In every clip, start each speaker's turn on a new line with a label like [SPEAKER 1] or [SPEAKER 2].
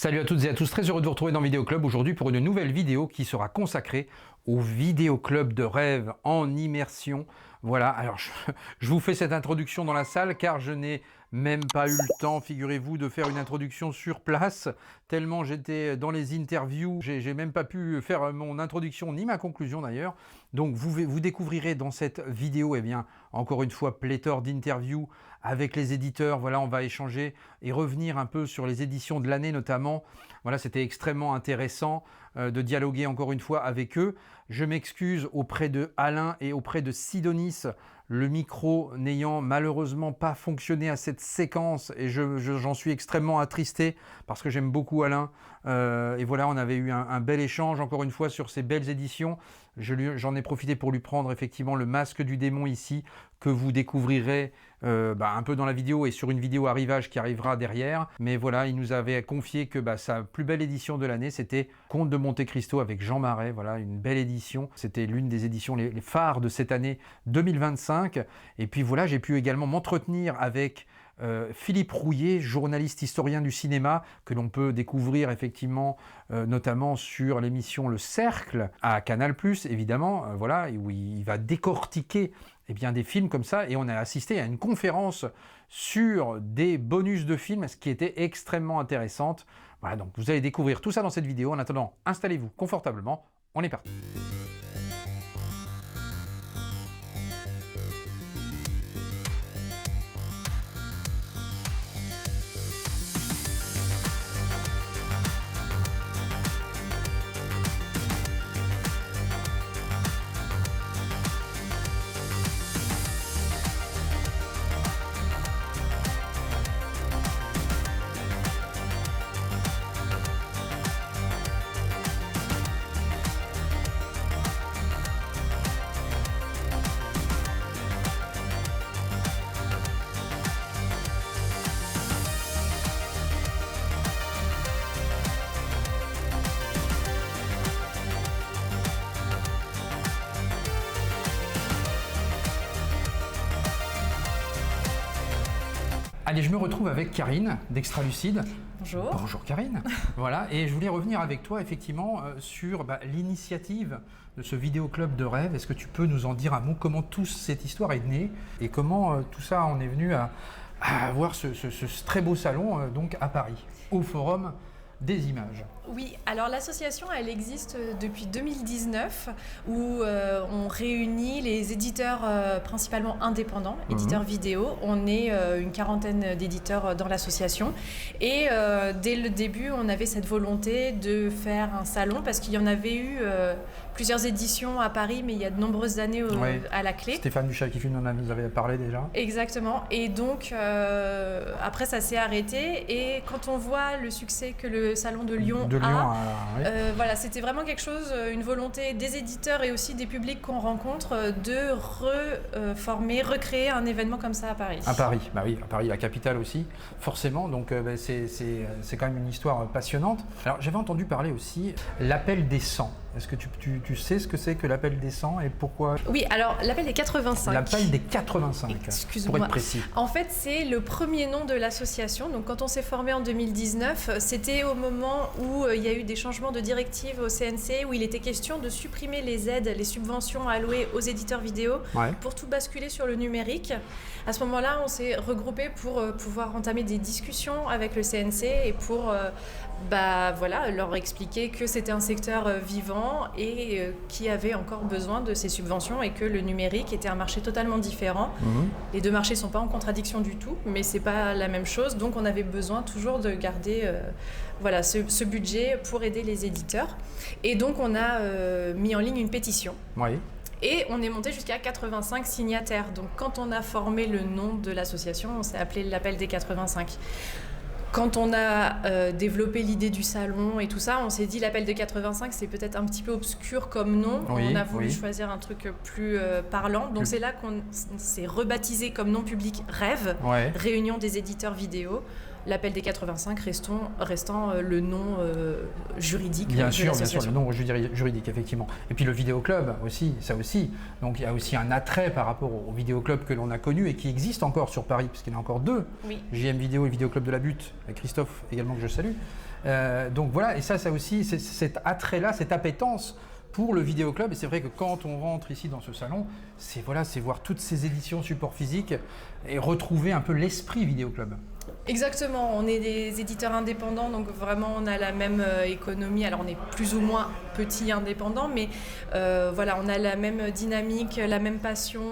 [SPEAKER 1] Salut à toutes et à tous, très heureux de vous retrouver dans Vidéo Club aujourd'hui pour une nouvelle vidéo qui sera consacrée au Vidéo Club de rêve en immersion. Voilà, alors je vous fais cette introduction dans la salle car je n'ai même pas eu le temps, figurez-vous, de faire une introduction sur place, tellement j'étais dans les interviews, j'ai même pas pu faire mon introduction ni ma conclusion d'ailleurs. Donc vous découvrirez dans cette vidéo, eh bien, encore une fois, pléthore d'interviews avec les éditeurs. Voilà, on va échanger et revenir un peu sur les éditions de l'année notamment. Voilà, c'était extrêmement intéressant de dialoguer encore une fois avec eux. Je m'excuse auprès de Alain et auprès de Sidonis, le micro n'ayant malheureusement pas fonctionné à cette séquence et j'en suis extrêmement attristé parce que j'aime beaucoup Alain. Et voilà, on avait eu un bel échange encore une fois sur ces belles éditions. J'en ai profité pour lui prendre effectivement le masque du démon ici que vous découvrirez un peu dans la vidéo et sur une vidéo arrivage qui arrivera derrière. Mais voilà, il nous avait confié que sa plus belle édition de l'année, c'était Comte de Monte Cristo avec Jean Marais. Voilà, une belle édition. C'était l'une des éditions les phares de cette année 2025. Et puis voilà, j'ai pu également m'entretenir avec Philippe Rouillet, journaliste historien du cinéma, que l'on peut découvrir effectivement notamment sur l'émission Le Cercle à Canal+, évidemment, voilà, où il va décortiquer des films comme ça, et on a assisté à une conférence sur des bonus de films, ce qui était extrêmement intéressante. Voilà, donc vous allez découvrir tout ça dans cette vidéo. En attendant, installez-vous confortablement, on est parti. Allez, je me retrouve avec Karine d'Extra Lucide.
[SPEAKER 2] Bonjour.
[SPEAKER 1] Bonjour Karine. Voilà, et je voulais revenir avec toi effectivement sur l'initiative de ce vidéo club de rêve. Est-ce que tu peux nous en dire un mot? Comment toute cette histoire est née et comment tout ça en est venu à avoir ce très beau salon donc à Paris, au Forum des images?
[SPEAKER 2] Oui, alors l'association elle existe depuis 2019 où on réunit les éditeurs principalement indépendants, éditeurs vidéo. On est une quarantaine d'éditeurs dans l'association et dès le début on avait cette volonté de faire un salon parce qu'il y en avait eu plusieurs éditions à Paris mais il y a de nombreuses années à la clé.
[SPEAKER 1] Stéphane Duchal-Kifune en nous avait parlé déjà.
[SPEAKER 2] Exactement, et donc après ça s'est arrêté et quand on voit le succès que le salon de Lyon voilà, c'était vraiment quelque chose, une volonté des éditeurs et aussi des publics qu'on rencontre de recréer un événement comme ça à Paris.
[SPEAKER 1] À Paris, bah oui, à Paris, la capitale aussi, forcément, donc c'est quand même une histoire passionnante. Alors j'avais entendu parler aussi l'appel des 100. Est-ce que tu sais ce que c'est que l'appel des 100 et pourquoi?
[SPEAKER 2] Oui, alors l'appel des 85.
[SPEAKER 1] L'appel des 85,
[SPEAKER 2] excuse-moi.
[SPEAKER 1] pour être précis.
[SPEAKER 2] En fait, c'est le premier nom de l'association. Donc quand on s'est formé en 2019, c'était au moment où il y a eu des changements de directive au CNC, où il était question de supprimer les aides, les subventions allouées aux éditeurs vidéo pour tout basculer sur le numérique. À ce moment-là, on s'est regroupé pour pouvoir entamer des discussions avec le CNC et pour leur expliquer que c'était un secteur vivant et qui avait encore besoin de ces subventions et que le numérique était un marché totalement différent. Les deux marchés ne sont pas en contradiction du tout, mais c'est pas la même chose. Donc on avait besoin toujours de garder ce budget pour aider les éditeurs. Et donc on a mis en ligne une pétition.
[SPEAKER 1] Oui.
[SPEAKER 2] Et on est monté jusqu'à 85 signataires. Donc quand on a formé le nom de l'association, on s'est appelé l'appel des 85. Quand on a développé l'idée du salon et tout ça, on s'est dit l'appel de 85, c'est peut-être un petit peu obscur comme nom. On a voulu choisir un truc plus parlant. Donc c'est là qu'on s'est rebaptisé comme nom public Rêve, Réunion des éditeurs vidéo. L'appel des 85 restant le nom juridique de l'association.
[SPEAKER 1] Bien sûr, le nom juridique, effectivement. Et puis le vidéoclub aussi, ça aussi. Donc il y a aussi un attrait par rapport au vidéoclub que l'on a connu et qui existe encore sur Paris, puisqu'il y en a encore deux.
[SPEAKER 2] Oui.
[SPEAKER 1] JM Vidéo et Vidéoclub de la Butte, avec Christophe également que je salue. Donc voilà, et ça aussi, c'est cet attrait-là, cette appétence pour le vidéoclub. Et c'est vrai que quand on rentre ici dans ce salon, c'est voir toutes ces éditions support physique et retrouver un peu l'esprit vidéoclub.
[SPEAKER 2] Exactement, on est des éditeurs indépendants, donc vraiment on a la même économie. Alors on est plus ou moins petits indépendants, mais voilà, on a la même dynamique, la même passion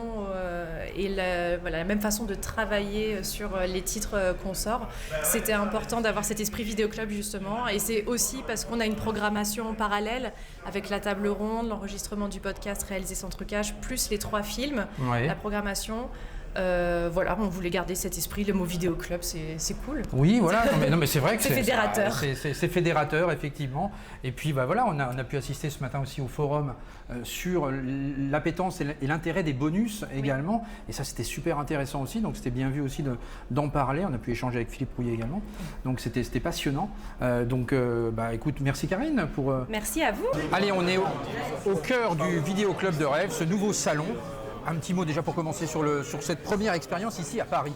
[SPEAKER 2] et la même façon de travailler sur les titres qu'on sort. C'était important d'avoir cet esprit vidéoclub justement, et c'est aussi parce qu'on a une programmation parallèle avec la table ronde, l'enregistrement du podcast réalisé sans trucage, plus les 3 films, la programmation. Voilà, on voulait garder cet esprit, le mot vidéoclub, c'est cool.
[SPEAKER 1] Oui, voilà, non, mais c'est vrai que
[SPEAKER 2] c'est fédérateur.
[SPEAKER 1] C'est fédérateur, effectivement. Et puis voilà, on a pu assister ce matin aussi au forum sur l'appétence et l'intérêt des bonus également. Et ça, c'était super intéressant aussi, donc c'était bien vu aussi d'en parler. On a pu échanger avec Philippe Rouillet également, donc c'était passionnant. Écoute, merci Karine pour...
[SPEAKER 2] Merci à vous.
[SPEAKER 1] Allez, on est au cœur du Vidéoclub de Rêve, ce nouveau salon. Un petit mot déjà pour commencer sur cette première expérience ici à Paris.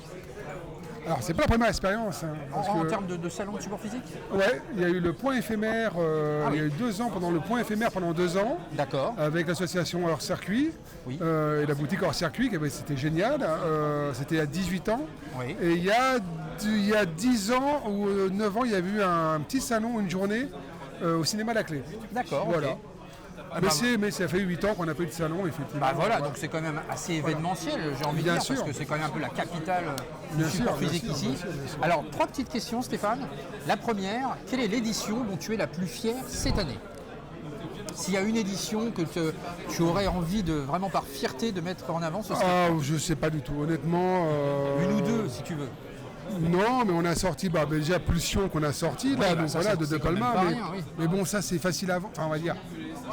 [SPEAKER 3] Alors, c'est pas la première expérience.
[SPEAKER 1] En termes de salon de support physique ?
[SPEAKER 3] Ouais, il y a eu le point éphémère, il y a eu 2 ans, pendant le point éphémère pendant 2 ans.
[SPEAKER 1] D'accord.
[SPEAKER 3] Avec l'association Hors Circuit et la boutique Hors Circuit, c'était génial. C'était il y a 18 ans.
[SPEAKER 1] Oui.
[SPEAKER 3] Et il y a 10 ans ou 9 ans, il y avait eu un petit salon, une journée au cinéma La Clé.
[SPEAKER 1] D'accord,
[SPEAKER 3] voilà.
[SPEAKER 1] Okay.
[SPEAKER 3] Mais ça fait 8 ans qu'on n'a pas eu de salon, effectivement.
[SPEAKER 1] Donc c'est quand même assez événementiel, j'ai envie de dire, parce que c'est quand même un peu la capitale du support physique ici. Bien sûr. Alors, 3 petites questions, Stéphane. La première, quelle est l'édition dont tu es la plus fière cette année ? S'il y a une édition que tu aurais envie de, vraiment par fierté, de mettre en avant, ce serait...
[SPEAKER 3] Je sais pas du tout, honnêtement.
[SPEAKER 1] Une ou 2, si tu veux.
[SPEAKER 3] Non, mais on a sorti déjà Pulsion qu'on a sorti, là, donc voilà, de Palma. Mais bon, ça c'est facile à vendre, enfin on va dire.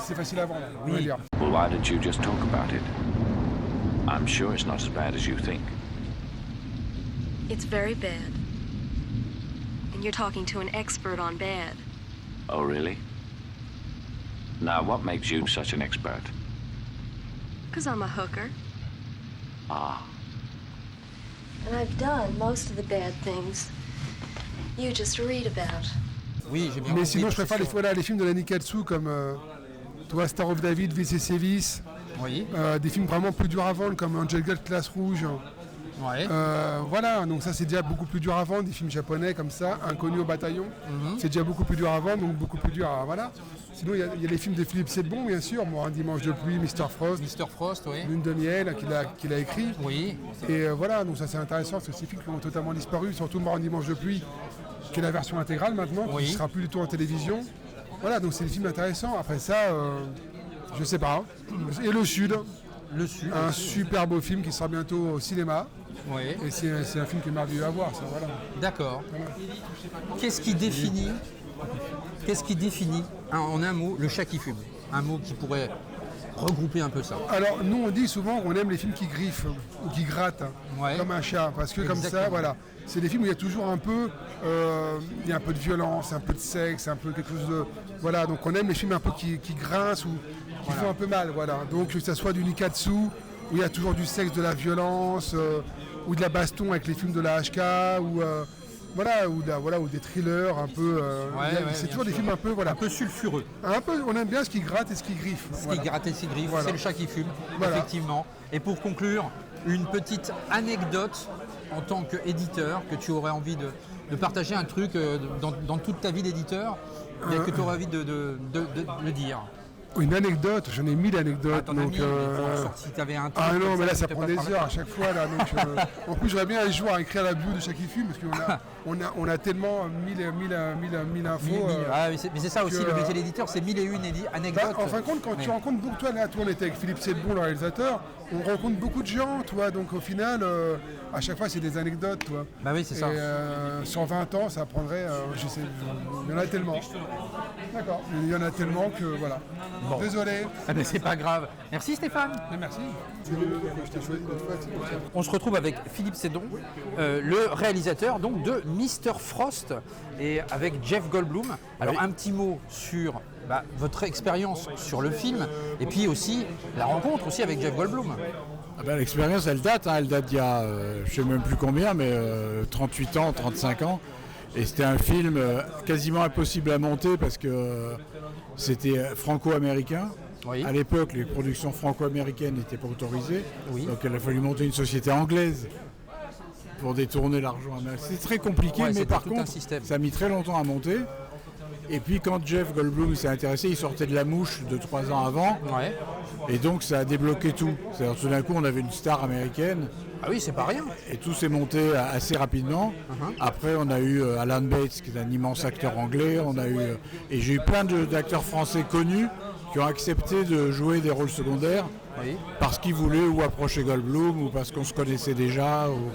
[SPEAKER 3] C'est facile à vendre, on va dire.
[SPEAKER 4] Well, why don't you just talk about it? I'm sure it's not as bad as you think.
[SPEAKER 5] It's very bad. And you're talking to an expert on bad.
[SPEAKER 4] Oh, really? Now, what makes you such an expert?
[SPEAKER 5] 'Cause I'm a hooker.
[SPEAKER 4] Ah.
[SPEAKER 5] And I've done most of the bad things you just read about.
[SPEAKER 1] Oui, j'ai bien
[SPEAKER 3] Mais
[SPEAKER 1] compris.
[SPEAKER 3] sinon, je préfère les films de la Nikatsu comme Star of David, V.C. Sevis.
[SPEAKER 1] Oui.
[SPEAKER 3] Des films vraiment plus durs à vendre comme Angel Girl, Classe Rouge.
[SPEAKER 1] Ouais.
[SPEAKER 3] Voilà, donc ça c'est déjà beaucoup plus dur à vendre, des films japonais comme ça, Inconnu au bataillon, c'est déjà beaucoup plus dur à vendre, donc beaucoup plus dur à... Voilà. Sinon il y a les films de Philippe Sedbon, bien sûr, Un dimanche de pluie, Mr. Frost,
[SPEAKER 1] Oui.
[SPEAKER 3] Lune de miel, qu'il a écrit.
[SPEAKER 1] Oui.
[SPEAKER 3] Et voilà, donc ça c'est intéressant, parce que ces films qui ont totalement disparu, surtout Un dimanche de pluie, qui est la version intégrale maintenant, qui ne sera plus du tout en télévision. Voilà, donc c'est des films intéressants. Après ça, je sais pas. Et Le Sud. Un super beau film qui sera bientôt au cinéma.
[SPEAKER 1] Oui.
[SPEAKER 3] Et c'est un film qui est merveilleux à voir, ça, voilà.
[SPEAKER 1] D'accord. Qu'est-ce qui définit, en un mot, le chat qui fume ? Un mot qui pourrait regrouper un peu ça.
[SPEAKER 3] Alors, nous, on dit souvent qu'on aime les films qui griffent ou qui grattent, comme un chat, parce que comme ça, voilà, c'est des films où il y a toujours un peu, il y a un peu de violence, un peu de sexe, un peu quelque chose de... Voilà, donc on aime les films un peu qui grincent ou qui font un peu mal, voilà. Donc que ça soit du Nikatsu, où il y a toujours du sexe, de la violence, ou de la baston avec les films de la HK, ou des thrillers un peu... c'est toujours des films un peu... Voilà.
[SPEAKER 1] Un peu sulfureux.
[SPEAKER 3] Un peu, on aime bien ce qui gratte et ce qui griffe.
[SPEAKER 1] Qui gratte et ce qui griffe, c'est le chat qui fume, effectivement. Et pour conclure, une petite anecdote en tant qu'éditeur, que tu aurais envie de partager un truc dans toute ta vie d'éditeur, que tu aurais envie de le dire.
[SPEAKER 3] Une anecdote, j'en ai 1000 anecdotes. Donc,
[SPEAKER 1] si tu avais un truc.
[SPEAKER 3] Ah non, mais là ça prend des heures à chaque fois. Là, donc, en plus, j'aurais bien un jour à écrire la bio de chaque film parce qu'on a tellement 1000 infos.
[SPEAKER 1] Mais c'est ça aussi, le métier d'éditeur, c'est 1001 anecdotes.
[SPEAKER 3] En fin de compte, quand tu rencontres beaucoup, toi on était avec Philippe Sedbon, le réalisateur, on rencontre beaucoup de gens, toi, donc au final, à chaque fois c'est des anecdotes, toi.
[SPEAKER 1] Bah oui, c'est ça.
[SPEAKER 3] Sur 20 ans, ça prendrait, je sais, il y en a tellement. D'accord. Il y en a tellement que voilà. Bon. Désolé.
[SPEAKER 1] Mais c'est pas grave. Merci Stéphane.
[SPEAKER 3] Merci.
[SPEAKER 1] On se retrouve avec Philippe Sedbon, le réalisateur donc de Mr. Frost, et avec Jeff Goldblum. Alors un petit mot sur votre expérience sur le film, et puis aussi la rencontre aussi avec Jeff Goldblum.
[SPEAKER 6] L'expérience elle date d'il y a je sais même plus combien, mais 38 ans, 35 ans. Et c'était un film quasiment impossible à monter parce que c'était franco-américain.
[SPEAKER 1] Oui.
[SPEAKER 6] À l'époque, les productions franco-américaines n'étaient pas autorisées.
[SPEAKER 1] Oui.
[SPEAKER 6] Donc il a fallu monter une société anglaise pour détourner l'argent américain. C'est très compliqué,
[SPEAKER 1] Ouais,
[SPEAKER 6] mais
[SPEAKER 1] c'était
[SPEAKER 6] par
[SPEAKER 1] tout un
[SPEAKER 6] contre,
[SPEAKER 1] système.
[SPEAKER 6] ça a mis très longtemps à monter. Et puis quand Jeff Goldblum s'est intéressé, il sortait de La Mouche 2-3 ans avant.
[SPEAKER 1] Ouais.
[SPEAKER 6] Et donc ça a débloqué tout. C'est-à-dire tout d'un coup, on avait une star américaine.
[SPEAKER 1] Ah oui, c'est pas rien.
[SPEAKER 6] Et tout s'est monté assez rapidement. Après, on a eu Alan Bates, qui est un immense acteur anglais. Et j'ai eu plein d'acteurs français connus qui ont accepté de jouer des rôles secondaires
[SPEAKER 1] Oui.
[SPEAKER 6] parce qu'ils voulaient ou approcher Goldblum ou parce qu'on se connaissait déjà ou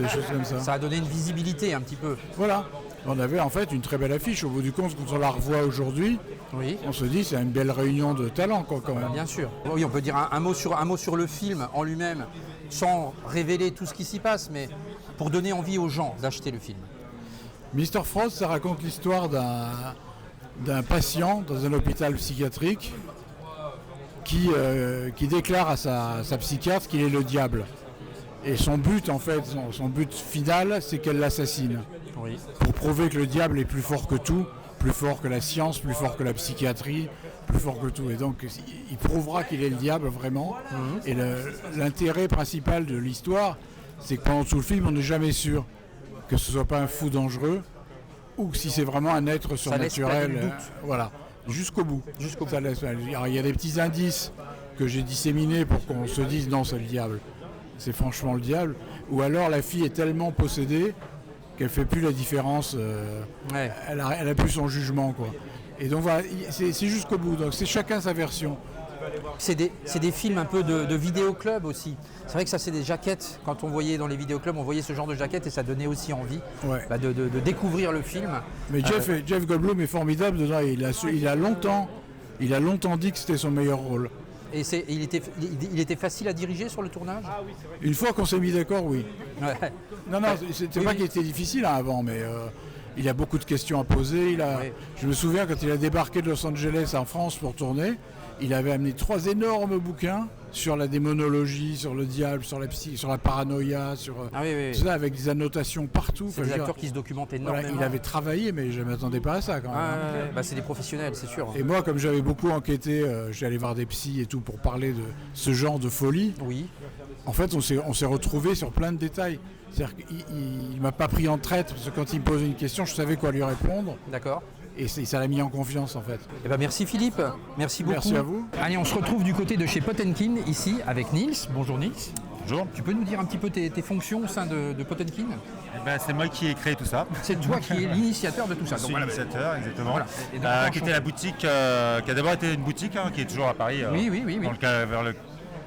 [SPEAKER 6] des choses comme ça.
[SPEAKER 1] Ça a donné une visibilité un petit peu.
[SPEAKER 6] Voilà. On avait en fait une très belle affiche. Au bout du compte, quand on la revoit aujourd'hui,
[SPEAKER 1] Oui.
[SPEAKER 6] on se dit c'est une belle réunion de talents quoi, quand même.
[SPEAKER 1] Bien sûr. Oui, on peut dire un mot sur le film en lui-même, sans révéler tout ce qui s'y passe, mais pour donner envie aux gens d'acheter le film.
[SPEAKER 6] Mr. Frost, ça raconte l'histoire d'un patient dans un hôpital psychiatrique qui déclare à sa psychiatre qu'il est le diable. Et son but, en fait, son but final, c'est qu'elle l'assassine.
[SPEAKER 1] Oui.
[SPEAKER 6] Pour prouver que le diable est plus fort que tout, plus fort que la science, plus fort que la psychiatrie, plus fort que tout. Et donc, il prouvera qu'il est le diable, vraiment. Et l'intérêt principal de l'histoire, c'est que pendant tout le film, on n'est jamais sûr que ce soit pas un fou dangereux ou que si c'est vraiment un être surnaturel.
[SPEAKER 1] planer le doute.
[SPEAKER 6] Voilà, jusqu'au bout. Ça laisse- Alors, il y a des petits indices que j'ai disséminés pour qu'on se dise non, c'est le diable. C'est franchement le diable. Ou alors la fille est tellement possédée qu'elle fait plus la différence.
[SPEAKER 1] Ouais.
[SPEAKER 6] Elle a plus son jugement, quoi. Et donc voilà, c'est jusqu'au bout. Donc c'est chacun sa version.
[SPEAKER 1] C'est des films un peu de vidéoclub aussi. C'est vrai que ça, c'est des jaquettes. Quand on voyait dans les vidéoclubs, on voyait ce genre de jaquettes et ça donnait aussi envie
[SPEAKER 6] Ouais.
[SPEAKER 1] de découvrir le film.
[SPEAKER 6] Mais Jeff Goldblum est formidable dedans. Il a longtemps dit que c'était son meilleur rôle.
[SPEAKER 1] Et il était facile à diriger sur le tournage.
[SPEAKER 6] Une fois qu'on s'est mis d'accord, oui.
[SPEAKER 1] Ouais.
[SPEAKER 6] Non, c'était
[SPEAKER 1] Oui,
[SPEAKER 6] pas
[SPEAKER 1] oui.
[SPEAKER 6] qu'il était difficile avant, mais il a beaucoup de questions à poser.
[SPEAKER 1] Oui.
[SPEAKER 6] Je me souviens quand il a débarqué de Los Angeles en France pour tourner, il avait amené 3 énormes bouquins sur la démonologie, sur le diable, sur la psy, sur la paranoïa, sur
[SPEAKER 1] Ah oui, oui, oui.
[SPEAKER 6] tout ça, avec des annotations partout.
[SPEAKER 1] C'est
[SPEAKER 6] Enfin,
[SPEAKER 1] des
[SPEAKER 6] je veux dire,
[SPEAKER 1] acteurs qui se documentent
[SPEAKER 6] voilà,
[SPEAKER 1] énormément.
[SPEAKER 6] il avait travaillé, mais je ne m'attendais pas à ça quand même.
[SPEAKER 1] Ah, ouais, ouais. C'est des professionnels, c'est sûr.
[SPEAKER 6] Et moi, comme j'avais beaucoup enquêté, j'allais voir des psys et tout pour parler de ce genre de folie.
[SPEAKER 1] Oui.
[SPEAKER 6] En fait, on s'est retrouvés sur plein de détails. C'est-à-dire qu'il ne m'a pas pris en traite, parce que quand il me posait une question, je savais quoi lui répondre.
[SPEAKER 1] D'accord.
[SPEAKER 6] Et ça l'a mis en confiance, en fait.
[SPEAKER 1] Eh ben merci Philippe, merci beaucoup.
[SPEAKER 6] Merci à vous.
[SPEAKER 1] Allez, on se retrouve du côté de chez Potenkin, ici, avec Niels. Bonjour Niels.
[SPEAKER 7] Bonjour.
[SPEAKER 1] Tu peux nous dire un petit peu tes fonctions au sein de Potenkin?
[SPEAKER 7] Eh ben, c'est moi qui ai créé tout ça.
[SPEAKER 1] C'est toi qui es l'initiateur de tout ça.
[SPEAKER 7] Je
[SPEAKER 1] Donc,
[SPEAKER 7] suis
[SPEAKER 1] voilà.
[SPEAKER 7] l'initiateur, exactement.
[SPEAKER 1] Voilà. Et donc,
[SPEAKER 7] Qui était la boutique, qui a d'abord été une boutique, qui est toujours à Paris,
[SPEAKER 1] Oui.
[SPEAKER 7] vers le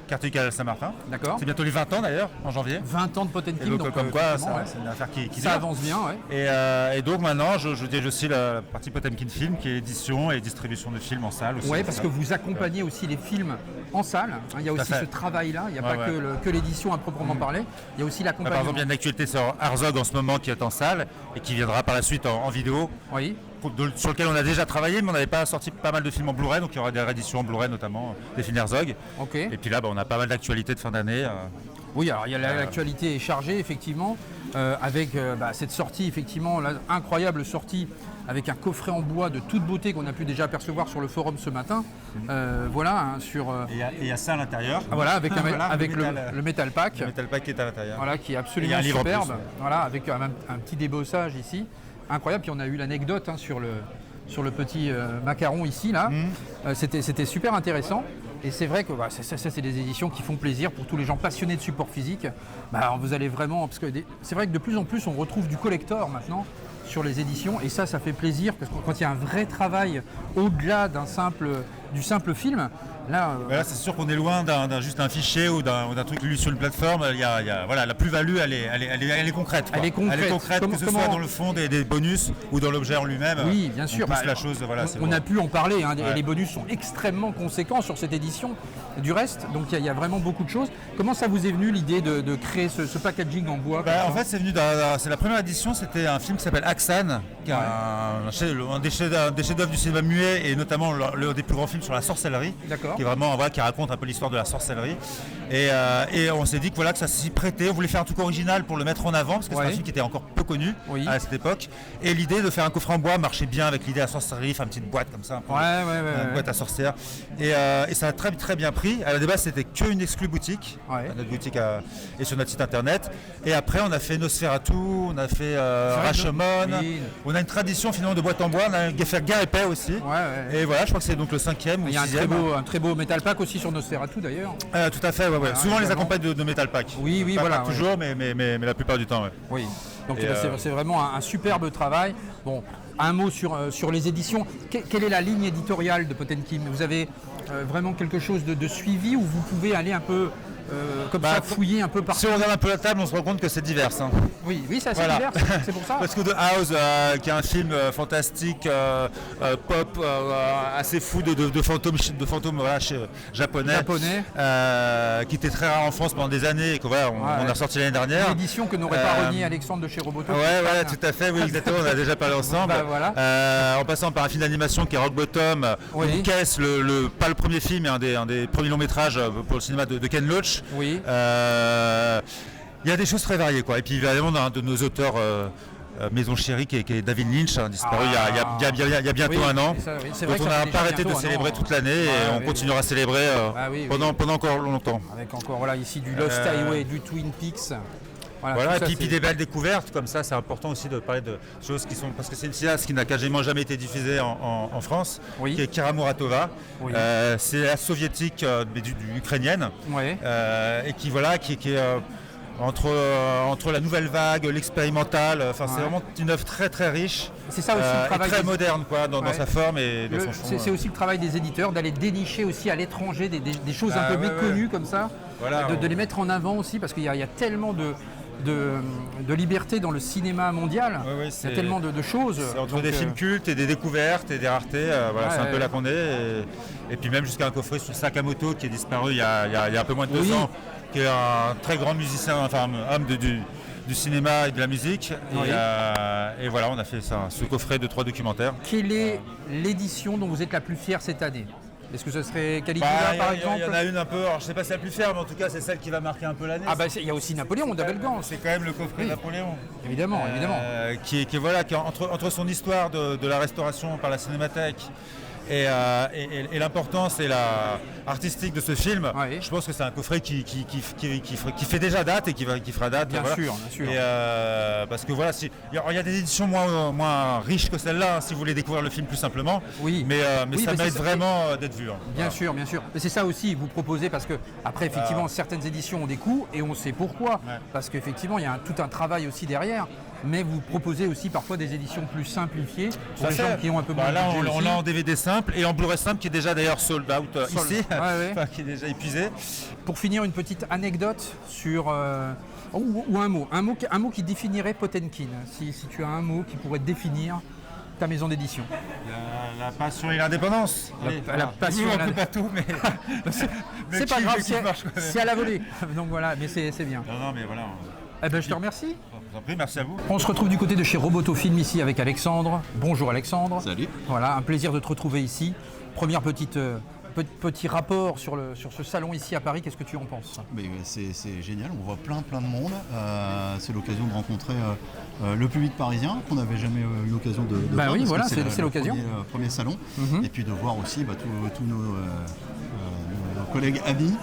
[SPEAKER 7] quartier Canal Saint-Martin.
[SPEAKER 1] D'accord.
[SPEAKER 7] C'est bientôt les 20 ans d'ailleurs, en janvier.
[SPEAKER 1] 20 ans de Potenkin.
[SPEAKER 7] Et donc, comme quoi,
[SPEAKER 1] effectivement, ouais.
[SPEAKER 7] c'est une affaire qui
[SPEAKER 1] Ça
[SPEAKER 7] dure.
[SPEAKER 1] avance bien, ouais.
[SPEAKER 7] Et donc maintenant, je dirige aussi la partie Potemkin Film, qui est édition et distribution de films en salle aussi.
[SPEAKER 1] Ouais, parce que vous accompagnez aussi les films en salle. hein. Il y a
[SPEAKER 7] Tout à
[SPEAKER 1] aussi
[SPEAKER 7] fait.
[SPEAKER 1] ce travail-là. Il n'y a
[SPEAKER 7] Ouais,
[SPEAKER 1] pas
[SPEAKER 7] ouais.
[SPEAKER 1] que l'édition à proprement parler. Il y a aussi
[SPEAKER 7] Par
[SPEAKER 1] l'accompagnement.
[SPEAKER 7] exemple, il y a une actualité sur Herzog en ce moment qui est en salle et qui viendra par la suite en vidéo.
[SPEAKER 1] Oui.
[SPEAKER 7] Sur lequel on a déjà travaillé, mais on n'avait pas sorti pas mal de films en Blu-ray, donc il y aura des rééditions en Blu-ray notamment, des films Herzog.
[SPEAKER 1] Ok.
[SPEAKER 7] Et puis là, on a pas mal d'actualités de fin d'année.
[SPEAKER 1] Oui, alors il y a l'actualité est chargée effectivement, avec cette sortie effectivement, incroyable sortie avec un coffret en bois de toute beauté qu'on a pu déjà apercevoir sur le forum ce matin. Voilà, hein, sur
[SPEAKER 7] Et il y a ça à l'intérieur.
[SPEAKER 1] voilà avec,
[SPEAKER 7] Voilà,
[SPEAKER 1] avec
[SPEAKER 7] le
[SPEAKER 1] le
[SPEAKER 7] métal.
[SPEAKER 1] Metal Pack.
[SPEAKER 7] Le Metal Pack qui est à l'intérieur.
[SPEAKER 1] Voilà, qui est
[SPEAKER 7] Et il y
[SPEAKER 1] absolument
[SPEAKER 7] a un livre en
[SPEAKER 1] superbe.
[SPEAKER 7] plus, ouais.
[SPEAKER 1] Voilà, avec un petit débossage ici, incroyable. Puis on a eu l'anecdote hein, sur le petit macaron ici là. C'était super intéressant. Et c'est vrai que ça c'est des éditions qui font plaisir pour tous les gens passionnés de support physique. Vous allez vraiment, parce que c'est vrai que de plus en plus on retrouve du collector maintenant sur les éditions et ça fait plaisir parce que quand il y a un vrai travail au-delà du simple film, là,
[SPEAKER 7] Là, c'est sûr qu'on est loin juste d'un fichier ou d'un truc lu sur une plateforme. Voilà, la plus-value, elle est concrète. quoi.
[SPEAKER 1] Elle est concrète.
[SPEAKER 7] Que ce soit dans le fond des bonus ou dans l'objet en lui-même.
[SPEAKER 1] Oui, bien sûr.
[SPEAKER 7] On pousse la chose, voilà, c'est
[SPEAKER 1] on
[SPEAKER 7] bon.
[SPEAKER 1] a pu en parler. Hein,
[SPEAKER 7] Ouais.
[SPEAKER 1] Les bonus sont extrêmement conséquents sur cette édition. Du reste, donc il y a vraiment beaucoup de choses. Comment ça vous est venu l'idée de créer ce packaging en bois comme
[SPEAKER 7] En
[SPEAKER 1] ça
[SPEAKER 7] fait, c'est venu c'est la première édition, c'était un film qui s'appelle Aksan, qui est un des chefs-d'œuvre du cinéma muet et notamment l'un des plus grands films film sur la sorcellerie,
[SPEAKER 1] D'accord.
[SPEAKER 7] qui est vraiment qui raconte un peu l'histoire de la sorcellerie. Et on s'est dit que ça s'y prêtait. On voulait faire un truc original pour le mettre en avant parce que c'est un film qui était encore peu connu à cette époque. Et l'idée de faire un coffret en bois marchait bien avec l'idée à sorcellerie, faire une petite boîte comme ça, une boîte à sorcière. Et ça a très très bien pris. À la base, c'était qu'une exclue boutique, notre boutique et sur notre site internet. Et après, on a fait Nosferatu, on a fait Rashomon. On a une tradition finalement de boîte en bois. On a fait Guerre et Paix aussi. Et voilà, je crois que c'est donc le 5e ou 6e.
[SPEAKER 1] Il y a un très beau Metal Pack aussi sur Nosferatu d'ailleurs.
[SPEAKER 7] Tout à fait, ouais. Souvent les accompagne de Metal Pack.
[SPEAKER 1] Oui,
[SPEAKER 7] pas
[SPEAKER 1] voilà.
[SPEAKER 7] Toujours, mais la plupart du temps,
[SPEAKER 1] Oui. Donc c'est vraiment un superbe travail. Bon, un mot sur les éditions. Quelle est la ligne éditoriale de Potemkin? Vous avez vraiment quelque chose de suivi ou vous pouvez aller un peu ça, fouiller un peu partout?
[SPEAKER 7] Si on regarde un peu la table, on se rend compte que c'est divers.
[SPEAKER 1] Oui, c'est assez divers, c'est pour ça.
[SPEAKER 7] Parce que The House, qui est un film fantastique, pop, assez fou de fantômes japonais, qui était très rare en France pendant des années et qu'on a ressorti l'année dernière.
[SPEAKER 1] Une édition que n'aurait pas renié Alexandre de chez Roboto.
[SPEAKER 7] Ouais, tout à fait, oui, exactement, on a déjà parlé ensemble. En passant par un film d'animation qui est Rock Bottom, Caisse, pas le premier film, mais un des premiers longs métrages pour le cinéma de Ken Loach.
[SPEAKER 1] Oui.
[SPEAKER 7] Il y a des choses très variées, quoi. Et puis évidemment, un de nos auteurs Maison Chérie, qui est David Lynch, disparu il y a bientôt un an. Donc on n'a pas arrêté de célébrer toute l'année et on continuera à célébrer pendant encore longtemps.
[SPEAKER 1] Avec encore ici du Lost Highway, du Twin Peaks.
[SPEAKER 7] Voilà, et puis des belles découvertes comme ça, c'est important aussi de parler de choses qui sont, parce que c'est une cinéaste qui n'a quasiment jamais été diffusée en France, qui est Kira Muratova. C'est la soviétique mais du ukrainienne, et qui est entre la nouvelle vague, l'expérimental, c'est vraiment une œuvre très très riche.
[SPEAKER 1] C'est ça aussi le travail
[SPEAKER 7] très moderne dans sa forme et dans son fond.
[SPEAKER 1] C'est aussi le travail des éditeurs d'aller dénicher aussi à l'étranger des choses un peu méconnues comme ça, de les mettre en avant aussi parce qu'il y a tellement de liberté dans le cinéma mondial. Il y a tellement de choses.
[SPEAKER 7] Entre des films cultes et des découvertes et des raretés, c'est un peu là qu'on est. Et puis même jusqu'à un coffret sur Sakamoto qui est disparu il y a un peu moins de 2 ans, qui est un très grand musicien, homme du cinéma et de la musique. Et voilà, on a fait ce coffret de 3 documentaires.
[SPEAKER 1] Quelle est l'édition dont vous êtes la plus fière cette année? Est-ce que ce serait Caligula par exemple?
[SPEAKER 7] Il y en a une un peu, alors je ne sais pas si c'est la plus fière, mais en tout cas c'est celle qui va marquer un peu l'année.
[SPEAKER 1] Il y a aussi Napoléon d'Abelgans.
[SPEAKER 7] C'est quand même le coffret Napoléon.
[SPEAKER 1] Évidemment.
[SPEAKER 7] Qui est entre son histoire de la restauration par la Cinémathèque et l'importance et artistique de ce film, je pense que c'est un coffret qui fait déjà date et qui fera date.
[SPEAKER 1] Bien sûr.
[SPEAKER 7] Et parce que il y a des éditions moins riches que celle-là, si vous voulez découvrir le film plus simplement. Mais ça mérite vraiment d'être vu.
[SPEAKER 1] Bien sûr. Mais c'est ça aussi, vous proposez, parce que après effectivement certaines éditions ont des coûts et on sait pourquoi. Parce qu'effectivement il y a tout un travail aussi derrière. Mais vous proposez aussi parfois des éditions plus simplifiées pour les gens qui ont un peu moins de budget.
[SPEAKER 7] Là, on l'a en DVD simple et en Blu-ray simple qui est déjà d'ailleurs sold out ici, qui est déjà épuisé.
[SPEAKER 1] Pour finir, une petite anecdote sur ou un mot qui définirait Potemkin. Si tu as un mot qui pourrait définir ta maison d'édition.
[SPEAKER 7] La passion et l'indépendance.
[SPEAKER 1] La passion et l'indépendance.
[SPEAKER 7] Pas tout, mais
[SPEAKER 1] c'est pas grave, c'est à la volée. Donc voilà, mais c'est bien.
[SPEAKER 7] Non, mais voilà.
[SPEAKER 1] Je te remercie.
[SPEAKER 7] Je vous en prie, merci à vous.
[SPEAKER 1] On se retrouve du côté de chez Roboto Film ici avec Alexandre. Bonjour Alexandre.
[SPEAKER 8] Salut.
[SPEAKER 1] Voilà, un plaisir de te retrouver ici. Première petit rapport sur ce salon ici à Paris, qu'est-ce que tu en penses?
[SPEAKER 8] C'est génial, on voit plein de monde. C'est l'occasion de rencontrer le public parisien qu'on n'avait jamais eu l'occasion de voir.
[SPEAKER 1] Oui, voilà, c'est l'occasion.
[SPEAKER 8] Premier salon. Et puis de voir aussi tous nos collègues amis.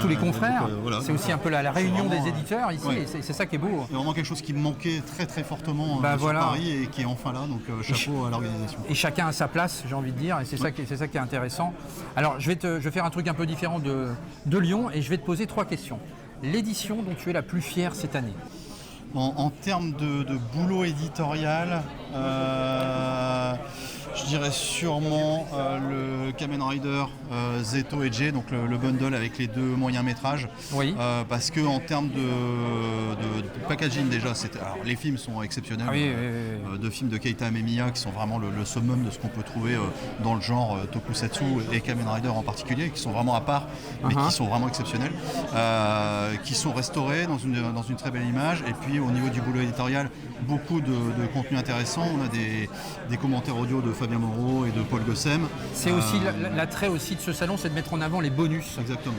[SPEAKER 1] Tous les confrères. C'est aussi un peu la réunion des éditeurs ici, et c'est ça qui est beau.
[SPEAKER 8] C'est vraiment quelque chose qui me manquait très très fortement sur Paris et qui est enfin là, donc chapeau à l'organisation.
[SPEAKER 1] Et chacun a sa place, j'ai envie de dire, et c'est ça qui est intéressant. Alors je vais faire un truc un peu différent de Lyon et je vais te poser 3 questions. L'édition dont tu es la plus fière cette année?
[SPEAKER 8] En termes de boulot éditorial, je dirais sûrement le Kamen Rider Zeto et J, donc le bundle avec les 2 moyens métrages. Parce que en termes de packaging déjà, alors les films sont exceptionnels. 2 films de Keita Amemiya qui sont vraiment le summum de ce qu'on peut trouver dans le genre tokusatsu et Kamen Rider en particulier, qui sont vraiment à part, mais qui sont vraiment exceptionnels, qui sont restaurés dans une très belle image. Et puis au niveau du boulot éditorial, beaucoup de contenu intéressant. On a des commentaires audio de Fabien Moreau et de Paul Gossem.
[SPEAKER 1] C'est aussi l'attrait aussi de ce salon, c'est de mettre en avant les bonus.
[SPEAKER 8] Exactement.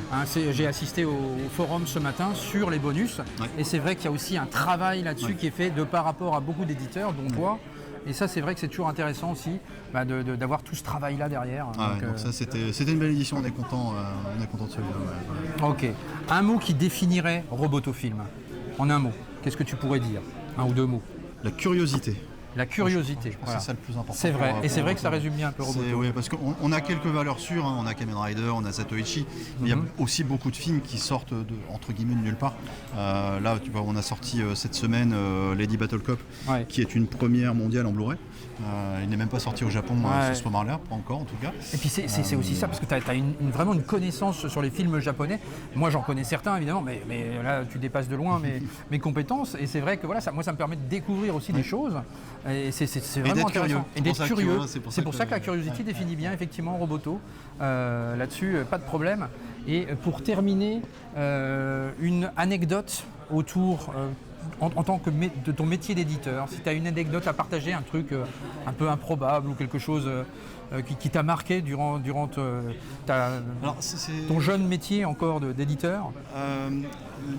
[SPEAKER 1] J'ai assisté au forum ce matin sur les bonus, et c'est vrai qu'il y a aussi un travail là-dessus qui est fait par rapport à beaucoup d'éditeurs, dont toi. Et ça, c'est vrai que c'est toujours intéressant aussi d'avoir tout ce travail-là derrière.
[SPEAKER 8] Donc ça, c'était une belle édition, on est content de celui-là.
[SPEAKER 1] Ok. Un mot qui définirait Robotofilm, en un mot, qu'est-ce que tu pourrais dire? Un ou deux mots?
[SPEAKER 8] La curiosité.
[SPEAKER 1] La curiosité,
[SPEAKER 8] je pense que c'est ça le plus important.
[SPEAKER 1] C'est vrai, et c'est vrai que ça résume bien un peu Roboto.
[SPEAKER 8] Oui, parce qu'on a quelques valeurs sûres, on a Kamen Rider, on a Zatoichi, mais il y a aussi beaucoup de films qui sortent entre guillemets de nulle part. Là, tu vois, on a sorti cette semaine Lady Battle Cop, qui est une première mondiale en Blu-ray. Il n'est même pas sorti au Japon ce moment-là, pas encore en tout cas.
[SPEAKER 1] Et puis c'est aussi ça, parce que tu as vraiment une connaissance sur les films japonais. Moi j'en connais certains évidemment, mais là tu dépasses de loin mes compétences. Et c'est vrai que voilà, ça me permet de découvrir aussi des choses. Et c'est vraiment intéressant. Et d'être curieux. C'est pour ça que la curiosité définit bien effectivement Roboto. Là-dessus, pas de problème. Et pour terminer, une anecdote autour... En tant que de ton métier d'éditeur, si tu as une anecdote à partager, un truc un peu improbable ou quelque chose qui t'a marqué durant ton jeune métier encore d'éditeur.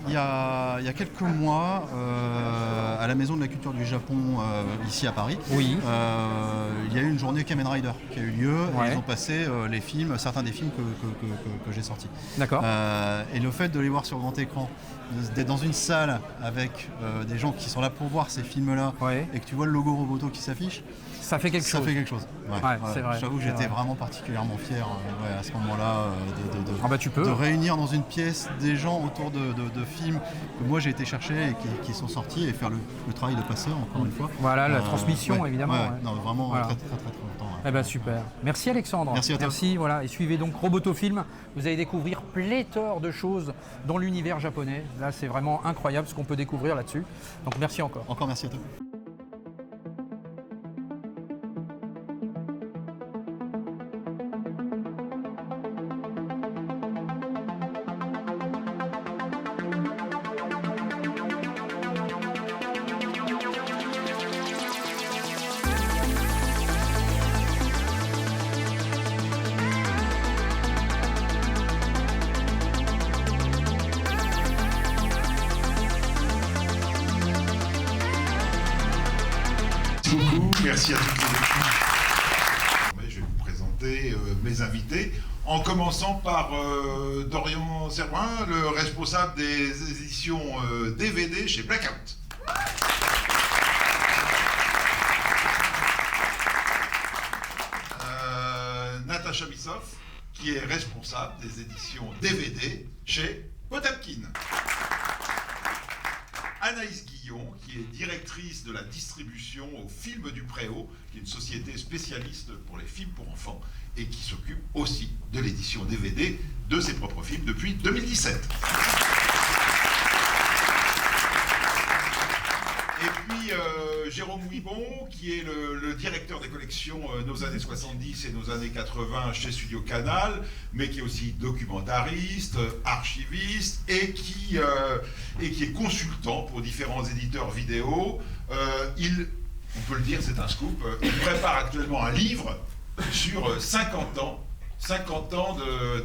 [SPEAKER 8] Il y a quelques mois, à la Maison de la Culture du Japon, ici à Paris, il y a eu une journée Kamen Rider qui a eu lieu et ils ont passé certains des films que j'ai sortis.
[SPEAKER 1] D'accord.
[SPEAKER 8] Et le fait de les voir sur grand écran, d'être dans une salle avec des gens qui sont là pour voir ces films-là et que tu vois le logo Roboto qui s'affiche,
[SPEAKER 1] ça fait quelque chose.
[SPEAKER 8] Ça fait quelque chose.
[SPEAKER 1] C'est vrai.
[SPEAKER 8] J'avoue que j'étais vraiment particulièrement fier à ce moment-là de réunir dans une pièce des gens autour de films que moi j'ai été chercher et qui sont sortis et faire le travail de passeur encore une fois.
[SPEAKER 1] Voilà, la transmission évidemment.
[SPEAKER 8] Non, vraiment très content.
[SPEAKER 1] Eh ben super. Merci Alexandre.
[SPEAKER 8] Merci à toi.
[SPEAKER 1] Merci, voilà. Et suivez donc Robotofilm. Vous allez découvrir pléthore de choses dans l'univers japonais. Là, c'est vraiment incroyable ce qu'on peut découvrir là-dessus. Donc merci encore.
[SPEAKER 8] Encore merci à toi.
[SPEAKER 9] Merci à toutes les équipes. Je vais vous présenter mes invités, en commençant par Dorian Servoin, le responsable des éditions DVD chez Blackout. Natacha Bissoff, qui est responsable des éditions DVD chez Potemkin. Anaïs Guillon, qui est directrice de la distribution au Film du Préau, qui est une société spécialiste pour les films pour enfants et qui s'occupe aussi de l'édition DVD de ses propres films depuis 2017. Et puis Jérôme Ouibon, qui est le directeur des collections Nos années 70 et Nos années 80 chez Studio Canal, mais qui est aussi documentariste, archiviste et qui est consultant pour différents éditeurs vidéo. On peut le dire, c'est un scoop, il prépare actuellement un livre sur 50 ans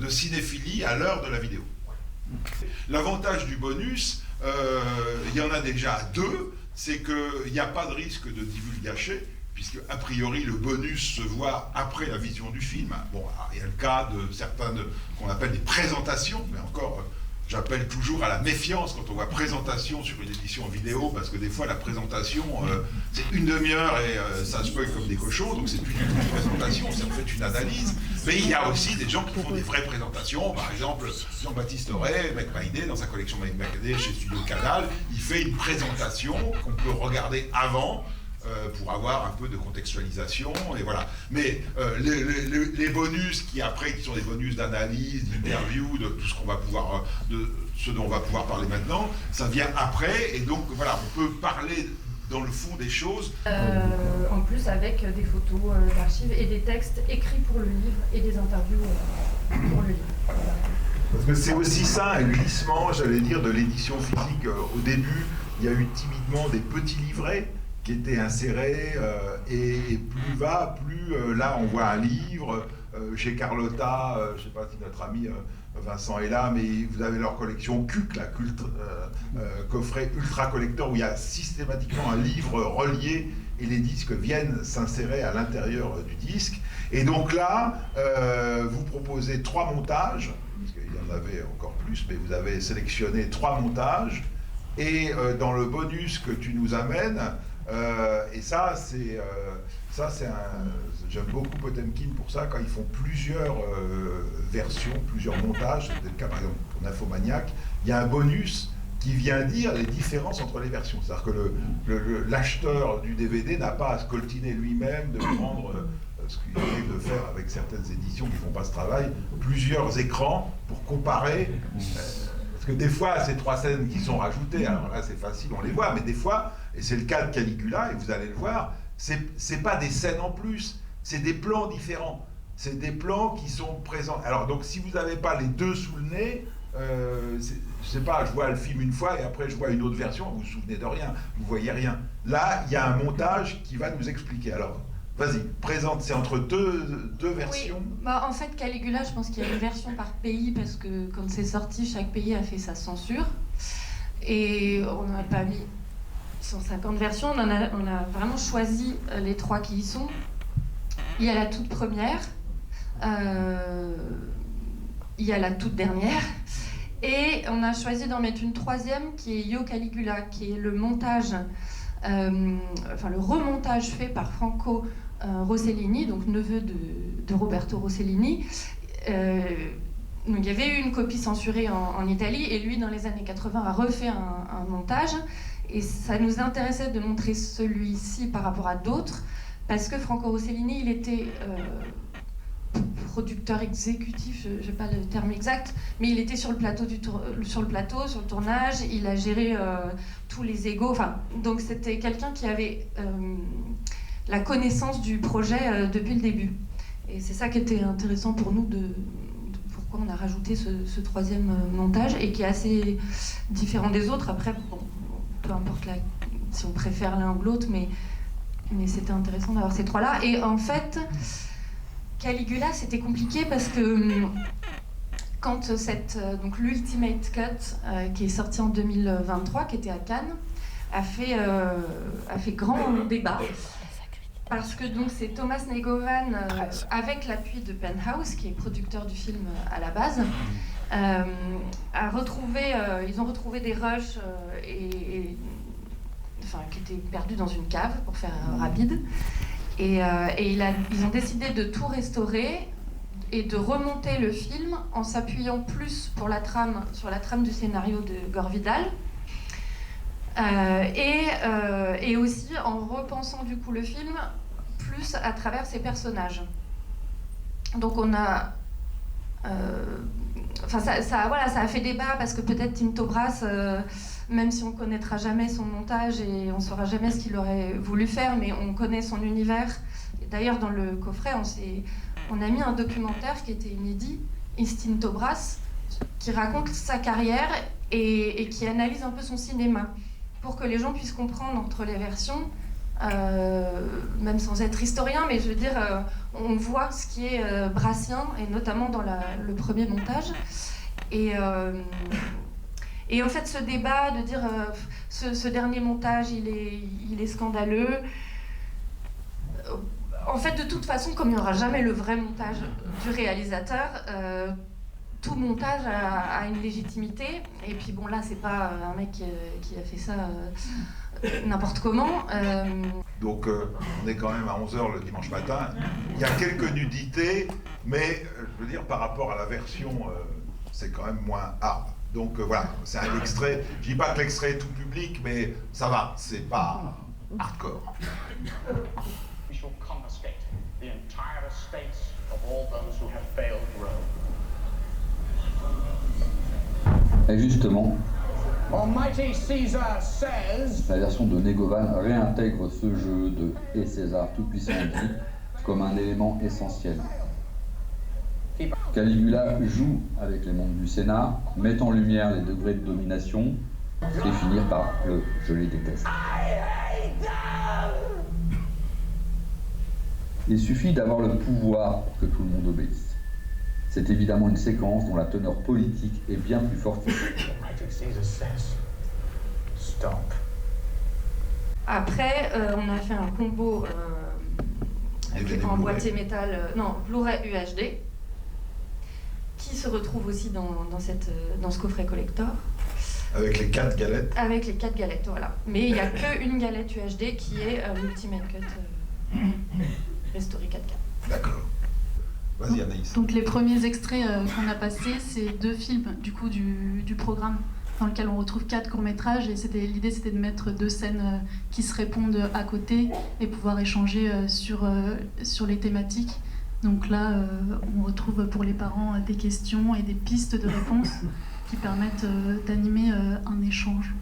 [SPEAKER 9] de cinéphilie à l'heure de la vidéo. L'avantage du bonus, il y en a déjà deux. C'est qu'il n'y a pas de risque de divulgacher, puisque a priori le bonus se voit après la vision du film. Bon, il y a le cas de certaines qu'on appelle des présentations, mais encore, j'appelle toujours à la méfiance quand on voit présentation sur une édition vidéo, parce que des fois la présentation, c'est une demi-heure et ça spoil comme des cochons, donc c'est plus du tout une présentation, c'est en fait une analyse. Mais il y a aussi des gens qui font des vraies présentations, par exemple Jean-Baptiste Auré, McMahon, dans sa collection McMahon chez Studio Canal, il fait une présentation qu'on peut regarder avant, pour avoir un peu de contextualisation, et voilà. Mais les bonus qui sont des bonus d'analyse, d'interview, de tout ce qu'on va pouvoir, de ce dont on va pouvoir parler maintenant, ça vient après, et donc voilà, on peut parler dans le fond des choses.
[SPEAKER 10] En plus avec des photos d'archives et des textes écrits pour le livre et des interviews pour le livre.
[SPEAKER 9] Parce que c'est aussi ça, un glissement, j'allais dire, de l'édition physique. Au début, il y a eu timidement des petits livrets, qui était inséré, et plus va, plus là on voit un livre, chez Carlotta, je ne sais pas si notre ami Vincent est là, mais vous avez leur collection CUC, la coffret ultra collector, où il y a systématiquement un livre relié et les disques viennent s'insérer à l'intérieur du disque. Et donc là, vous proposez 3 montages, parce qu'il y en avait encore plus, mais vous avez sélectionné 3 montages, et dans le bonus que tu nous amènes, et ça c'est j'aime beaucoup Potemkin pour ça, quand ils font plusieurs versions, plusieurs montages, c'est le cas par exemple pour Nymphomaniac, il y a un bonus qui vient dire les différences entre les versions. C'est-à-dire que l'acheteur du DVD n'a pas à se coltiner lui-même, de prendre ce qu'il arrive de faire avec certaines éditions qui ne font pas ce travail, plusieurs écrans pour comparer. Parce que des fois, ces 3 scènes qui sont rajoutées, alors là c'est facile, on les voit, mais des fois, et c'est le cas de Caligula, et vous allez le voir, c'est pas des scènes en plus, c'est des plans différents. C'est des plans qui sont présents. Alors donc si vous n'avez pas les deux sous le nez, je sais pas, je vois le film une fois et après je vois une autre version, vous vous souvenez de rien, vous voyez rien. Là, il y a un montage qui va nous expliquer. Alors, vas-y, présente, c'est entre deux versions.
[SPEAKER 10] Oui. Bah, en fait, Caligula, je pense qu'il y a une version par pays parce que quand c'est sorti, chaque pays a fait sa censure. Et on n'a pas mis 150 versions, on a vraiment choisi les 3 qui y sont. Il y a la toute première, il y a la toute dernière, et on a choisi d'en mettre une 3e qui est Io Caligula, qui est le montage, enfin le remontage fait par Franco Rossellini, donc neveu de Roberto Rossellini. Donc il y avait eu une copie censurée en Italie, et lui dans les années 80 a refait un montage, et ça nous intéressait de montrer celui-ci par rapport à d'autres, parce que Franco Rossellini, il était producteur exécutif, je n'ai pas le terme exact, mais il était sur le plateau, sur le tournage, il a géré tous les égos, donc c'était quelqu'un qui avait la connaissance du projet depuis le début. Et c'est ça qui était intéressant pour nous, pourquoi on a rajouté ce 3e montage, et qui est assez différent des autres. Après, bon, peu importe si on préfère l'un ou l'autre, mais c'était intéressant d'avoir ces 3-là. Et en fait, Caligula, c'était compliqué parce que quand donc l'Ultimate Cut, qui est sorti en 2023, qui était à Cannes, a fait grand débat. Parce que donc c'est Thomas Negovan, avec l'appui de Penthouse, qui est producteur du film à la base, ils ont retrouvé des rushs qui étaient perdus dans une cave, pour faire rapide. Et ils ont décidé de tout restaurer et de remonter le film en s'appuyant plus sur la trame du scénario de Gore Vidal, et aussi en repensant du coup le film plus à travers ses personnages. Donc on a ça a fait débat, parce que peut-être Tinto Brass, même si on ne connaîtra jamais son montage et on ne saura jamais ce qu'il aurait voulu faire, mais on connaît son univers. Et d'ailleurs, dans le coffret, on a mis un documentaire qui était inédit, Tinto Brass, qui raconte sa carrière et qui analyse un peu son cinéma, pour que les gens puissent comprendre entre les versions, même sans être historien, mais je veux dire, on voit ce qui est brassien, et notamment dans le premier montage. Et en fait, ce débat de dire ce dernier montage, il est scandaleux. En fait, de toute façon, comme il n'y aura jamais le vrai montage du réalisateur, tout montage a une légitimité. Et puis bon, là, c'est pas un mec qui a fait ça n'importe comment.
[SPEAKER 9] Donc, on est quand même à 11h le dimanche matin. Il y a quelques nudités, mais je veux dire, par rapport à la version, c'est quand même moins hard. Donc voilà, c'est un extrait. Je dis pas que l'extrait est tout public, mais ça va, c'est pas hardcore.
[SPEAKER 11] Et justement, la version de Negovan réintègre ce jeu de « Et César tout-puissant dit » comme un élément essentiel. Caligula joue avec les membres du Sénat, met en lumière les degrés de domination et finir par le « je les déteste ». Il suffit d'avoir le pouvoir pour que tout le monde obéisse. C'est évidemment une séquence dont la teneur politique est bien plus forte.
[SPEAKER 10] Après, on a fait un combo en boîtier métal, Blu-ray UHD, qui se retrouve aussi dans ce coffret collector.
[SPEAKER 9] Avec les 4 galettes.
[SPEAKER 10] Avec les 4 galettes, voilà. Mais il n'y a qu'une galette UHD qui est Ultimate Cut restaurée 4K.
[SPEAKER 9] D'accord. Vas-y Anaïs.
[SPEAKER 12] Donc les premiers extraits qu'on a passés, c'est 2 films du programme dans lequel on retrouve 4 courts-métrages et l'idée c'était de mettre 2 scènes qui se répondent à côté et pouvoir échanger sur les thématiques. Donc là, on retrouve pour les parents des questions et des pistes de réponses qui permettent d'animer un échange.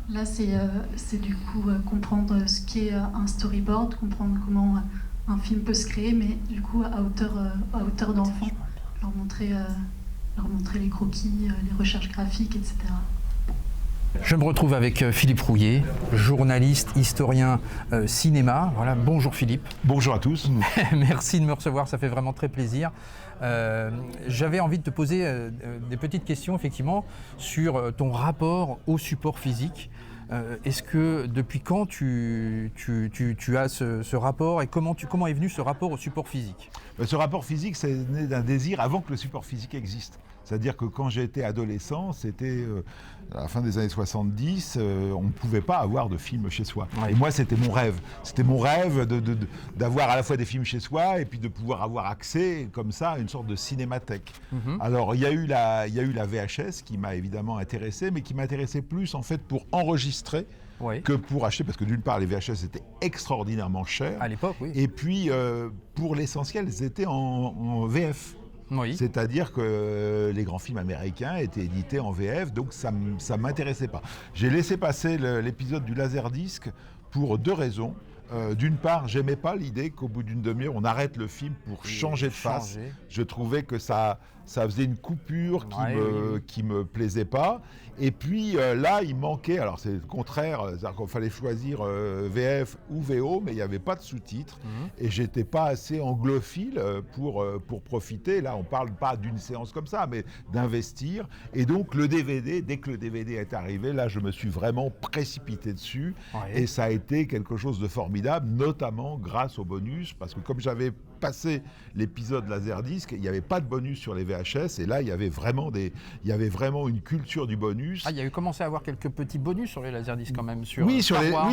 [SPEAKER 12] Là, c'est du coup comprendre ce qu'est un storyboard, comprendre comment un film peut se créer, mais du coup à hauteur d'enfant, leur montrer les croquis, les recherches graphiques, etc.
[SPEAKER 1] Je me retrouve avec Philippe Rouillet, journaliste, historien cinéma. Voilà, bonjour Philippe.
[SPEAKER 13] Bonjour à tous.
[SPEAKER 1] Merci de me recevoir, ça fait vraiment très plaisir. J'avais envie de te poser des petites questions effectivement sur ton rapport au support physique. Est-ce que depuis quand tu as ce rapport et comment est venu ce rapport au support physique ?
[SPEAKER 13] Ce rapport physique, c'est né d'un désir avant que le support physique existe. C'est-à-dire que quand j'étais adolescent, c'était à la fin des années 70, on ne pouvait pas avoir de films chez soi. Ouais. Et moi, c'était mon rêve. C'était mon rêve d'avoir à la fois des films chez soi et puis de pouvoir avoir accès comme ça à une sorte de cinémathèque. Alors, il y a eu la VHS qui m'a évidemment intéressé, mais qui m'intéressait plus en fait pour enregistrer que pour acheter, parce que d'une part, les VHS étaient extraordinairement chers.
[SPEAKER 1] À l'époque, oui.
[SPEAKER 13] Et puis, pour l'essentiel, ils étaient en VF. Oui. C'est-à-dire que les grands films américains étaient édités en VF, donc ça ne m'intéressait pas. J'ai laissé passer l'épisode du Laserdisc pour 2 raisons. D'une part, j'aimais pas l'idée qu'au bout d'une demi-heure, on arrête le film pour changer de face. Je trouvais que ça faisait une coupure qui me plaisait pas. Et puis là, il manquait, alors c'est le contraire, c'est-à-dire qu'il fallait choisir VF ou VO, mais il n'y avait pas de sous-titres. Et j'étais pas assez anglophile pour profiter. Là, on parle pas d'une séance comme ça, mais d'investir. Et donc le DVD, dès que le DVD est arrivé, là, je me suis vraiment précipité dessus. Et ça a été quelque chose de formidable, notamment grâce au bonus, parce que comme j'avais passé l'épisode Laserdisc, il n'y avait pas de bonus sur les VHS, et là, il y avait vraiment une culture du bonus.
[SPEAKER 1] Ah, il y a eu commencé à avoir quelques petits bonus sur les Laserdisc quand même.
[SPEAKER 13] Oui,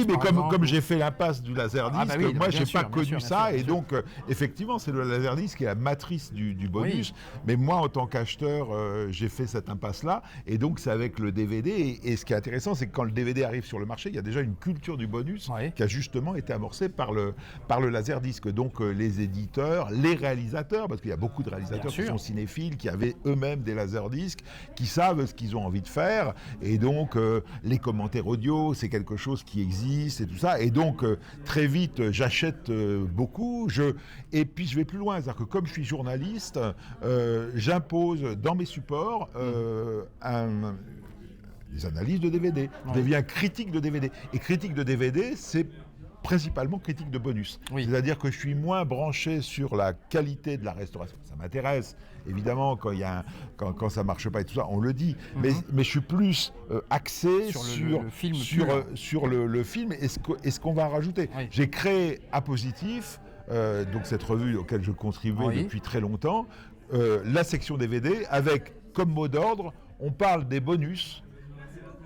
[SPEAKER 13] mais comme j'ai fait l'impasse du Laserdisc, moi, j'ai pas connu ça, et donc, effectivement, c'est le Laserdisc qui est la matrice du bonus, mais moi, en tant qu'acheteur, j'ai fait cette impasse-là, et donc, c'est avec le DVD, et ce qui est intéressant, c'est que quand le DVD arrive sur le marché, il y a déjà une culture du bonus qui a justement été amorcée par le Laserdisc. Donc, les éditeurs, les réalisateurs, parce qu'il y a beaucoup de réalisateurs qui sont cinéphiles, qui avaient eux-mêmes des laserdiscs, qui savent ce qu'ils ont envie de faire, et donc les commentaires audio, c'est quelque chose qui existe et tout ça, et donc très vite j'achète beaucoup, et puis je vais plus loin, c'est-à-dire que comme je suis journaliste, j'impose dans mes supports des analyses de DVD, je deviens critique de DVD, et critique de DVD, c'est principalement critique de bonus. C'est-à-dire que je suis moins branché sur la qualité de la restauration. Ça m'intéresse, évidemment, quand ça ne marche pas et tout ça, on le dit. Mais je suis plus axé sur le film et ce qu'on va rajouter. J'ai créé Apositif, donc cette revue auquel je contribuais depuis très longtemps, la section DVD, avec comme mot d'ordre, on parle des bonus,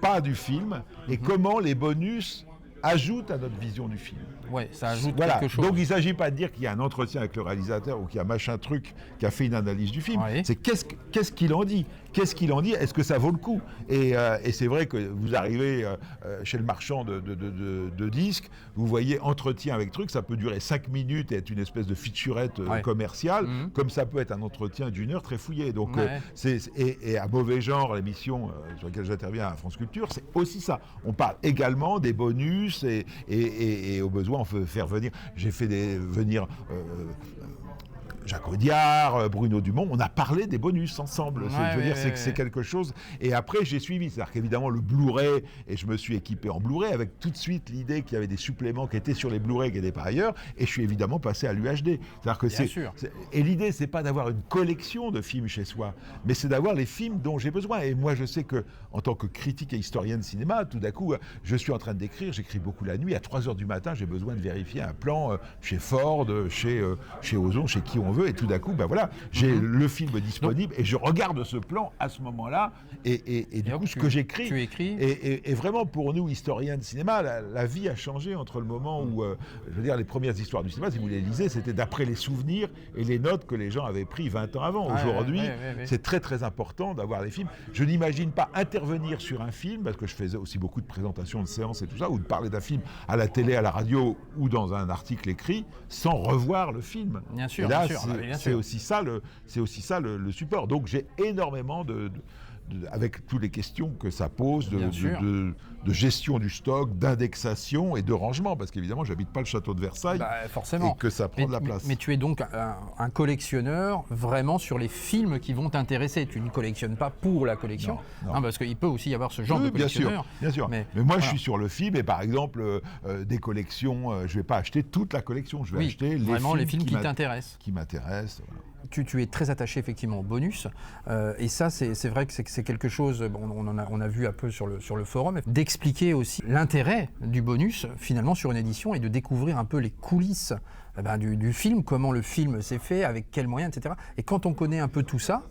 [SPEAKER 13] pas du film, et comment les bonus ajoute à notre vision du film.
[SPEAKER 1] Oui, ça ajoute quelque chose.
[SPEAKER 13] Donc il ne s'agit pas de dire qu'il y a un entretien avec le réalisateur ou qu'il y a machin truc qui a fait une analyse du film. C'est qu'est-ce qu'il en dit ? Qu'est-ce qu'il en dit ? Est-ce que ça vaut le coup ? Et c'est vrai que vous arrivez chez le marchand de disques, vous voyez entretien avec truc, ça peut durer 5 minutes et être une espèce de featurette commerciale, comme ça peut être un entretien d'1 heure très fouillé. Donc, et à Mauvais Genre, l'émission sur laquelle j'interviens à France Culture, c'est aussi ça. On parle également des bonus et au besoin on peut faire venir. J'ai fait venir Jacques Audiard, Bruno Dumont, on a parlé des bonus ensemble. C'est quelque chose. Et après, j'ai suivi. C'est-à-dire qu'évidemment, le Blu-ray, et je me suis équipé en Blu-ray avec tout de suite l'idée qu'il y avait des suppléments qui étaient sur les Blu-ray qui étaient par ailleurs. Et je suis évidemment passé à l'UHD. C'est-à-dire que et l'idée, c'est pas d'avoir une collection de films chez soi, mais c'est d'avoir les films dont j'ai besoin. Et moi, je sais que, en tant que critique et historien de cinéma, tout d'un coup, je suis en train d'écrire, j'écris beaucoup la nuit. À 3h du matin, j'ai besoin de vérifier un plan chez Ford, chez Ozon, chez qui on veut. Et tout d'un coup, j'ai le film disponible et je regarde ce plan à ce moment-là. Et du coup, ce que j'écris.
[SPEAKER 1] Tu écris.
[SPEAKER 13] Et vraiment, pour nous, historiens de cinéma, la vie a changé entre le moment où, je veux dire, les premières histoires du cinéma, si vous les lisez, c'était d'après les souvenirs et les notes que les gens avaient pris 20 ans avant. Aujourd'hui, c'est très très important d'avoir les films. Je n'imagine pas intervenir sur un film, parce que je faisais aussi beaucoup de présentations de séances et tout ça, ou de parler d'un film à la télé, à la radio ou dans un article écrit, sans revoir le film.
[SPEAKER 1] Bien sûr,
[SPEAKER 13] et là,
[SPEAKER 1] bien sûr.
[SPEAKER 13] c'est aussi ça le support. Donc j'ai énormément avec toutes les questions que ça pose de gestion du stock, d'indexation et de rangement, parce qu'évidemment, j'habite pas le château de Versailles,
[SPEAKER 1] forcément.
[SPEAKER 13] Et que ça prend de la place.
[SPEAKER 1] Mais tu es donc un collectionneur vraiment sur les films qui vont t'intéresser. Tu ne collectionnes pas pour la collection,
[SPEAKER 13] non.
[SPEAKER 1] Parce qu'il peut aussi y avoir ce genre de collectionneur.
[SPEAKER 13] Bien sûr. Mais moi, je suis sur le film, et par exemple, des collections, je vais pas acheter toute la collection, je vais acheter
[SPEAKER 1] les films qui t'intéressent.
[SPEAKER 13] Qui m'intéressent, voilà.
[SPEAKER 1] Tu es très attaché effectivement au bonus, et ça c'est vrai que c'est quelque chose, on a vu un peu sur le forum, d'expliquer aussi l'intérêt du bonus finalement sur une édition et de découvrir un peu les coulisses du film, comment le film s'est fait, avec quels moyens, etc. Et quand on connaît un peu tout ça,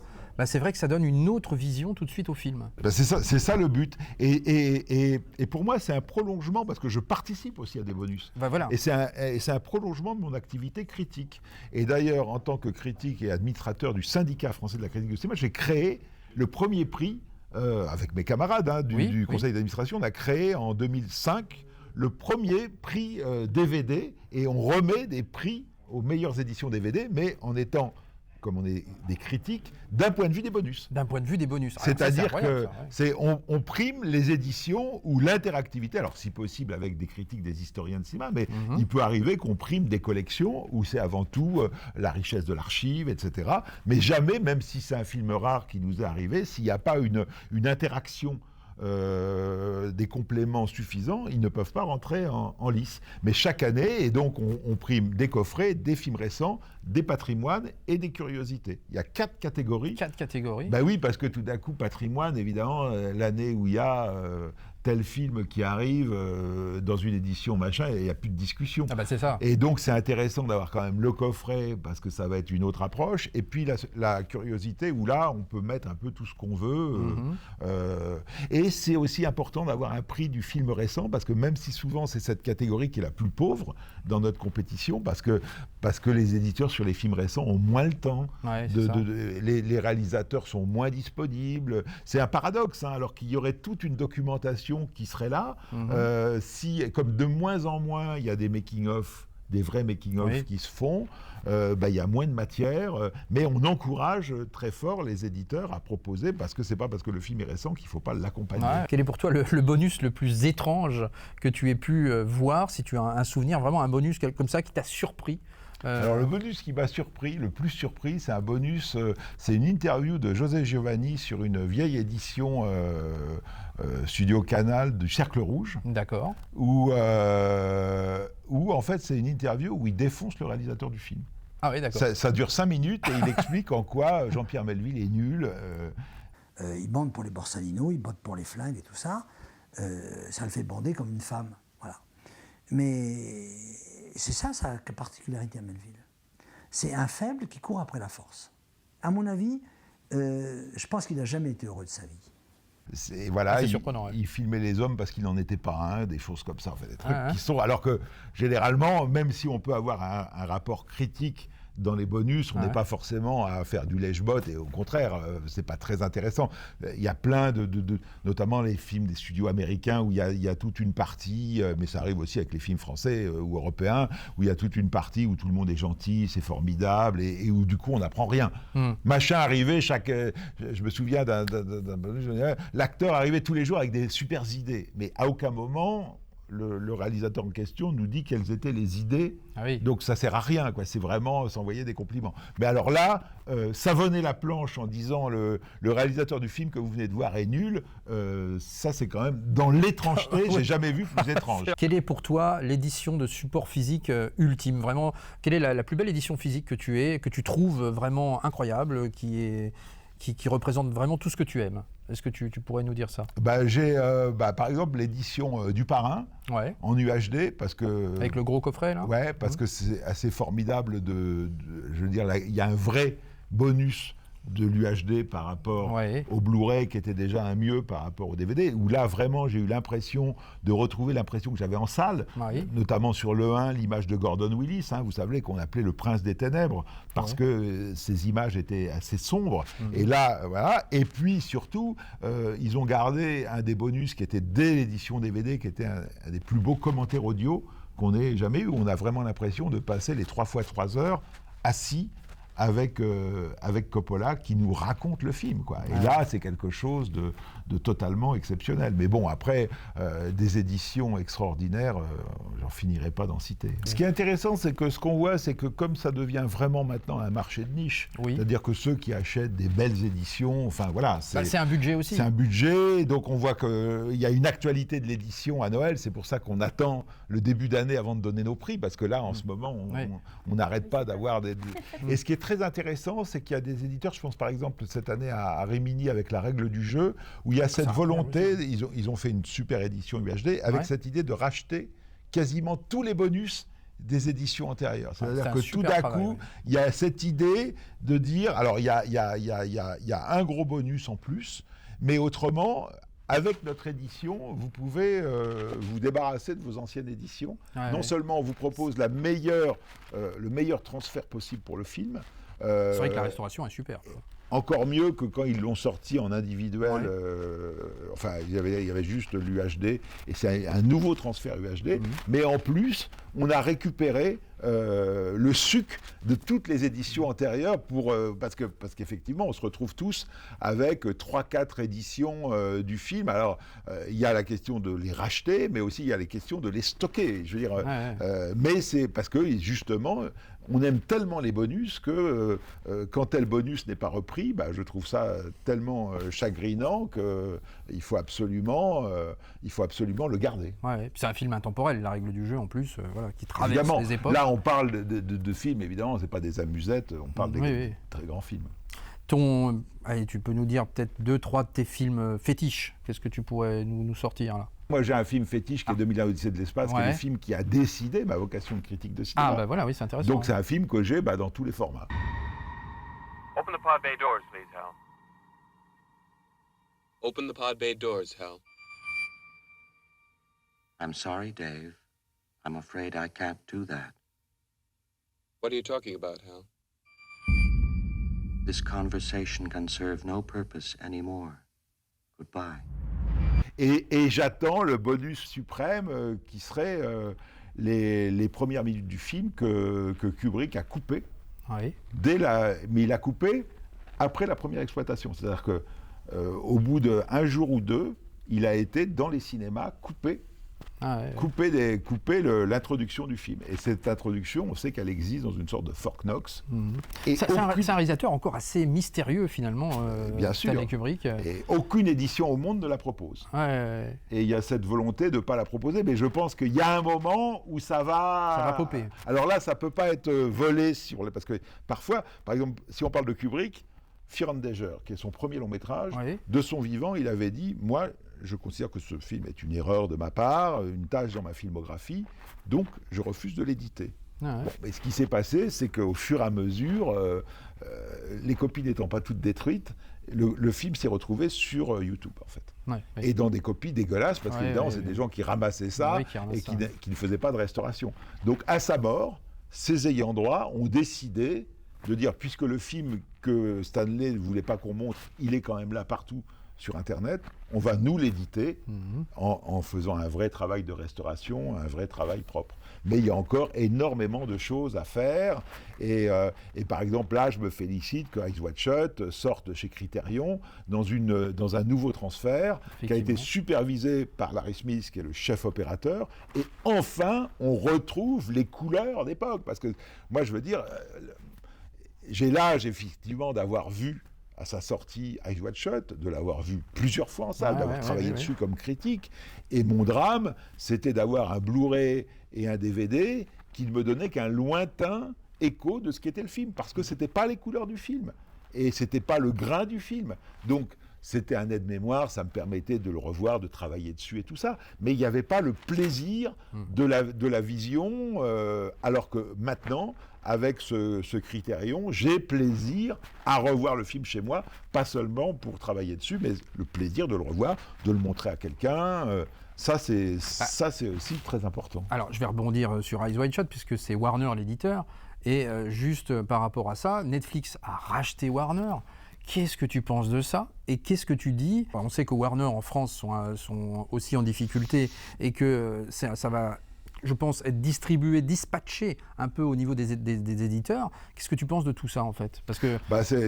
[SPEAKER 1] c'est vrai que ça donne une autre vision tout de suite au film.
[SPEAKER 13] C'est ça le but. Et pour moi, c'est un prolongement, parce que je participe aussi à des bonus.
[SPEAKER 1] Voilà.
[SPEAKER 13] Et c'est un prolongement de mon activité critique. Et d'ailleurs, en tant que critique et administrateur du syndicat français de la critique du cinéma, j'ai créé le premier prix, avec mes camarades du conseil d'administration, on a créé en 2005 le premier prix DVD, et on remet des prix aux meilleures éditions DVD, mais en étant, comme on est des critiques, d'un point de vue des bonus.
[SPEAKER 1] D'un point de vue des bonus.
[SPEAKER 13] C'est-à-dire qu'on prime les éditions ou l'interactivité, alors si possible avec des critiques des historiens de cinéma, mais il peut arriver qu'on prime des collections où c'est avant tout la richesse de l'archive, etc. Mais jamais, même si c'est un film rare qui nous est arrivé, s'il n'y a pas une interaction des compléments suffisants, ils ne peuvent pas rentrer en lice. Mais chaque année, et donc on prime des coffrets, des films récents, des patrimoines et des curiosités. Il y a 4 catégories.
[SPEAKER 1] 4 catégories.
[SPEAKER 13] Oui, parce que tout d'un coup, patrimoine, évidemment, l'année où il y a tel film qui arrive dans une édition machin, il n'y a plus de discussion.
[SPEAKER 1] C'est ça.
[SPEAKER 13] Et donc c'est intéressant d'avoir quand même le coffret, parce que ça va être une autre approche, et puis la curiosité, où là on peut mettre un peu tout ce qu'on veut. Et c'est aussi important d'avoir un prix du film récent, parce que même si souvent c'est cette catégorie qui est la plus pauvre dans notre compétition, parce que les éditeurs sur les films récents ont moins le temps, les réalisateurs sont moins disponibles. C'est un paradoxe, alors qu'il y aurait toute une documentation qui serait là, si, comme de moins en moins il y a des making-of, des vrais making-of qui se font, il y a moins de matière, mais on encourage très fort les éditeurs à proposer, parce que c'est pas parce que le film est récent qu'il faut pas l'accompagner.
[SPEAKER 1] Quel est pour toi le bonus le plus étrange que tu aies pu voir, si tu as un souvenir, vraiment un bonus comme ça qui t'a surpris?
[SPEAKER 13] Alors le bonus qui m'a surpris, le plus surpris, c'est un bonus, c'est une interview de José Giovanni sur une vieille édition Studio Canal du Cercle Rouge.
[SPEAKER 1] D'accord.
[SPEAKER 13] Où en fait c'est une interview où il défonce le réalisateur du film.
[SPEAKER 1] Ah oui, d'accord.
[SPEAKER 13] Ça dure 5 minutes et il explique en quoi Jean-Pierre Melville est nul.
[SPEAKER 14] Il bande pour les Borsalino, il bande pour les flingues et tout ça. Ça le fait bander comme une femme. Voilà. Mais c'est ça sa particularité à Melville. C'est un faible qui court après la force. À mon avis, je pense qu'il n'a jamais été heureux de sa vie.
[SPEAKER 13] C'est
[SPEAKER 1] surprenant.
[SPEAKER 13] Il filmait les hommes parce qu'il n'en était pas un, des choses comme ça, des trucs qui sont... Alors que généralement, même si on peut avoir un rapport critique dans les bonus, on n'est pas forcément à faire du lèche-botte, et au contraire, c'est pas très intéressant. Il y a plein notamment les films des studios américains où il y a toute une partie, mais ça arrive aussi avec les films français ou européens, où il y a toute une partie où tout le monde est gentil, c'est formidable, et où du coup on n'apprend rien. Machin arrivait, je me souviens d'un bonus, l'acteur arrivait tous les jours avec des super idées, mais à aucun moment le réalisateur en question nous dit quelles étaient les idées. Donc ça sert à rien, quoi. C'est vraiment s'envoyer des compliments. Mais alors là, savonner la planche en disant le réalisateur du film que vous venez de voir est nul, ça c'est quand même dans l'étrangeté. J'ai jamais vu plus étrange.
[SPEAKER 1] Quelle est pour toi l'édition de support physique ultime? Vraiment, quelle est la plus belle édition physique que tu trouves vraiment incroyable, qui représente vraiment tout ce que tu aimes? Est-ce que tu pourrais nous dire ça?
[SPEAKER 13] J'ai par exemple l'édition du Parrain en UHD, parce que...
[SPEAKER 1] Avec le gros coffret là?
[SPEAKER 13] Ouais, parce que c'est assez formidable je veux dire, il y a un vrai bonus de l'UHD par rapport au Blu-ray qui était déjà un mieux par rapport au DVD, où là vraiment j'ai eu l'impression de retrouver l'impression que j'avais en salle, notamment sur le 1, l'image de Gordon Willis, vous savez, qu'on appelait le prince des ténèbres, parce que ces images étaient assez sombres, et là, voilà, et puis surtout, ils ont gardé un des bonus qui était dès l'édition DVD, qui était un des plus beaux commentaires audio qu'on ait jamais eu, où on a vraiment l'impression de passer les 3 fois 3 heures assis avec Coppola qui nous raconte le film, quoi. Et là, c'est quelque chose de totalement exceptionnel. Mais bon, après, des éditions extraordinaires, j'en finirai pas d'en citer. Ce qui est intéressant, c'est que ce qu'on voit, c'est que comme ça devient vraiment maintenant un marché de niche, c'est-à-dire que ceux qui achètent des belles éditions, enfin voilà.
[SPEAKER 1] C'est un budget aussi.
[SPEAKER 13] C'est un budget, donc on voit qu'il y a une actualité de l'édition à Noël, c'est pour ça qu'on attend le début d'année avant de donner nos prix, parce que là, en ce moment, on n'arrête pas d'avoir des... Et ce qui est très intéressant, c'est qu'il y a des éditeurs, je pense par exemple cette année à Rimini avec La Règle du jeu, où il y a cette volonté, ils ont fait une super édition UHD, avec cette idée de racheter quasiment tous les bonus des éditions antérieures. C'est-à-dire que tout d'un coup, il y a cette idée de dire, alors il y a un gros bonus en plus, mais autrement... Avec notre édition, vous pouvez vous débarrasser de vos anciennes éditions. Non seulement on vous propose le meilleur transfert possible pour le film.
[SPEAKER 1] C'est vrai que la restauration est super.
[SPEAKER 13] Encore mieux que quand ils l'ont sorti en individuel. Enfin, il y avait juste l'UHD, et c'est un nouveau transfert UHD. Mais en plus, on a récupéré le suc de toutes les éditions antérieures parce qu'effectivement, on se retrouve tous avec 3-4 éditions du film. Alors, il y a la question de les racheter, mais aussi il y a les questions de les stocker. Je veux dire, mais c'est parce que justement, on aime tellement les bonus que quand tel bonus n'est pas repris, je trouve ça tellement chagrinant qu'il faut absolument le garder.
[SPEAKER 1] Puis c'est un film intemporel, La Règle du jeu en plus, qui traverse
[SPEAKER 13] évidemment,
[SPEAKER 1] les époques.
[SPEAKER 13] Là, on parle de films, évidemment, c'est pas des amusettes, on parle des très grands films.
[SPEAKER 1] Allez, tu peux nous dire peut-être 2-3 de tes films fétiches. Qu'est-ce que tu pourrais nous sortir là?
[SPEAKER 13] Moi, j'ai un film fétiche qui est 2001 Odyssée de l'espace, qui est le film qui a décidé ma vocation de critique de cinéma.
[SPEAKER 1] Voilà, oui, c'est intéressant.
[SPEAKER 13] Donc, c'est un film que j'ai dans tous les formats.
[SPEAKER 15] Open the pod bay doors, please, Hal. Open the pod bay doors, Hal.
[SPEAKER 4] I'm sorry, Dave. I'm afraid I can't do that.
[SPEAKER 15] What are you talking about, Hal?
[SPEAKER 4] This conversation can serve no purpose anymore. Goodbye.
[SPEAKER 13] Et j'attends le bonus suprême qui serait les premières minutes du film que Kubrick a coupé. Mais il a coupé après la première exploitation. C'est-à-dire qu'au bout d'un jour ou deux, il a été dans les cinémas couper l'introduction du film. Et cette introduction, on sait qu'elle existe dans une sorte de Fort Knox.
[SPEAKER 1] C'est un réalisateur encore assez mystérieux finalement,
[SPEAKER 13] bien sûr.
[SPEAKER 1] Stanley Kubrick.
[SPEAKER 13] Et aucune édition au monde ne la propose. Et il y a cette volonté de ne pas la proposer, mais je pense qu'il y a un moment où ça va
[SPEAKER 1] popper.
[SPEAKER 13] Alors là, ça ne peut pas être volé parce que parfois, par exemple, si on parle de Kubrick, Fear and Danger, qui est son premier long métrage, de son vivant, il avait dit, moi, je considère que ce film est une erreur de ma part, une tâche dans ma filmographie, donc je refuse de l'éditer. Mais ce qui s'est passé, c'est qu'au fur et à mesure, les copies n'étant pas toutes détruites, le film s'est retrouvé sur YouTube, en fait. Et dans des copies dégueulasses, parce qu'évidemment, c'est des gens qui ramassaient ça et qui ne faisaient pas de restauration. Donc, à sa mort, ses ayants droit ont décidé de dire, puisque le film que Stanley ne voulait pas qu'on montre, il est quand même là partout sur Internet, on va nous l'éditer en faisant un vrai travail de restauration, un vrai travail propre. Mais il y a encore énormément de choses à faire. Et par exemple, là, je me félicite que Eyes Wide Shut sorte chez Criterion dans un nouveau transfert qui a été supervisé par Larry Smith, qui est le chef opérateur. Et enfin, on retrouve les couleurs d'époque. Parce que moi, je veux dire, j'ai l'âge, effectivement, d'avoir vu à sa sortie Eyes Wide Shut, de l'avoir vu plusieurs fois en salle, d'avoir travaillé dessus comme critique. Et mon drame, c'était d'avoir un Blu-ray et un DVD qui ne me donnaient qu'un lointain écho de ce qu'était le film, parce que c'était pas les couleurs du film, et c'était pas le grain du film. Donc, c'était un aide-mémoire, ça me permettait de le revoir, de travailler dessus et tout ça. Mais il n'y avait pas le plaisir de la vision, alors que maintenant, avec ce Criterion, j'ai plaisir à revoir le film chez moi, pas seulement pour travailler dessus, mais le plaisir de le revoir, de le montrer à quelqu'un. Ça, c'est aussi très important.
[SPEAKER 1] Alors, je vais rebondir sur Eyes Wide Shut, puisque c'est Warner l'éditeur. Et juste par rapport à ça, Netflix a racheté Warner. Qu'est-ce que tu penses de ça? Et qu'est-ce que tu dis? On sait que Warner en France sont aussi en difficulté et que ça va, je pense, être distribué, dispatché un peu au niveau des éditeurs. Qu'est-ce que tu penses de tout ça, en fait? Parce que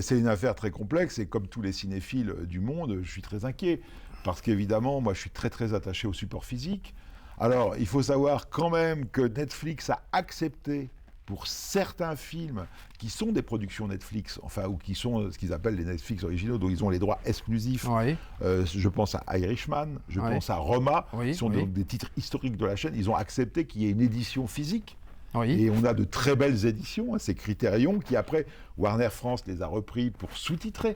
[SPEAKER 13] c'est une affaire très complexe et comme tous les cinéphiles du monde, je suis très inquiet. Parce qu'évidemment, moi, je suis très, très attaché au support physique. Alors, il faut savoir quand même que Netflix a accepté pour certains films qui sont des productions Netflix, enfin, ou qui sont ce qu'ils appellent les Netflix originaux, dont ils ont les droits exclusifs. Je pense à Irishman, je pense à Roma, qui sont des titres historiques de la chaîne. Ils ont accepté qu'il y ait une édition physique. Et on a de très belles éditions, ces Criterion, qui après, Warner France les a repris pour sous-titrer.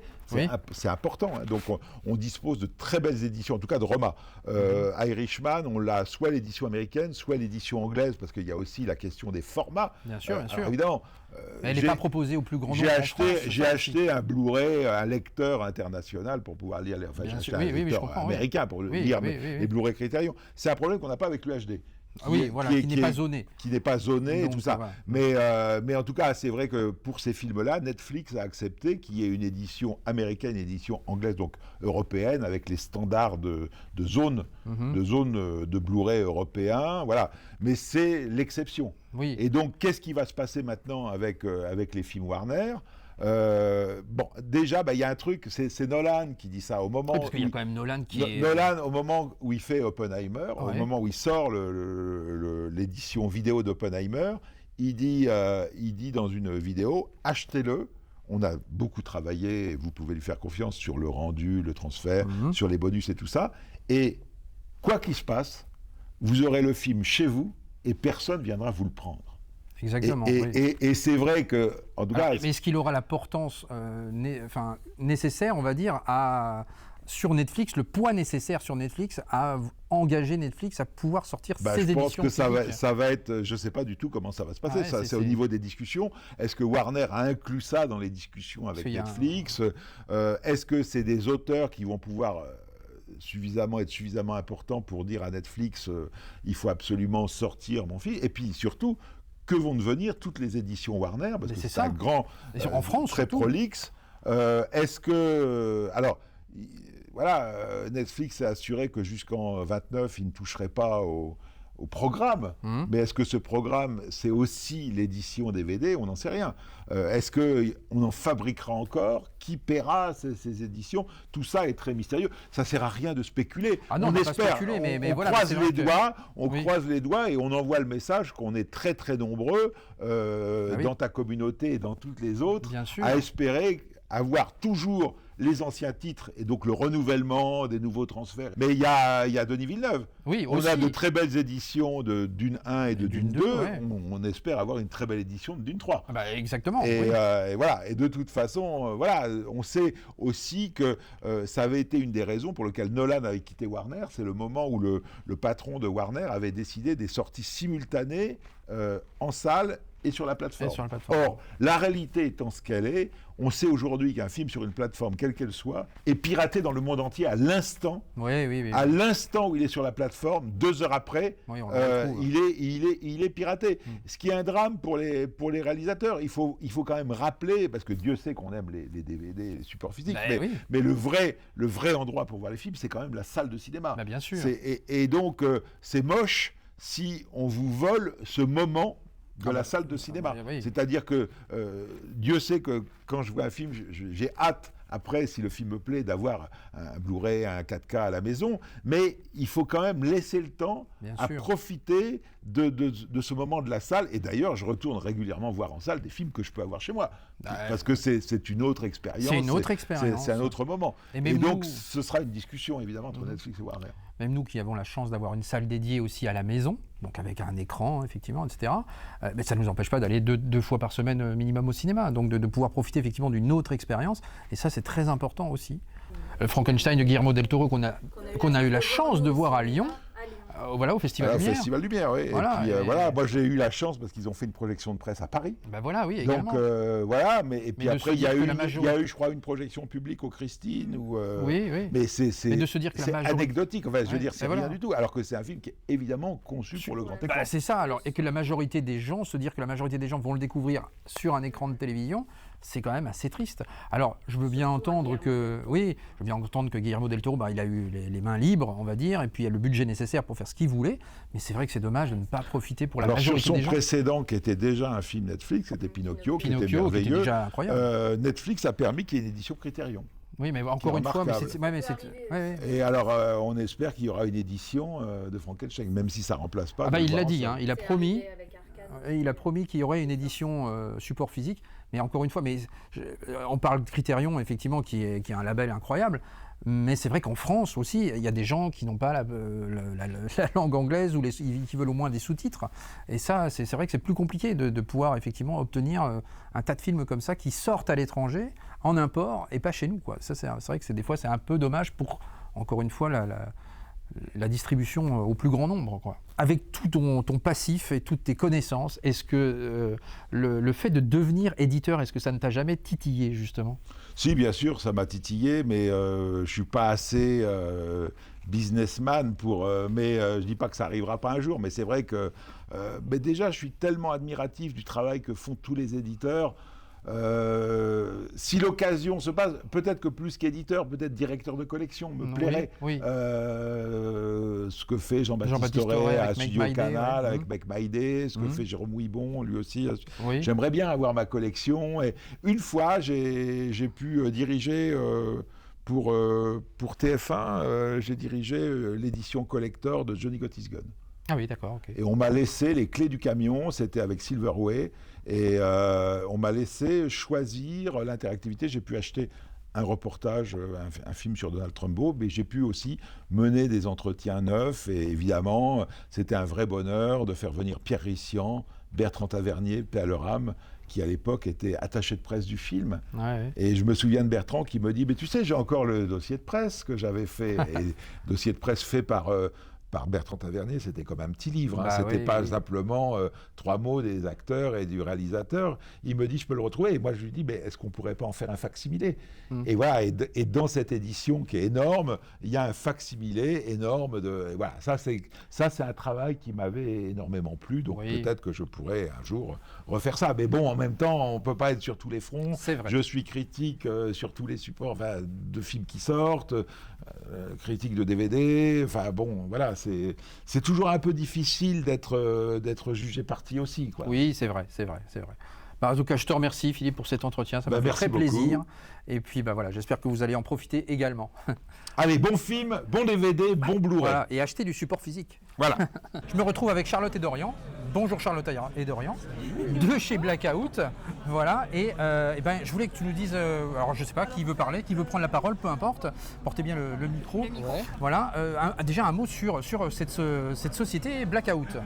[SPEAKER 13] C'est important. Donc on dispose de très belles éditions, en tout cas de Roma. Irishman, on l'a soit l'édition américaine, soit l'édition anglaise, parce qu'il y a aussi la question des formats.
[SPEAKER 1] Bien sûr, bien sûr.
[SPEAKER 13] Évidemment.
[SPEAKER 1] Elle n'est pas proposée au plus grand nombre.
[SPEAKER 13] J'ai acheté un Blu-ray, un lecteur international pour pouvoir lire. Enfin, j'ai acheté un lecteur américain pour lire les Blu-ray Criterion. C'est un problème qu'on n'a pas avec l'UHD.
[SPEAKER 1] Qui n'est pas zoné.
[SPEAKER 13] Qui n'est pas zoné et tout ça. Mais en tout cas, c'est vrai que pour ces films-là, Netflix a accepté qu'il y ait une édition américaine, une édition anglaise, donc européenne, avec les standards de zone de Blu-ray européen. Voilà. Mais c'est l'exception. Et donc, qu'est-ce qui va se passer maintenant avec les films Warner ? Déjà, il y a un truc, c'est Nolan qui dit ça au moment.
[SPEAKER 1] Parce qu'il y a quand même Nolan qui est.
[SPEAKER 13] Nolan, au moment où il fait Oppenheimer, au moment où il sort l'édition vidéo d'Oppenheimer, il dit dans une vidéo, achetez-le. On a beaucoup travaillé, et vous pouvez lui faire confiance sur le rendu, le transfert, sur les bonus et tout ça. Et quoi qu'il se passe, vous aurez le film chez vous et personne viendra vous le prendre.
[SPEAKER 1] Exactement.
[SPEAKER 13] Et c'est vrai que, en tout cas,
[SPEAKER 1] mais est-ce qu'il aura la portance nécessaire, on va dire, sur Netflix, le poids nécessaire sur Netflix à engager Netflix à pouvoir sortir ses éditions?
[SPEAKER 13] Je pense que ça va être, je ne sais pas du tout comment ça va se passer. C'est au niveau des discussions. Est-ce que Warner a inclus ça dans les discussions avec Netflix? Est-ce que c'est des auteurs qui vont pouvoir être suffisamment importants pour dire à Netflix il faut absolument sortir mon film? Et puis surtout, que vont devenir toutes les éditions Warner, parce que c'est un grand,
[SPEAKER 1] en France,
[SPEAKER 13] très prolixe. Est-ce que... alors, voilà, Netflix a assuré que jusqu'en 29, il ne toucherait pas au programme. Mais est-ce que ce programme, c'est aussi l'édition DVD? On n'en sait rien. Est-ce qu'on en fabriquera encore? Qui paiera ces éditions? Tout ça est très mystérieux. Ça ne sert à rien de spéculer.
[SPEAKER 1] On espère, on
[SPEAKER 13] croise les doigts, croise les doigts et on envoie le message qu'on est très très nombreux dans ta communauté et dans toutes les autres à espérer avoir toujours les anciens titres et donc le renouvellement des nouveaux transferts. Mais il y a Denis Villeneuve. On a de très belles éditions de Dune 1 et de Dune 2. On espère avoir une très belle édition de Dune 3.
[SPEAKER 1] Exactement.
[SPEAKER 13] Et voilà. Et de toute façon, on sait aussi que ça avait été une des raisons pour lesquelles Nolan avait quitté Warner. C'est le moment où le patron de Warner avait décidé des sorties simultanées en salle est sur la plateforme.
[SPEAKER 1] Or,
[SPEAKER 13] la réalité étant ce qu'elle est, on sait aujourd'hui qu'un film sur une plateforme, quelle qu'elle soit, est piraté dans le monde entier à l'instant. À l'instant où il est sur la plateforme, 2 heures après, il est piraté. Ce qui est un drame pour les réalisateurs. Il faut quand même rappeler, parce que Dieu sait qu'on aime les DVD, les supports physiques, mais le vrai endroit pour voir les films, c'est quand même la salle de cinéma.
[SPEAKER 1] Bien sûr.
[SPEAKER 13] Et donc, c'est moche si on vous vole ce moment de la salle de cinéma. C'est-à-dire que Dieu sait que quand je vois un film, j'ai hâte, après, si le film me plaît, d'avoir un Blu-ray, un 4K à la maison, mais il faut quand même laisser le temps à profiter de ce moment de la salle. Et d'ailleurs, je retourne régulièrement voir en salle des films que je peux avoir chez moi, parce que c'est une autre expérience.
[SPEAKER 1] C'est une autre expérience.
[SPEAKER 13] C'est un autre moment. Et donc, ce sera une discussion, évidemment, entre Netflix et Warner.
[SPEAKER 1] Même nous qui avons la chance d'avoir une salle dédiée aussi à la maison, donc avec un écran, effectivement, etc., mais ça ne nous empêche pas d'aller deux fois par semaine minimum au cinéma, donc de pouvoir profiter effectivement d'une autre expérience. Et ça, c'est très important aussi. Frankenstein de Guillermo del Toro, qu'on a eu la chance de voir à Lyon, voilà, au Festival Lumière.
[SPEAKER 13] Au Festival Lumière, oui.
[SPEAKER 1] Voilà,
[SPEAKER 13] et puis, voilà, moi j'ai eu la chance parce qu'ils ont fait une projection de presse à Paris.
[SPEAKER 1] Voilà, oui, également.
[SPEAKER 13] Donc voilà, et puis après il y a eu, je crois, une projection publique au Christine. Mais c'est
[SPEAKER 1] de se dire que
[SPEAKER 13] anecdotique, enfin, je veux dire, c'est rien du tout. Alors que c'est un film qui est évidemment conçu pour le grand écran.
[SPEAKER 1] C'est ça, alors, et que la majorité des gens, se dire que la majorité des gens vont le découvrir sur un écran de télévision, c'est quand même assez triste. Alors, je veux bien entendre que Guillermo del Toro, il a eu les mains libres, on va dire, et puis il y a le budget nécessaire pour faire ce qu'il voulait, mais c'est vrai que c'est dommage de ne pas profiter pour la majorité des gens.
[SPEAKER 13] Sur son précédent, qui était déjà un film Netflix, c'était Pinocchio, qui était merveilleux.
[SPEAKER 1] Qui était déjà incroyable.
[SPEAKER 13] Netflix a permis qu'il y ait une édition Criterion.
[SPEAKER 1] Oui, mais encore une fois,
[SPEAKER 13] Et alors, on espère qu'il y aura une édition de Frankenstein, même si ça ne remplace pas.
[SPEAKER 1] Il l'a dit, il a promis. Il a promis qu'il y aurait une édition support physique, mais encore une fois, on parle de Criterion, effectivement, qui est un label incroyable, mais c'est vrai qu'en France aussi, il y a des gens qui n'ont pas la langue anglaise ou qui veulent au moins des sous-titres, et ça, c'est vrai que c'est plus compliqué de pouvoir effectivement obtenir un tas de films comme ça qui sortent à l'étranger, en import, et pas chez nous, quoi. Ça, c'est vrai que des fois, c'est un peu dommage pour, encore une fois, la distribution au plus grand nombre, quoi. Avec tout ton passif et toutes tes connaissances, est-ce que le fait de devenir éditeur, est-ce que ça ne t'a jamais titillé, justement ?
[SPEAKER 13] Si, bien sûr, ça m'a titillé, mais je ne suis pas assez businessman pour... mais je ne dis pas que ça n'arrivera pas un jour, mais c'est vrai que... mais déjà, je suis tellement admiratif du travail que font tous les éditeurs. Si l'occasion se passe, peut-être que plus qu'éditeur, peut-être directeur de collection me plairait. Ce que fait Jean-Baptiste Auré à Studio Canal avec Make My Day, ce que fait Jérôme Ouibon, lui aussi. J'aimerais bien avoir ma collection. Et une fois, j'ai pu diriger pour TF1, j'ai dirigé l'édition collector de Johnny Got His Gun.
[SPEAKER 1] Ah oui, d'accord. Okay.
[SPEAKER 13] Et on m'a laissé les clés du camion, c'était avec Silverway, et on m'a laissé choisir l'interactivité. J'ai pu acheter un reportage, un film sur Donald Trumbo, mais j'ai pu aussi mener des entretiens neufs, et évidemment, c'était un vrai bonheur de faire venir Pierre Rissian, Bertrand Tavernier, paix à leur âme, qui à l'époque était attaché de presse du film. Et je me souviens de Bertrand qui me dit « Mais tu sais, j'ai encore le dossier de presse que j'avais fait. » Et dossier de presse fait par Bertrand Tavernier, c'était comme un petit livre. C'était pas simplement 3 mots des acteurs et du réalisateur. Il me dit, je peux le retrouver. Et moi, je lui dis, mais est-ce qu'on pourrait pas en faire un facsimilé ? Et voilà. Et dans cette édition qui est énorme, il y a un facsimilé énorme de. Et voilà. Ça, c'est un travail qui m'avait énormément plu. Donc peut-être que je pourrais un jour refaire ça. Mais bon, en même temps, on peut pas être sur tous les fronts.
[SPEAKER 1] C'est vrai.
[SPEAKER 13] Je suis critique sur tous les supports de films qui sortent, critique de DVD. Enfin bon, voilà. C'est toujours un peu difficile d'être jugé parti aussi, quoi.
[SPEAKER 1] Oui, c'est vrai. En tout cas, je te remercie, Philippe, pour cet entretien. Ça m'a fait très plaisir. Et puis, voilà, j'espère que vous allez en profiter également.
[SPEAKER 13] Allez, bon film, bon DVD, bon Blu-ray.
[SPEAKER 1] Voilà, et achetez du support physique.
[SPEAKER 13] Voilà.
[SPEAKER 1] Je me retrouve avec Charlotte et Dorian. Bonjour Charlotte et Dorian, de chez Blackout. Voilà, et je voulais que tu nous dises, alors je sais pas, qui veut parler, qui veut prendre la parole, peu importe, portez bien le micro. Voilà, déjà un mot sur cette société Blackout.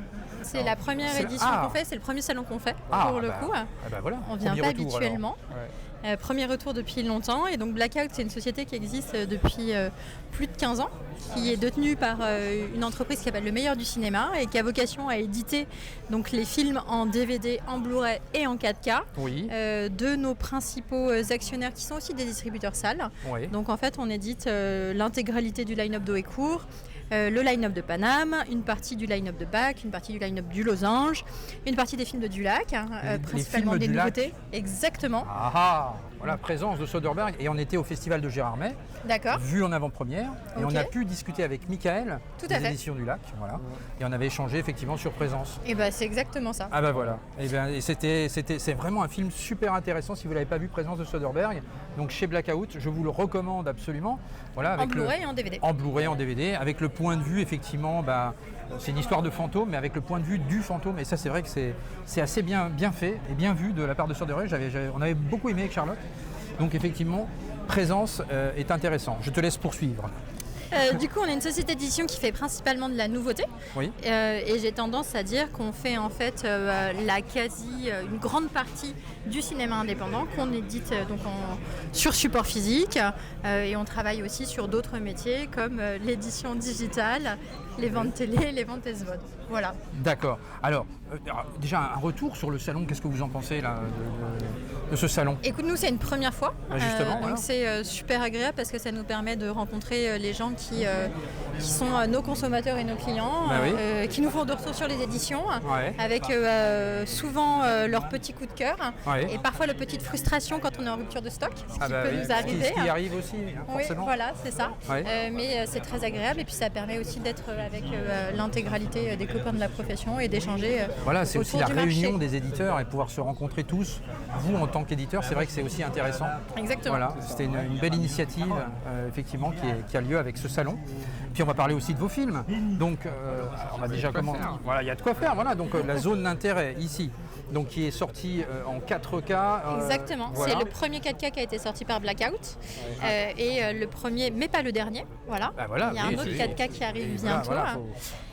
[SPEAKER 16] C'est la première édition qu'on fait, c'est le premier salon qu'on fait, pour le coup.
[SPEAKER 1] Voilà,
[SPEAKER 16] on ne vient pas habituellement. Premier retour depuis longtemps. Et donc Blackout, c'est une société qui existe depuis plus de 15 ans, qui est détenue par une entreprise qui s'appelle Le Meilleur du Cinéma et qui a vocation à éditer donc, les films en DVD, en Blu-ray et en 4K de nos principaux actionnaires qui sont aussi des distributeurs salles. Oui. Donc en fait, on édite l'intégralité du line-up d'Hauecourt, le line-up de Paname, une partie du line-up de Bac, une partie du line-up du Losange, une partie des films de Dulac, principalement des nouveautés. Exactement.
[SPEAKER 1] Voilà, présence de Soderbergh et on était au festival de Gérardmer, vu en avant-première, et on a pu discuter avec Michael des éditions du Lac, voilà, et on avait échangé effectivement sur présence.
[SPEAKER 16] Et ben c'est exactement ça.
[SPEAKER 1] Ah ben voilà, et c'est vraiment un film super intéressant si vous ne l'avez pas vu, présence de Soderbergh, donc chez Blackout, je vous le recommande absolument. Voilà, avec
[SPEAKER 16] en Blu-ray et en DVD.
[SPEAKER 1] En Blu-ray, en DVD, avec le point de vue effectivement, c'est une histoire de fantôme, mais avec le point de vue du fantôme, et ça c'est vrai que c'est assez bien fait et bien vu de la part de Soderbergh. On avait beaucoup aimé avec Charlotte, donc effectivement, présence est intéressant. Je te laisse poursuivre.
[SPEAKER 16] Du coup, on est une société d'édition qui fait principalement de la nouveauté. Oui. Et j'ai tendance à dire qu'on fait en fait une grande partie du cinéma indépendant qu'on édite sur support physique. Et on travaille aussi sur d'autres métiers comme l'édition digitale, les ventes télé, les ventes SVOD. Voilà.
[SPEAKER 1] D'accord. Alors, déjà un retour sur le salon, qu'est-ce que vous en pensez là, de ce salon ?
[SPEAKER 16] Écoute, nous c'est une première fois,
[SPEAKER 1] justement,
[SPEAKER 16] donc c'est super agréable parce que ça nous permet de rencontrer les gens qui sont nos consommateurs et nos clients, qui nous font de retour sur les éditions, avec souvent leur petit coup de cœur et parfois leur petite frustration quand on est en rupture de stock, ce qui peut nous arriver.
[SPEAKER 1] Ce qui arrive aussi, forcément.
[SPEAKER 16] Oui, voilà, c'est ça. Mais c'est très agréable et puis ça permet aussi d'être avec l'intégralité des copains de la profession et d'échanger.
[SPEAKER 1] Voilà, c'est aussi la réunion des éditeurs et pouvoir se rencontrer tous. Vous, en tant qu'éditeur, c'est vrai que c'est aussi intéressant.
[SPEAKER 16] Exactement.
[SPEAKER 1] Voilà, c'était une belle initiative, effectivement, qui a lieu avec ce salon. Puis on va parler aussi de vos films. Donc, on va déjà commencer. Voilà, il y a de quoi faire. Voilà, donc la zone d'intérêt ici, donc qui est sortie en 4K.
[SPEAKER 16] Exactement. Voilà. C'est le premier 4K qui a été sorti par Blackout et le premier, mais pas le dernier. Voilà. Il y a un autre 4K qui arrive bientôt.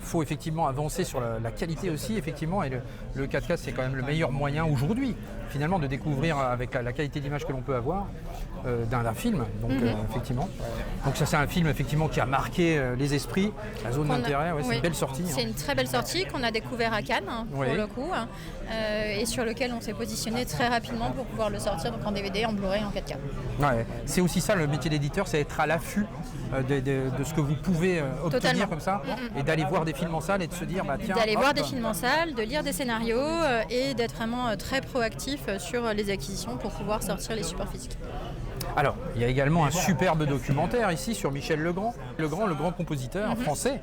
[SPEAKER 1] Faut effectivement avancer sur la qualité aussi, effectivement, et le 4K c'est quand même le meilleur moyen aujourd'hui, finalement, de découvrir avec la qualité d'image que l'on peut avoir d'un film, donc effectivement. Donc ça c'est un film effectivement qui a marqué les esprits, la zone d'intérêt, c'est une belle sortie.
[SPEAKER 16] C'est une très belle sortie qu'on a découvert à Cannes, pour le coup, et sur lequel on s'est positionné très rapidement pour pouvoir le sortir donc en DVD, en Blu-ray, en 4K.
[SPEAKER 1] Ouais, c'est aussi ça le métier d'éditeur, c'est être à l'affût de ce que vous pouvez obtenir comme ça, et d'aller voir des films en salle et de se dire tiens.
[SPEAKER 16] D'aller voir des films en salle, de lire des scénarios et d'être vraiment très proactif sur les acquisitions pour pouvoir sortir les supports physiques.
[SPEAKER 1] Alors, il y a également un superbe documentaire ici sur Michel Legrand, le grand compositeur français.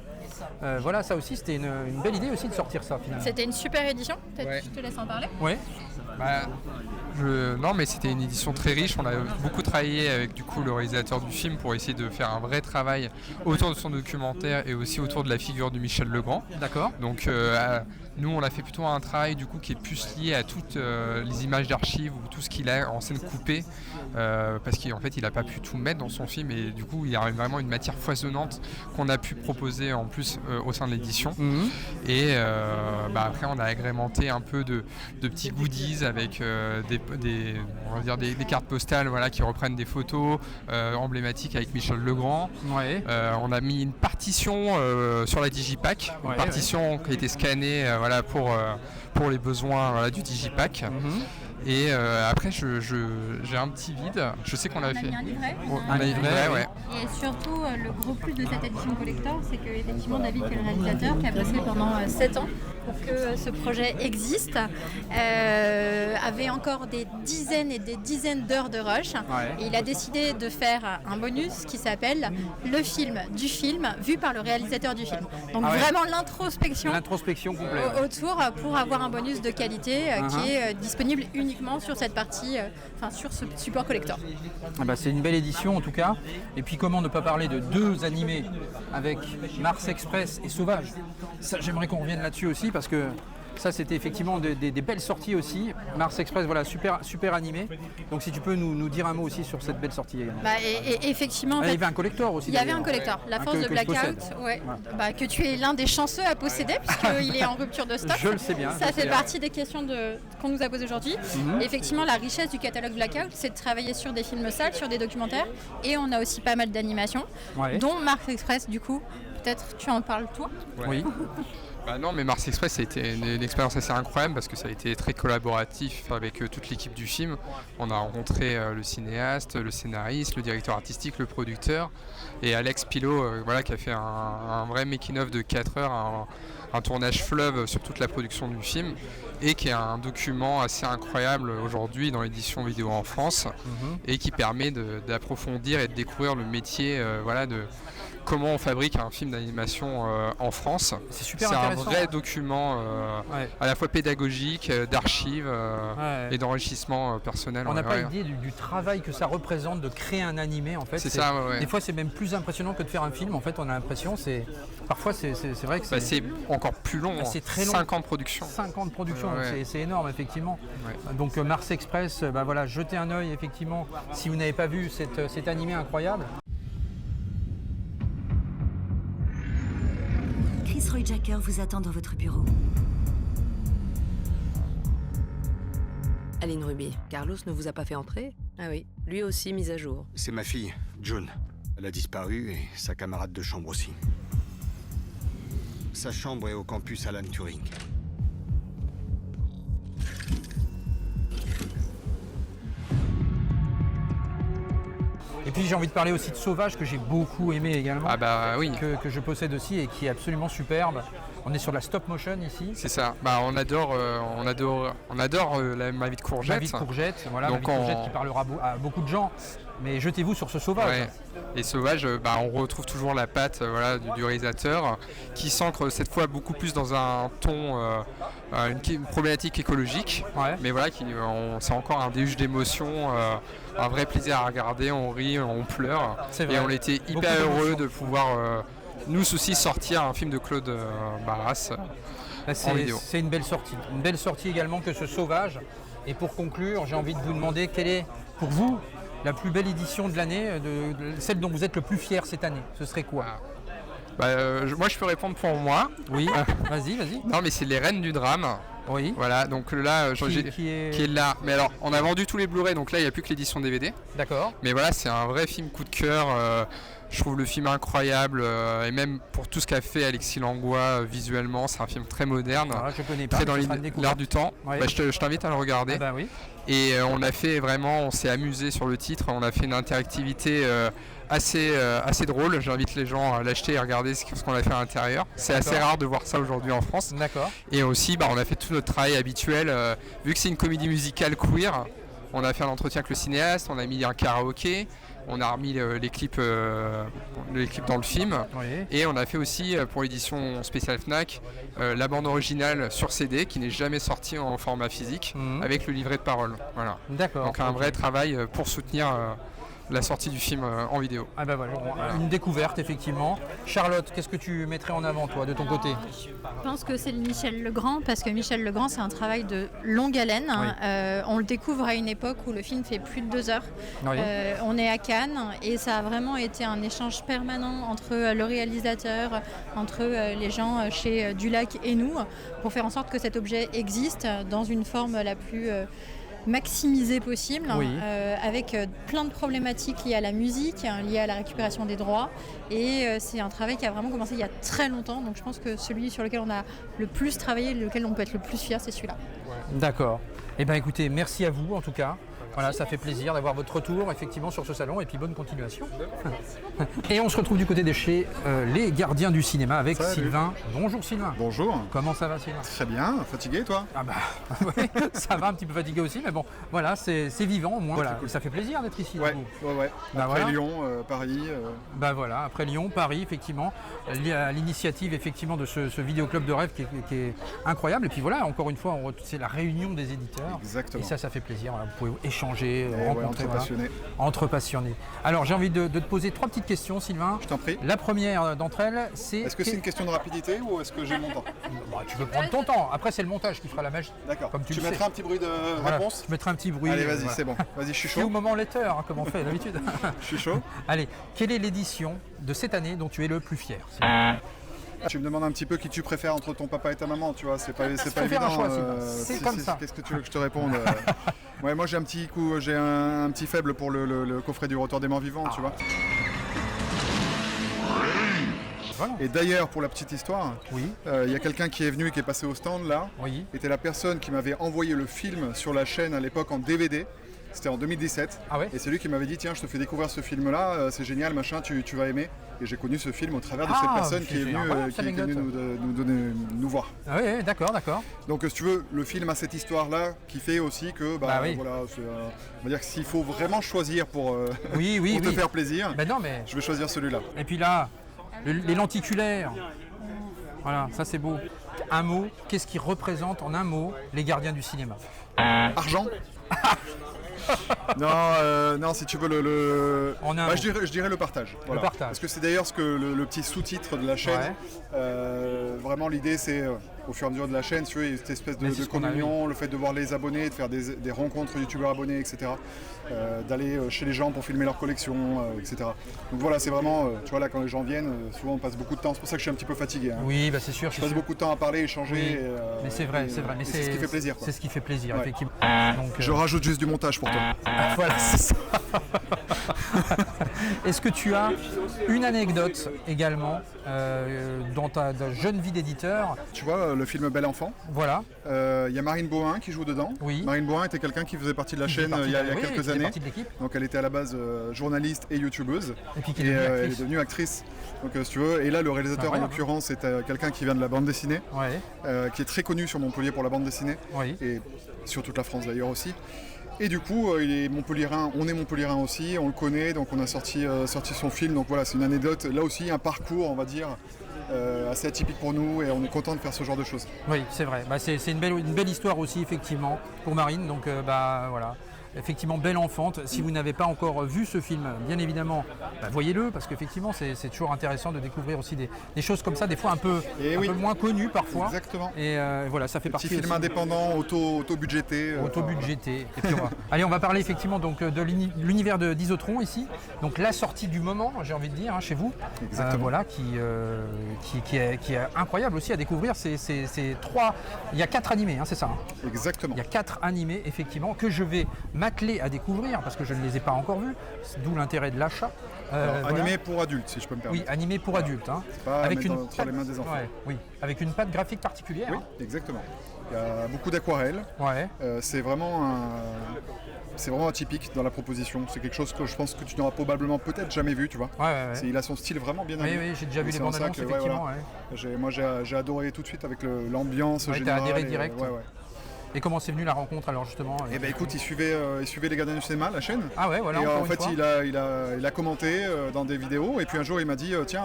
[SPEAKER 1] Voilà, ça aussi, c'était une belle idée aussi de sortir ça finalement.
[SPEAKER 16] C'était une super édition, peut-être je te laisse en parler.
[SPEAKER 1] Oui.
[SPEAKER 17] Non, mais c'était une édition très riche. On a beaucoup travaillé avec le réalisateur du film pour essayer de faire un vrai travail autour de son documentaire et aussi autour de la figure de Michel Legrand.
[SPEAKER 1] D'accord.
[SPEAKER 17] Donc nous, on a fait plutôt un travail qui est plus lié à toutes les images d'archives ou tout ce qu'il a en scène coupée, parce qu'en fait, il n'a pas pu tout mettre dans son film et du coup, il y a vraiment une matière foisonnante qu'on a pu proposer en plus au sein de l'édition. Et après, on a agrémenté un peu de petits goodies avec des cartes postales qui reprennent des photos emblématiques avec Michel Legrand. On a mis une partition sur la Digipack, une partition qui a été scannée pour les besoins du Digipack. Et après, j'ai un petit vide. Je sais qu'on avait fait.
[SPEAKER 16] On a livré, Et surtout, le gros plus de cette édition collector, c'est que effectivement David, qui est le réalisateur, qui a bossé pendant 7 ans pour que ce projet existe, avait encore des dizaines et des dizaines d'heures de rush. Et il a décidé de faire un bonus qui s'appelle le film du film vu par le réalisateur du film. Donc vraiment l'introspection
[SPEAKER 1] complète
[SPEAKER 16] autour pour avoir un bonus de qualité qui est disponible uniquement sur cette partie, sur ce support collector.
[SPEAKER 1] C'est une belle édition en tout cas. Et puis comment ne pas parler de 2 animés avec Mars Express et Sauvage. Ça, j'aimerais qu'on revienne là-dessus aussi parce que Ça, c'était effectivement des belles sorties aussi. Mars Express, voilà, super animé. Donc si tu peux nous dire un mot aussi sur cette belle sortie.
[SPEAKER 16] Effectivement.
[SPEAKER 1] Il y avait un collector aussi.
[SPEAKER 16] Il y avait un collector. La force de Blackout, que tu es l'un des chanceux à posséder puisqu'il est en rupture de stock.
[SPEAKER 1] Je le sais bien.
[SPEAKER 16] Ça fait partie des questions qu'on nous a posées aujourd'hui. Effectivement, la richesse du catalogue Blackout, c'est de travailler sur des films sales, sur des documentaires, et on a aussi pas mal d'animations, dont Mars Express. Du coup, peut-être tu en parles toi.
[SPEAKER 1] Oui.
[SPEAKER 17] Non, mais Mars Express, ça a été une expérience assez incroyable parce que ça a été très collaboratif avec toute l'équipe du film. On a rencontré le cinéaste, le scénariste, le directeur artistique, le producteur, et Alex Pilot, qui a fait un vrai making-of de 4 heures, un tournage fleuve sur toute la production du film, et qui est un document assez incroyable aujourd'hui dans l'édition vidéo en France, et qui permet d'approfondir et de découvrir le métier de comment on fabrique un film d'animation en France.
[SPEAKER 1] C'est super
[SPEAKER 17] intéressant. C'est un vrai document à la fois pédagogique, d'archives et d'enrichissement personnel.
[SPEAKER 1] On n'a pas idée du travail que ça représente de créer un animé en fait.
[SPEAKER 17] C'est ça,
[SPEAKER 1] Des fois c'est même plus impressionnant que de faire un film. En fait on a l'impression, parfois c'est vrai que
[SPEAKER 17] c'est encore plus long.
[SPEAKER 1] C'est très long.
[SPEAKER 17] 5 ans de production.
[SPEAKER 1] 5 ans de production, c'est énorme effectivement. Donc Mars Express, jetez un œil effectivement si vous n'avez pas vu cet animé incroyable.
[SPEAKER 18] Chris Roy Jacker vous attend dans votre bureau.
[SPEAKER 19] Aline Ruby, Carlos ne vous a pas fait entrer? Ah oui, lui aussi mise à jour.
[SPEAKER 20] C'est ma fille, June. Elle a disparu et sa camarade de chambre aussi. Sa chambre est au campus Alan Turing.
[SPEAKER 1] Et puis j'ai envie de parler aussi de Sauvage que j'ai beaucoup aimé également. Que je possède aussi et qui est absolument superbe. On est sur de la stop motion ici.
[SPEAKER 17] C'est ça. On adore Ma vie de courgette.
[SPEAKER 1] Ma vie de courgette, voilà. Donc Ma vie de courgette qui parlera à beaucoup de gens. Mais jetez-vous sur ce Sauvage.
[SPEAKER 17] Ouais. Et Sauvage, on retrouve toujours la patte du réalisateur qui s'ancre cette fois beaucoup plus dans un ton, une problématique écologique. Mais c'est encore un déluge d'émotions, un vrai plaisir à regarder, on rit, on pleure. Et on était hyper heureux de pouvoir nous aussi sortir un film de Claude Barras en vidéo.
[SPEAKER 1] C'est une belle sortie. Une belle sortie également que ce Sauvage. Et pour conclure, j'ai envie de vous demander quelle est pour vous la plus belle édition de l'année, celle dont vous êtes le plus fier cette année. Ce serait quoi?
[SPEAKER 17] Moi je peux répondre pour moi.
[SPEAKER 1] Oui, vas-y.
[SPEAKER 17] Non mais c'est Les Reines du Drame.
[SPEAKER 1] Oui.
[SPEAKER 17] Voilà, donc là, qui est là. Mais alors, on a vendu tous les Blu-ray, donc là, il n'y a plus que l'édition DVD.
[SPEAKER 1] D'accord.
[SPEAKER 17] Mais voilà, c'est un vrai film coup de cœur. Je trouve le film incroyable. Et même pour tout ce qu'a fait Alexis Langlois visuellement, c'est un film très moderne.
[SPEAKER 1] Je connais pas,
[SPEAKER 17] très dans l'air du temps.
[SPEAKER 1] Ouais.
[SPEAKER 17] Je t'invite à le regarder.
[SPEAKER 1] Oui.
[SPEAKER 17] Et on s'est amusé sur le titre. On a fait une interactivité assez drôle. J'invite les gens à l'acheter et regarder ce qu'on a fait à l'intérieur. C'est assez rare de voir ça aujourd'hui en France.
[SPEAKER 1] D'accord.
[SPEAKER 17] Et aussi, on a fait tout notre travail habituel. Vu que c'est une comédie musicale queer, on a fait un entretien avec le cinéaste, on a mis un karaoké, on a remis les clips dans le film.
[SPEAKER 1] Oui.
[SPEAKER 17] Et on a fait aussi, pour l'édition spéciale Fnac, la bande originale sur CD qui n'est jamais sortie en format physique, avec le livret de parole. Voilà.
[SPEAKER 1] D'accord.
[SPEAKER 17] Donc un vrai travail pour soutenir la sortie du film en vidéo.
[SPEAKER 1] Une découverte effectivement. Charlotte, qu'est-ce que tu mettrais en avant toi de ton côté?
[SPEAKER 16] Je pense que c'est Michel Legrand parce que Michel Legrand c'est un travail de longue haleine. Oui. On le découvre à une époque où le film fait plus de 2 heures. Oui. On est à Cannes et ça a vraiment été un échange permanent entre le réalisateur, entre les gens chez Dulac et nous pour faire en sorte que cet objet existe dans une forme la plus maximisé possible, avec plein de problématiques liées à la musique, liées à la récupération des droits. Et c'est un travail qui a vraiment commencé il y a très longtemps. Donc je pense que celui sur lequel on a le plus travaillé, lequel on peut être le plus fier, c'est celui-là.
[SPEAKER 1] D'accord. Eh bien écoutez, merci à vous en tout cas. Voilà, ça fait plaisir d'avoir votre retour effectivement sur ce salon et puis bonne continuation. Et on se retrouve du côté de chez les gardiens du cinéma avec Sylvain. Bonjour Sylvain.
[SPEAKER 21] Bonjour.
[SPEAKER 1] Comment ça va Sylvain?
[SPEAKER 21] Très bien, fatigué toi?
[SPEAKER 1] Ouais, ça va, un petit peu fatigué aussi, mais bon, voilà, c'est vivant au moins. Voilà, cool. Ça fait plaisir d'être ici.
[SPEAKER 21] Ouais. Après Lyon, Paris.
[SPEAKER 1] Voilà, après Lyon, Paris, effectivement, l'initiative effectivement de ce vidéoclub de rêve qui est incroyable. Et puis voilà, encore une fois, c'est la réunion des éditeurs.
[SPEAKER 21] Exactement.
[SPEAKER 1] Et ça fait plaisir. Voilà, vous pouvez échanger échanger, rencontrer.
[SPEAKER 21] Entre passionnés.
[SPEAKER 1] Entre passionnés. Alors j'ai envie de te poser 3 petites questions, Sylvain.
[SPEAKER 21] Je t'en prie.
[SPEAKER 1] La première d'entre elles, c'est...
[SPEAKER 21] Est-ce que c'est une question de rapidité ou est-ce que j'ai mon temps?
[SPEAKER 1] Tu peux prendre ton temps. Après, c'est le montage qui fera la magie.
[SPEAKER 21] D'accord.
[SPEAKER 1] Comme
[SPEAKER 21] tu mettras un petit bruit de réponse?
[SPEAKER 1] Je mettrai un petit bruit.
[SPEAKER 21] Allez, vas-y, c'est bon. Vas-y, je suis chaud.
[SPEAKER 1] Au moment letter, comme on fait d'habitude.
[SPEAKER 21] Je suis chaud.
[SPEAKER 1] Allez, quelle est l'édition de cette année dont tu es le plus fier?
[SPEAKER 21] Tu me demandes un petit peu qui tu préfères entre ton papa et ta maman, tu vois, c'est pas évident.
[SPEAKER 1] C'est comme ça.
[SPEAKER 21] Qu'est-ce que tu veux que je te réponde? Ouais, moi j'ai un petit faible pour le coffret du Retour des Morts Vivants, tu vois. Voilà. Et d'ailleurs, pour la petite histoire, y a quelqu'un qui est venu et qui est passé au stand là, était la personne qui m'avait envoyé le film sur la chaîne à l'époque en DVD. C'était en 2017. Et c'est lui qui m'avait dit tiens, je te fais découvrir ce film-là, c'est génial, machin, tu vas aimer. Et j'ai connu ce film au travers de cette personne qui est venue nous voir.
[SPEAKER 1] Ah oui, d'accord.
[SPEAKER 21] Donc si tu veux, le film a cette histoire-là qui fait aussi que, voilà, on va dire que s'il faut vraiment choisir pour te faire plaisir, je vais choisir celui-là.
[SPEAKER 1] Et puis là, les lenticulaires. Voilà, ça c'est beau. Un mot, qu'est-ce qui représente en un mot les gardiens du cinéma?
[SPEAKER 21] Argent. Non, si tu veux je dirais le partage. Voilà.
[SPEAKER 1] Le partage.
[SPEAKER 21] Parce que c'est d'ailleurs ce que le petit sous-titre de la chaîne. Vraiment l'idée c'est au fur et à mesure de la chaîne, tu vois, cette espèce de communion, le fait de voir les abonnés, de faire des rencontres youtubeurs abonnés, etc. D'aller chez les gens pour filmer leur collection, etc. Donc voilà, c'est vraiment, tu vois là quand les gens viennent, souvent on passe beaucoup de temps, c'est pour ça que je suis un petit peu fatigué. Hein.
[SPEAKER 1] Oui, c'est sûr.
[SPEAKER 21] Je passe beaucoup de temps à parler, échanger.
[SPEAKER 1] Mais c'est vrai. Mais
[SPEAKER 21] c'est ce qui fait plaisir.
[SPEAKER 1] C'est ce qui fait plaisir, effectivement. Donc,
[SPEAKER 21] je rajoute juste du montage pour toi.
[SPEAKER 1] Voilà, c'est ça. Est-ce que tu as une anecdote également dans ta jeune vie d'éditeur?
[SPEAKER 21] Tu vois, le film Bel Enfant.
[SPEAKER 1] Voilà.
[SPEAKER 21] Il y a Marine Bohin qui joue dedans.
[SPEAKER 1] Oui.
[SPEAKER 21] Marine Bohin était quelqu'un qui faisait partie de la chaîne il y a quelques années. Donc elle était à la base journaliste et youtubeuse.
[SPEAKER 1] Et puis
[SPEAKER 21] elle est devenue actrice. Donc si tu veux, et là le réalisateur en l'occurrence c'est quelqu'un qui vient de la bande dessinée, qui est très connu sur Montpellier pour la bande dessinée, et sur toute la France d'ailleurs aussi. Et du coup, il est montpelliérain, on est montpelliérain aussi, on le connaît, donc on a sorti son film. Donc voilà, c'est une anecdote, là aussi un parcours, on va dire, assez atypique pour nous, et on est content de faire ce genre de choses.
[SPEAKER 1] Oui, c'est vrai. C'est une belle histoire aussi, effectivement, pour Marine. Donc voilà. Effectivement, Belle Enfante. Si vous n'avez pas encore vu ce film, bien évidemment, voyez-le, parce qu'effectivement, c'est toujours intéressant de découvrir aussi des choses comme ça, des fois un peu moins connues parfois.
[SPEAKER 21] Exactement.
[SPEAKER 1] Et voilà, ça fait partie.
[SPEAKER 21] Petit film indépendant, auto-budgété.
[SPEAKER 1] Auto-budgété. Et puis allez, on va parler effectivement donc de l'univers d'Isotron ici. Donc la sortie du moment, j'ai envie de dire, chez vous.
[SPEAKER 21] Exactement.
[SPEAKER 1] Voilà, qui est incroyable aussi à découvrir. Il y a 4 animés, c'est ça.
[SPEAKER 21] Exactement.
[SPEAKER 1] Il y a 4 animés, effectivement, que je vais m'atteler à découvrir parce que je ne les ai pas encore vus, d'où l'intérêt de l'achat.
[SPEAKER 21] Animé pour adultes, si je peux me permettre.
[SPEAKER 1] Oui, animé pour adultes.
[SPEAKER 21] Pas avec entre les mains des enfants.
[SPEAKER 1] Avec une patte graphique particulière.
[SPEAKER 21] Oui, exactement. Il y a beaucoup d'aquarelles. C'est vraiment atypique dans la proposition. C'est quelque chose que je pense que tu n'auras probablement peut-être jamais vu, tu vois. Il a son style vraiment bien amené.
[SPEAKER 1] Oui, j'ai déjà vu les bandes annonces, effectivement.
[SPEAKER 21] Moi, j'ai adoré tout de suite avec l'ambiance générale.
[SPEAKER 1] T'as adhéré direct. Et comment c'est venu la rencontre alors justement?
[SPEAKER 21] Eh ben écoute, il suivait les Gardiens du Cinéma, la chaîne.
[SPEAKER 1] Ah ouais, voilà.
[SPEAKER 21] Et en fait, il a commenté dans des vidéos. Et puis un jour, il m'a dit tiens,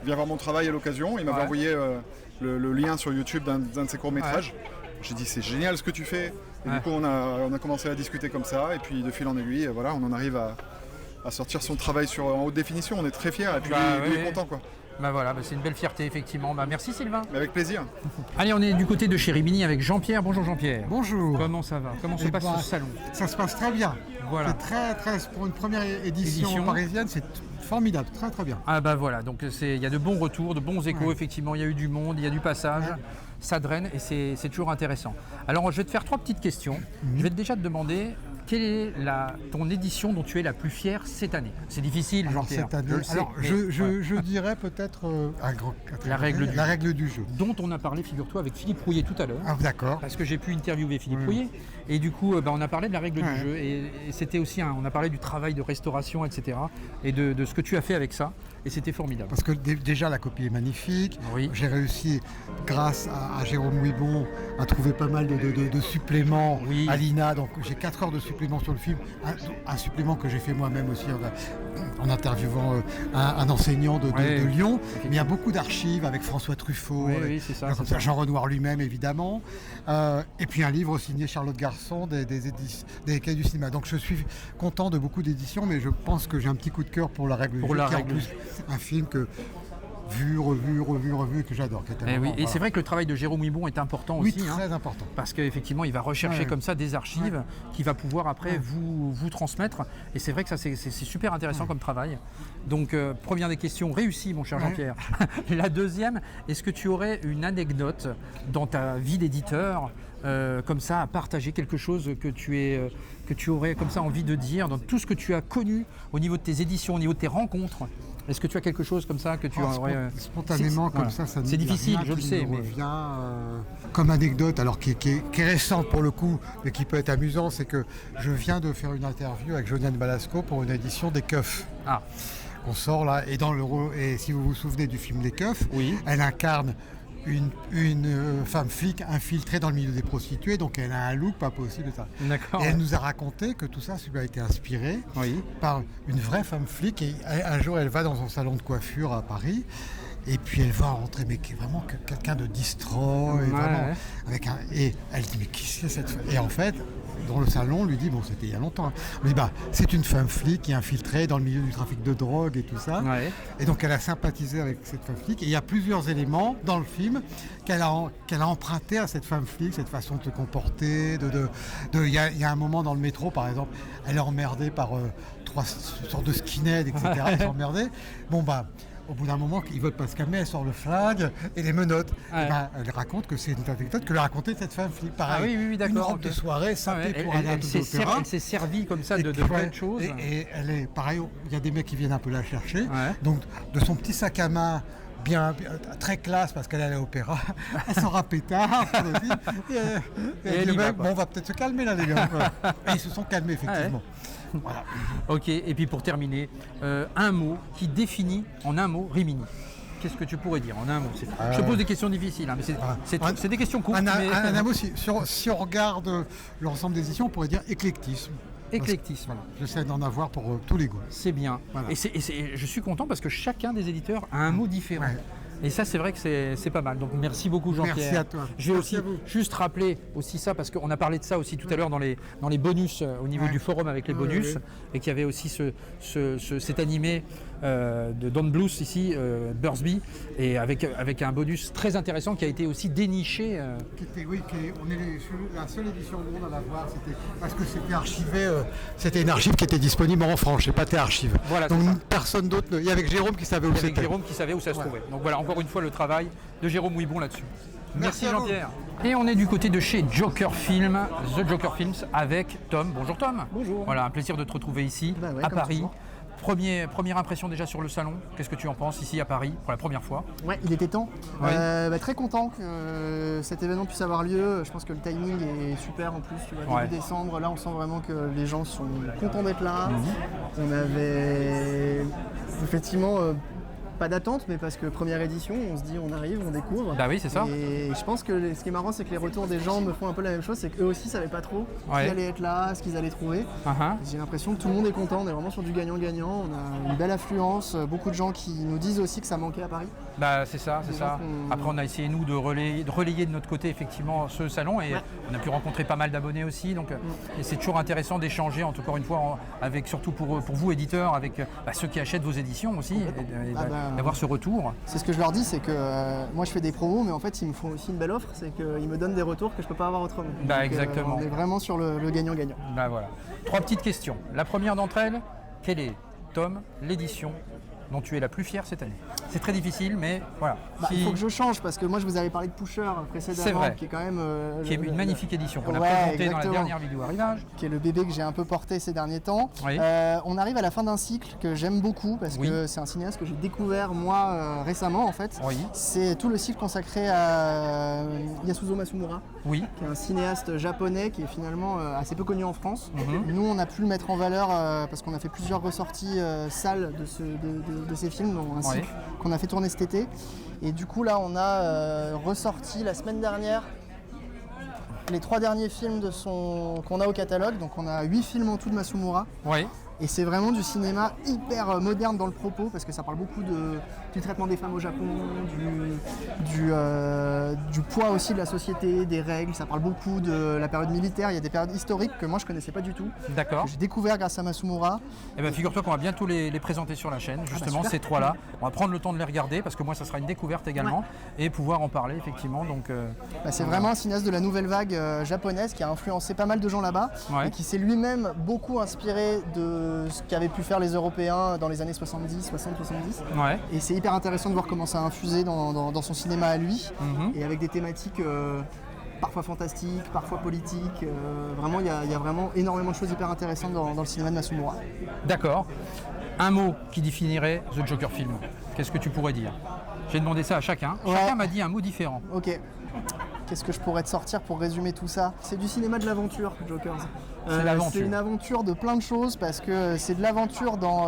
[SPEAKER 21] viens voir mon travail à l'occasion. Il m'avait envoyé le lien sur YouTube d'un de ses courts-métrages. J'ai dit c'est génial ce que tu fais. Et du coup, on a commencé à discuter comme ça. Et puis de fil en aiguille, voilà, on en arrive à sortir son travail en haute définition. On est très fiers. Et puis lui est content, quoi.
[SPEAKER 1] Voilà, c'est une belle fierté, effectivement. Merci Sylvain.
[SPEAKER 21] Avec plaisir.
[SPEAKER 1] Allez, on est du côté de chez Rimini avec Jean-Pierre. Bonjour Jean-Pierre.
[SPEAKER 2] Bonjour.
[SPEAKER 1] Comment ça va? Comment se passe ce salon?
[SPEAKER 2] Ça se passe très bien.
[SPEAKER 1] Voilà.
[SPEAKER 2] C'est pour une première édition parisienne, c'est formidable, très très bien.
[SPEAKER 1] Ah voilà, donc il y a de bons retours, de bons échos, effectivement, il y a eu du monde, il y a du passage, ça draine et c'est toujours intéressant. Alors je vais te faire 3 petites questions. Je vais déjà te demander quelle est ton édition dont tu es la plus fière cette année? C'est difficile, Jean-Pierre.
[SPEAKER 2] Je dirais peut-être
[SPEAKER 1] la
[SPEAKER 2] règle du jeu.
[SPEAKER 1] Dont on a parlé, figure-toi, avec Philippe Rouillet tout à l'heure.
[SPEAKER 2] Ah d'accord.
[SPEAKER 1] Parce que j'ai pu interviewer Philippe Rouillet. Et du coup, on a parlé de la règle du jeu. Et c'était aussi, on a parlé du travail de restauration, etc. Et de ce que tu as fait avec ça. Et c'était formidable.
[SPEAKER 2] Parce que déjà, la copie est magnifique.
[SPEAKER 1] Oui.
[SPEAKER 2] J'ai réussi, grâce à Jérôme Ouibon, à trouver pas mal de suppléments à l'INA. Donc j'ai 4 heures de suppléments supplément sur le film, un supplément que j'ai fait moi-même aussi en interviewant un enseignant de Lyon. Mais il y a beaucoup d'archives avec François Truffaut,
[SPEAKER 1] c'est ça,
[SPEAKER 2] comme ça, Jean Renoir lui-même évidemment, et puis un livre signé Charlotte Garçon des Cahiers du cinéma. Donc je suis content de beaucoup d'éditions, mais je pense que j'ai un petit coup de cœur pour La Règle du jeu, qui est en plus un film que vu, revu, que j'adore.
[SPEAKER 1] Et c'est vrai que le travail de Jérôme Ouibon est important
[SPEAKER 2] aussi.
[SPEAKER 1] Oui,
[SPEAKER 2] très important.
[SPEAKER 1] Parce qu'effectivement, il va rechercher comme ça des archives qu'il va pouvoir après vous transmettre. Et c'est vrai que ça, c'est super intéressant comme travail. Donc, première des questions réussies, mon cher Jean-Pierre. La deuxième, est-ce que tu aurais une anecdote dans ta vie d'éditeur comme ça, à partager quelque chose que tu aurais comme ça envie de dire dans tout ce que tu as connu au niveau de tes éditions, au niveau de tes rencontres? Est-ce que tu as quelque chose comme ça que tu aurais...
[SPEAKER 2] Spontanément, comme ça
[SPEAKER 1] c'est difficile, je le sais.
[SPEAKER 2] Mais revient comme anecdote, alors qui est récente pour le coup, mais qui peut être amusant, c'est que je viens de faire une interview avec Josiane Balasco pour une édition des Keufs. On sort là, et si vous vous souvenez du film des Keufs, elle incarne une femme flic infiltrée dans le milieu des prostituées, donc elle a un look pas possible. Et elle nous a raconté que tout ça lui a été inspiré par une vraie femme flic, et un jour elle va dans son salon de coiffure à Paris, et puis elle va rentrer, mais qui est vraiment quelqu'un de distrait, et elle dit mais qui c'est cette femme? Et en fait, dans le salon, on lui dit, bon c'était il y a longtemps, on lui dit c'est une femme flic qui est infiltrée dans le milieu du trafic de drogue et tout ça. Et donc elle a sympathisé avec cette femme flic, et il y a plusieurs éléments dans le film qu'elle a emprunté à cette femme flic, cette façon de se comporter. Il y a un moment dans le métro par exemple, elle est emmerdée par 3 sortes de skinheads, etc. Elle est emmerdée. Au bout d'un moment, ils veulent pas se calmer, elle sort le flag et les menottes. Elle raconte que c'est une anecdote que lui a raconté cette femme flic. Pareil, une robe de soirée, sapée pour aller à l'opéra.
[SPEAKER 1] Elle s'est servie comme ça de plein de choses.
[SPEAKER 2] Et elle est pareil, il y a des mecs qui viennent un peu la chercher. Donc de son petit sac à main, bien très classe parce qu'elle allait à l'opéra, elle sort un pétard. Et le mec, on va peut-être se calmer là les gars. Et ils se sont calmés effectivement.
[SPEAKER 1] Voilà. Ok, et puis pour terminer, un mot qui définit en un mot Rimini. Qu'est-ce que tu pourrais dire en un mot? Je te pose des questions difficiles, mais c'est des questions courtes.
[SPEAKER 2] Un mot, si on regarde l'ensemble des éditions, on pourrait dire éclectisme.
[SPEAKER 1] Éclectisme.
[SPEAKER 2] J'essaie d'en avoir pour tous les goûts.
[SPEAKER 1] C'est bien. Voilà. Et je suis content parce que chacun des éditeurs a un mot différent. Et ça, c'est vrai que c'est pas mal. Donc, merci beaucoup, Jean-Pierre.
[SPEAKER 2] Merci à toi.
[SPEAKER 1] Je vais aussi juste rappeler aussi ça, parce qu'on a parlé de ça aussi tout à l'heure dans les bonus, au niveau du forum avec les bonus, et qu'il y avait aussi cet animé de Don Bluth ici, Bursby, et avec un bonus très intéressant qui a été aussi déniché.
[SPEAKER 2] On est la seule édition au monde à l'avoir, parce que c'était archivé, c'était une archive qui était disponible en France, j'ai pas été archive.
[SPEAKER 1] Voilà,
[SPEAKER 2] donc personne d'autre, il y avait que Jérôme qui savait où c'était.
[SPEAKER 1] Avec Jérôme qui savait où ça se trouvait. Donc voilà, encore une fois le travail de Jérôme Ouibon là-dessus. Merci Jean-Pierre. Et on est du côté de chez Joker Film, The Joker Films, avec Tom. Bonjour Tom.
[SPEAKER 5] Bonjour.
[SPEAKER 1] Voilà, un plaisir de te retrouver ici, à Paris. Première impression déjà sur le salon, qu'est-ce que tu en penses ici à Paris pour la première fois?
[SPEAKER 5] Ouais, il était temps. Très content que cet événement puisse avoir lieu. Je pense que le timing est super en plus. Tu vois, début décembre, là on sent vraiment que les gens sont contents d'être là. On avait effectivement pas d'attente, mais parce que première édition, on se dit on arrive, on découvre.
[SPEAKER 1] Bah oui, c'est ça.
[SPEAKER 5] Et je pense que ce qui est marrant, c'est que les retours des gens me font un peu la même chose, c'est qu'eux aussi savaient pas trop qui allait être là, ce qu'ils allaient trouver. J'ai l'impression que tout le monde est content, on est vraiment sur du gagnant-gagnant, on a une belle affluence, beaucoup de gens qui nous disent aussi que ça manquait à Paris.
[SPEAKER 1] Bah c'est ça. Après on a essayé nous de relayer de notre côté effectivement ce salon, et on a pu rencontrer pas mal d'abonnés aussi, donc et c'est toujours intéressant d'échanger, encore une fois, avec surtout pour vous éditeurs, avec ceux qui achètent vos éditions aussi, d'avoir ce retour.
[SPEAKER 5] C'est ce que je leur dis, c'est que moi je fais des promos, mais en fait ils me font aussi une belle offre, c'est qu'ils me donnent des retours que je peux pas avoir autrement. Donc,
[SPEAKER 1] exactement.
[SPEAKER 5] On est vraiment sur le gagnant-gagnant.
[SPEAKER 1] Voilà. 3 petites questions. La première d'entre elles, quelle est, Tom, l'édition dont tu es la plus fière cette année? C'est très difficile, mais voilà.
[SPEAKER 5] Il faut que je change, parce que moi je vous avais parlé de Pusher précédemment, qui est quand même...
[SPEAKER 1] qui est une magnifique édition qu'on a présentée dans la dernière vidéo Arrivage.
[SPEAKER 5] Qui est le bébé que j'ai un peu porté ces derniers temps. On arrive à la fin d'un cycle que j'aime beaucoup, parce que c'est un cinéaste que j'ai découvert moi récemment en fait. C'est tout le cycle consacré à Yasuzo Masumura, qui est un cinéaste japonais qui est finalement assez peu connu en France. Nous on a pu le mettre en valeur parce qu'on a fait plusieurs ressorties salles de ces films, dont un cycle qu'on a fait tourner cet été. Et du coup là on a ressorti la semaine dernière les 3 derniers films qu'on a au catalogue. Donc on a 8 films en tout de Masumura.
[SPEAKER 1] Oui.
[SPEAKER 5] Et c'est vraiment du cinéma hyper moderne dans le propos, parce que ça parle beaucoup du traitement des femmes au Japon, du poids aussi de la société, des règles. Ça parle beaucoup de la période militaire. Il y a des périodes historiques que moi je connaissais pas du tout.
[SPEAKER 1] D'accord.
[SPEAKER 5] Que j'ai découvert grâce à Masumura.
[SPEAKER 1] Eh bien, figure-toi qu'on va bientôt les présenter sur la chaîne, justement, ces 3-là. On va prendre le temps de les regarder, parce que moi ça sera une découverte également, et pouvoir en parler effectivement. Donc,
[SPEAKER 5] c'est vraiment un cinéaste de la nouvelle vague japonaise qui a influencé pas mal de gens là-bas, et qui s'est lui-même beaucoup inspiré de ce qu'avaient pu faire les Européens dans les années 70.
[SPEAKER 1] Ouais.
[SPEAKER 5] Et c'est hyper intéressant de voir comment ça a infusé dans son cinéma à lui, et avec des thématiques parfois fantastiques, parfois politiques. Vraiment, il y a vraiment énormément de choses hyper intéressantes dans le cinéma de Masumura.
[SPEAKER 1] D'accord. Un mot qui définirait The Joker film. Qu'est-ce que tu pourrais dire? J'ai demandé ça à chacun.
[SPEAKER 5] Ouais.
[SPEAKER 1] Chacun m'a dit un mot différent.
[SPEAKER 5] Ok. Qu'est-ce que je pourrais te sortir pour résumer tout ça? C'est du cinéma de l'aventure, Jokers.
[SPEAKER 1] C'est l'aventure.
[SPEAKER 5] C'est une aventure de plein de choses, parce que c'est de l'aventure dans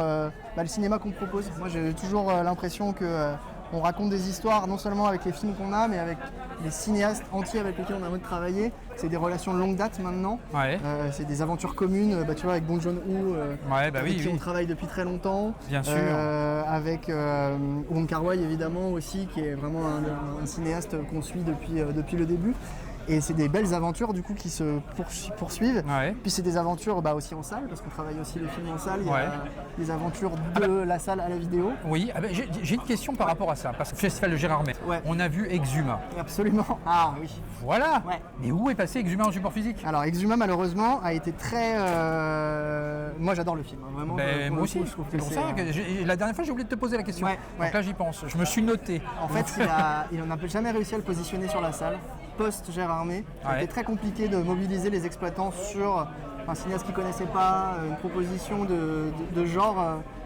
[SPEAKER 5] le cinéma qu'on propose. Moi, j'ai toujours l'impression que on raconte des histoires non seulement avec les films qu'on a, mais avec les cinéastes entiers avec lesquels on a envie de travailler. C'est des relations de longue date maintenant.
[SPEAKER 1] Ouais.
[SPEAKER 5] C'est des aventures communes, tu vois, avec Bong Joon-ho, avec qui on travaille depuis très longtemps.
[SPEAKER 1] Bien sûr.
[SPEAKER 5] Avec Wong Kar-wai évidemment aussi, qui est vraiment un cinéaste qu'on suit depuis le début. Et c'est des belles aventures du coup qui se poursuivent. Ouais. Puis c'est des aventures aussi en salle, parce qu'on travaille aussi les films en salle. Il y a des aventures de la salle à la vidéo.
[SPEAKER 1] Oui, j'ai une question par rapport à ça, parce que le Festival de Gérardmer, on a vu Exhuma.
[SPEAKER 5] Absolument. Ah oui.
[SPEAKER 1] Voilà. Ouais. Mais où est passé Exhuma en support physique?
[SPEAKER 5] Alors Exhuma malheureusement a été très... Moi j'adore le film, vraiment.
[SPEAKER 1] Moi aussi, c'est pour ça que la dernière fois j'ai oublié de te poser la question. Donc là j'y pense, je me suis noté.
[SPEAKER 5] En fait il n'a jamais réussi à le positionner sur la salle. Post-Gérardmer, c'était très compliqué de mobiliser les exploitants sur un cinéaste qu'ils ne connaissaient pas, une proposition de genre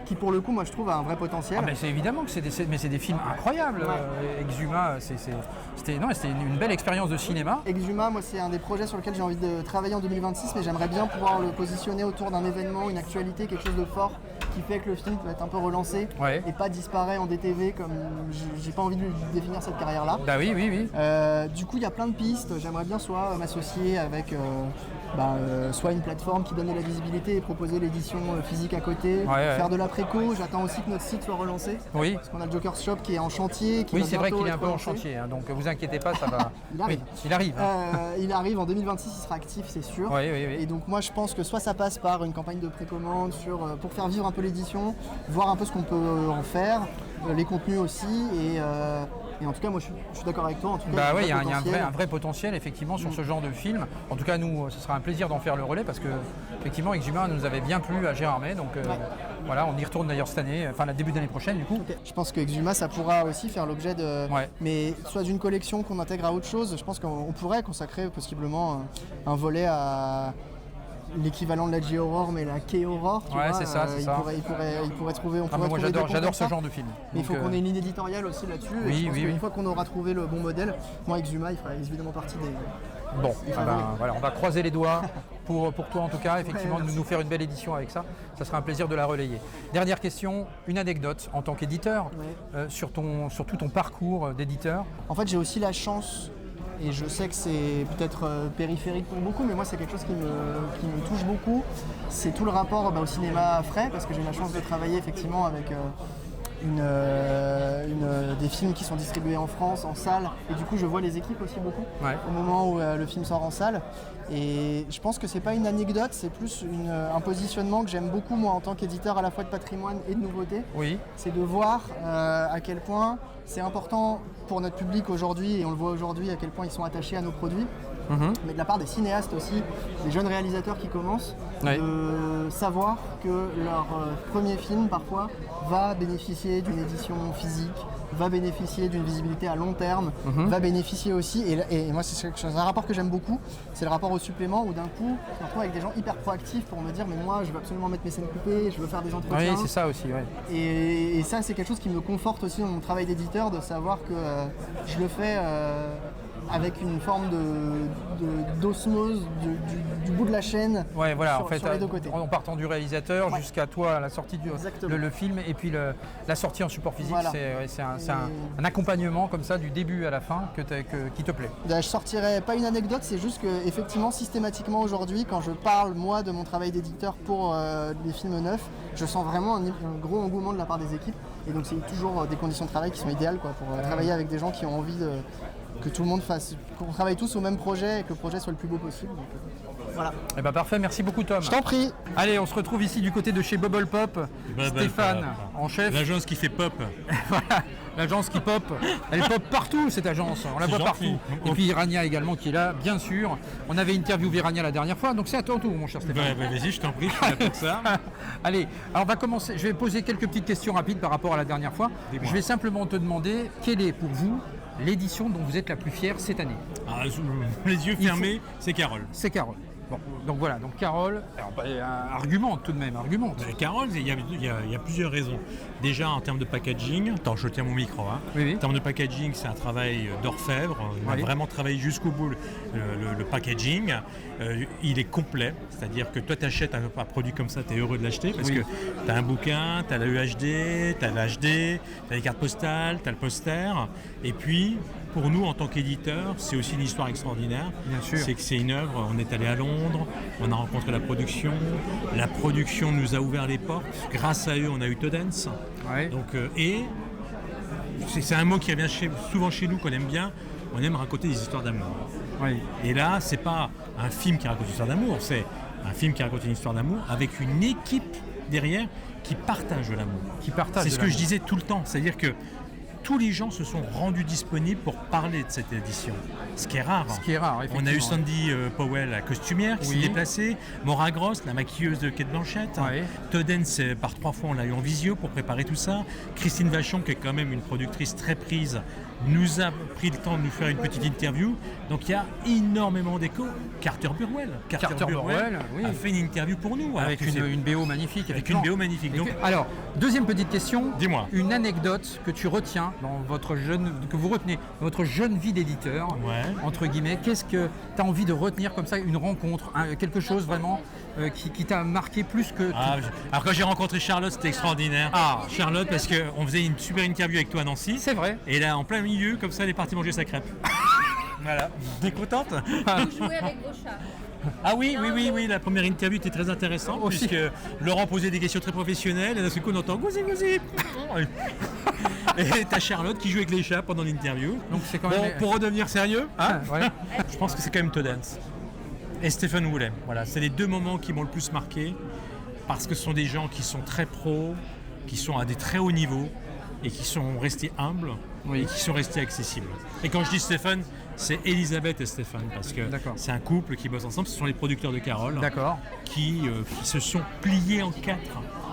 [SPEAKER 5] qui pour le coup moi je trouve a un vrai potentiel.
[SPEAKER 1] Mais c'est évidemment que c'est des films incroyables. Exhuma, c'était une belle expérience de cinéma.
[SPEAKER 5] Exhuma, moi c'est un des projets sur lequel j'ai envie de travailler en 2026, mais j'aimerais bien pouvoir le positionner autour d'un événement, une actualité, quelque chose de fort qui fait que le film va être un peu relancé et pas disparaît en DTV, comme j'ai pas envie de définir cette carrière-là.
[SPEAKER 1] Bah oui.
[SPEAKER 5] Du coup il y a plein de pistes, j'aimerais bien soit m'associer avec soit une plateforme qui donne de la visibilité et proposer l'édition physique à côté, faire de la préco. J'attends aussi que notre site soit relancé. Oui. Parce qu'on a le Joker Shop qui est en chantier.
[SPEAKER 1] Oui, c'est vrai qu'il est un peu en chantier, donc vous inquiétez pas, ça va.
[SPEAKER 5] Il arrive.
[SPEAKER 1] Oui, il arrive.
[SPEAKER 5] Il arrive en 2026, il sera actif, c'est sûr.
[SPEAKER 1] Oui.
[SPEAKER 5] Et donc moi je pense que soit ça passe par une campagne de précommande pour faire vivre un peu l'édition, voir un peu ce qu'on peut en faire, les contenus aussi, et en tout cas, moi, je suis d'accord avec toi. En tout cas,
[SPEAKER 1] il y a un vrai potentiel, effectivement, sur ce genre de film. En tout cas, nous, ce sera un plaisir d'en faire le relais, parce que, effectivement, Exhuma nous avait bien plu à Gérardmer. Donc, voilà, on y retourne d'ailleurs cette année, enfin, le début d'année prochaine, du coup.
[SPEAKER 5] Okay. Je pense que Exhuma, ça pourra aussi faire l'objet de... Mais soit d'une collection qu'on intègre à autre chose. Je pense qu'on pourrait consacrer, possiblement, un volet à... l'équivalent de la J-Horror, mais la K-Horror, tu vois,
[SPEAKER 1] c'est ça.
[SPEAKER 5] Il pourrait trouver...
[SPEAKER 1] moi j'adore ce genre de film.
[SPEAKER 5] Mais il faut qu'on ait une ligne éditoriale aussi là-dessus.
[SPEAKER 1] Oui.
[SPEAKER 5] Une fois qu'on aura trouvé le bon modèle, moi Exhuma, il fera évidemment partie des...
[SPEAKER 1] Bon, voilà, on va croiser les doigts pour toi en tout cas, effectivement, de nous faire une belle édition avec ça. Ça sera un plaisir de la relayer. Dernière question, une anecdote en tant qu'éditeur, sur tout ton parcours d'éditeur.
[SPEAKER 5] En fait, j'ai aussi la chance... Et je sais que c'est peut-être périphérique pour beaucoup, mais moi c'est quelque chose qui me touche beaucoup. C'est tout le rapport au cinéma frais, parce que j'ai la chance de travailler effectivement avec des films qui sont distribués en France, en salle. Et du coup je vois les équipes aussi beaucoup au moment où le film sort en salle. Et je pense que c'est pas une anecdote, c'est plus un positionnement que j'aime beaucoup moi en tant qu'éditeur à la fois de patrimoine et de nouveauté. Oui. C'est de voir à quel point c'est important pour notre public aujourd'hui, et on le voit aujourd'hui à quel point ils sont attachés à nos produits. Mais de la part des cinéastes aussi, des jeunes réalisateurs qui commencent, de savoir que leur premier film parfois va bénéficier d'une édition physique, va bénéficier d'une visibilité à long terme, va bénéficier aussi, et moi c'est un rapport que j'aime beaucoup, c'est le rapport au supplément où d'un coup je me retrouve avec des gens hyper proactifs pour me dire mais moi je veux absolument mettre mes scènes coupées, je veux faire des entretiens.
[SPEAKER 1] Oui, c'est ça aussi,
[SPEAKER 5] et ça c'est quelque chose qui me conforte aussi dans mon travail d'éditeur, de savoir que je le fais avec une forme d'osmose du bout de la chaîne sur les deux côtés.
[SPEAKER 1] En partant du réalisateur jusqu'à toi, la sortie le film, et puis la sortie en support physique, c'est un accompagnement comme ça du début à la fin qui te plaît.
[SPEAKER 5] Je sortirai pas une anecdote, c'est juste que effectivement systématiquement aujourd'hui, quand je parle moi de mon travail d'éditeur pour des films neufs, je sens vraiment un gros engouement de la part des équipes, et donc c'est toujours des conditions de travail qui sont idéales pour travailler avec des gens qui ont envie que tout le monde qu'on travaille tous au même projet et que le projet soit le plus beau possible. Donc, voilà.
[SPEAKER 1] Eh ben parfait, merci beaucoup Tom.
[SPEAKER 5] Je t'en prie.
[SPEAKER 1] Allez, on se retrouve ici du côté de chez Bubble Pop. Stéphane en chef.
[SPEAKER 3] L'agence qui fait pop.
[SPEAKER 1] Voilà, l'agence qui pop. Elle pop partout cette agence, on la voit partout. Et puis Rania également qui est là, bien sûr. On avait interviewé Rania la dernière fois, donc c'est à ton tour mon cher Stéphane.
[SPEAKER 3] Vas-y, je t'en prie, je suis là pour ça.
[SPEAKER 1] Allez, alors on va commencer. Je vais poser quelques petites questions rapides par rapport à la dernière fois.
[SPEAKER 3] Dis-moi.
[SPEAKER 1] Je vais simplement te demander quelle est pour vous l'édition dont vous êtes la plus fière cette année.
[SPEAKER 3] Les yeux fermés, c'est Carole.
[SPEAKER 1] C'est Carole. Bon, donc voilà, donc Carole, argumente tout de même, argumente.
[SPEAKER 3] Carole, il y a plusieurs raisons. Déjà en termes de packaging, attends, je tiens mon micro. En termes de packaging, c'est un travail d'orfèvre. On a vraiment travaillé jusqu'au bout le packaging. Il est complet, c'est-à-dire que toi tu achètes un produit comme ça, tu es heureux de l'acheter parce que tu as un bouquin, tu as le UHD, tu as l'HD, tu as les cartes postales, tu as le poster. Et puis, pour nous, en tant qu'éditeur, c'est aussi une histoire extraordinaire.
[SPEAKER 1] Bien sûr.
[SPEAKER 3] C'est que c'est une œuvre, on est allé à Londres, on a rencontré la production nous a ouvert les portes. Grâce à eux, on a eu Todens. Donc, et c'est un mot qui revient souvent chez nous, qu'on aime bien, on aime raconter des histoires d'amour. Et là, c'est pas un film qui raconte une histoire d'amour, c'est un film qui raconte une histoire d'amour avec une équipe derrière qui partage l'amour. C'est ce que je disais tout le temps, c'est-à-dire que tous les gens se sont rendus disponibles pour parler de cette édition. Ce qui est rare. On a eu Sandy Powell, la costumière, qui s'est déplacée. Maura Gross, la maquilleuse de Kate Blanchett. Todens, par 3 fois, on l'a eu en visio pour préparer tout ça. Christine Vachon, qui est quand même une productrice très prise, nous a pris le temps de nous faire une petite interview. Donc il y a énormément d'échos. Carter Burwell a fait une interview pour nous.
[SPEAKER 1] Avec une BO magnifique.
[SPEAKER 3] Donc,
[SPEAKER 1] alors, deuxième petite question.
[SPEAKER 3] Dis-moi.
[SPEAKER 1] Une anecdote que tu retiens que vous retenez dans votre jeune vie d'éditeur, entre guillemets, qu'est-ce que tu as envie de retenir comme ça, une rencontre, quelque chose vraiment qui t'a marqué plus que...
[SPEAKER 3] Alors quand j'ai rencontré Charlotte, c'était extraordinaire. Charlotte, parce qu'on faisait une super interview avec toi à Nancy.
[SPEAKER 1] C'est vrai.
[SPEAKER 3] Et là, en plein milieu, comme ça, elle est partie manger sa crêpe. Voilà. T'es contente?
[SPEAKER 16] Vous jouez avec vos chats.
[SPEAKER 3] Ah oui, la première interview était très intéressante puisque Laurent posait des questions très professionnelles et d'un seul coup on entend gousi. Et t'as Charlotte qui joue avec les chats pendant l'interview.
[SPEAKER 1] Donc c'est quand même...
[SPEAKER 3] pour redevenir sérieux, je pense que c'est quand même Todens et Stephen Willem. Voilà, c'est les deux moments qui m'ont le plus marqué parce que ce sont des gens qui sont très pros, qui sont à des très hauts niveaux et qui sont restés humbles et qui sont restés accessibles. Et quand je dis Stephen, c'est Elisabeth et Stéphane, parce que c'est un couple qui bosse ensemble, ce sont les producteurs de Carole, qui se sont pliés en 4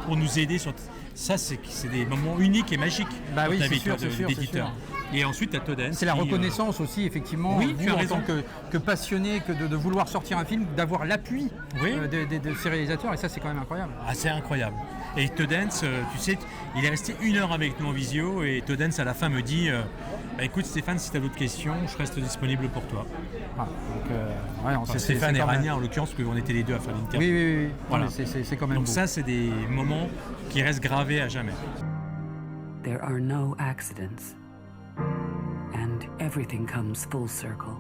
[SPEAKER 3] pour nous aider sur... Ça, c'est des moments uniques et magiques
[SPEAKER 1] dans ta vie d'éditeur.
[SPEAKER 3] Et ensuite, à Todens.
[SPEAKER 1] C'est la reconnaissance aussi, effectivement, vous, en tant que passionné, de vouloir sortir un film, d'avoir l'appui de ces réalisateurs, et ça, c'est quand même incroyable.
[SPEAKER 3] C'est incroyable. Et Todens, tu sais, il est resté 1 heure avec nous en visio, et Todens, à la fin, me dit écoute, Stéphane, si tu as d'autres questions, je reste disponible pour toi. Stéphane et Rania, en l'occurrence, parce qu'on était les deux à faire l'interview.
[SPEAKER 1] Oui. Voilà. C'est quand même
[SPEAKER 3] Donc
[SPEAKER 1] beau.
[SPEAKER 3] Ça, c'est des moments qui restent gravés à jamais.
[SPEAKER 22] There are no accidents. And everything comes full circle.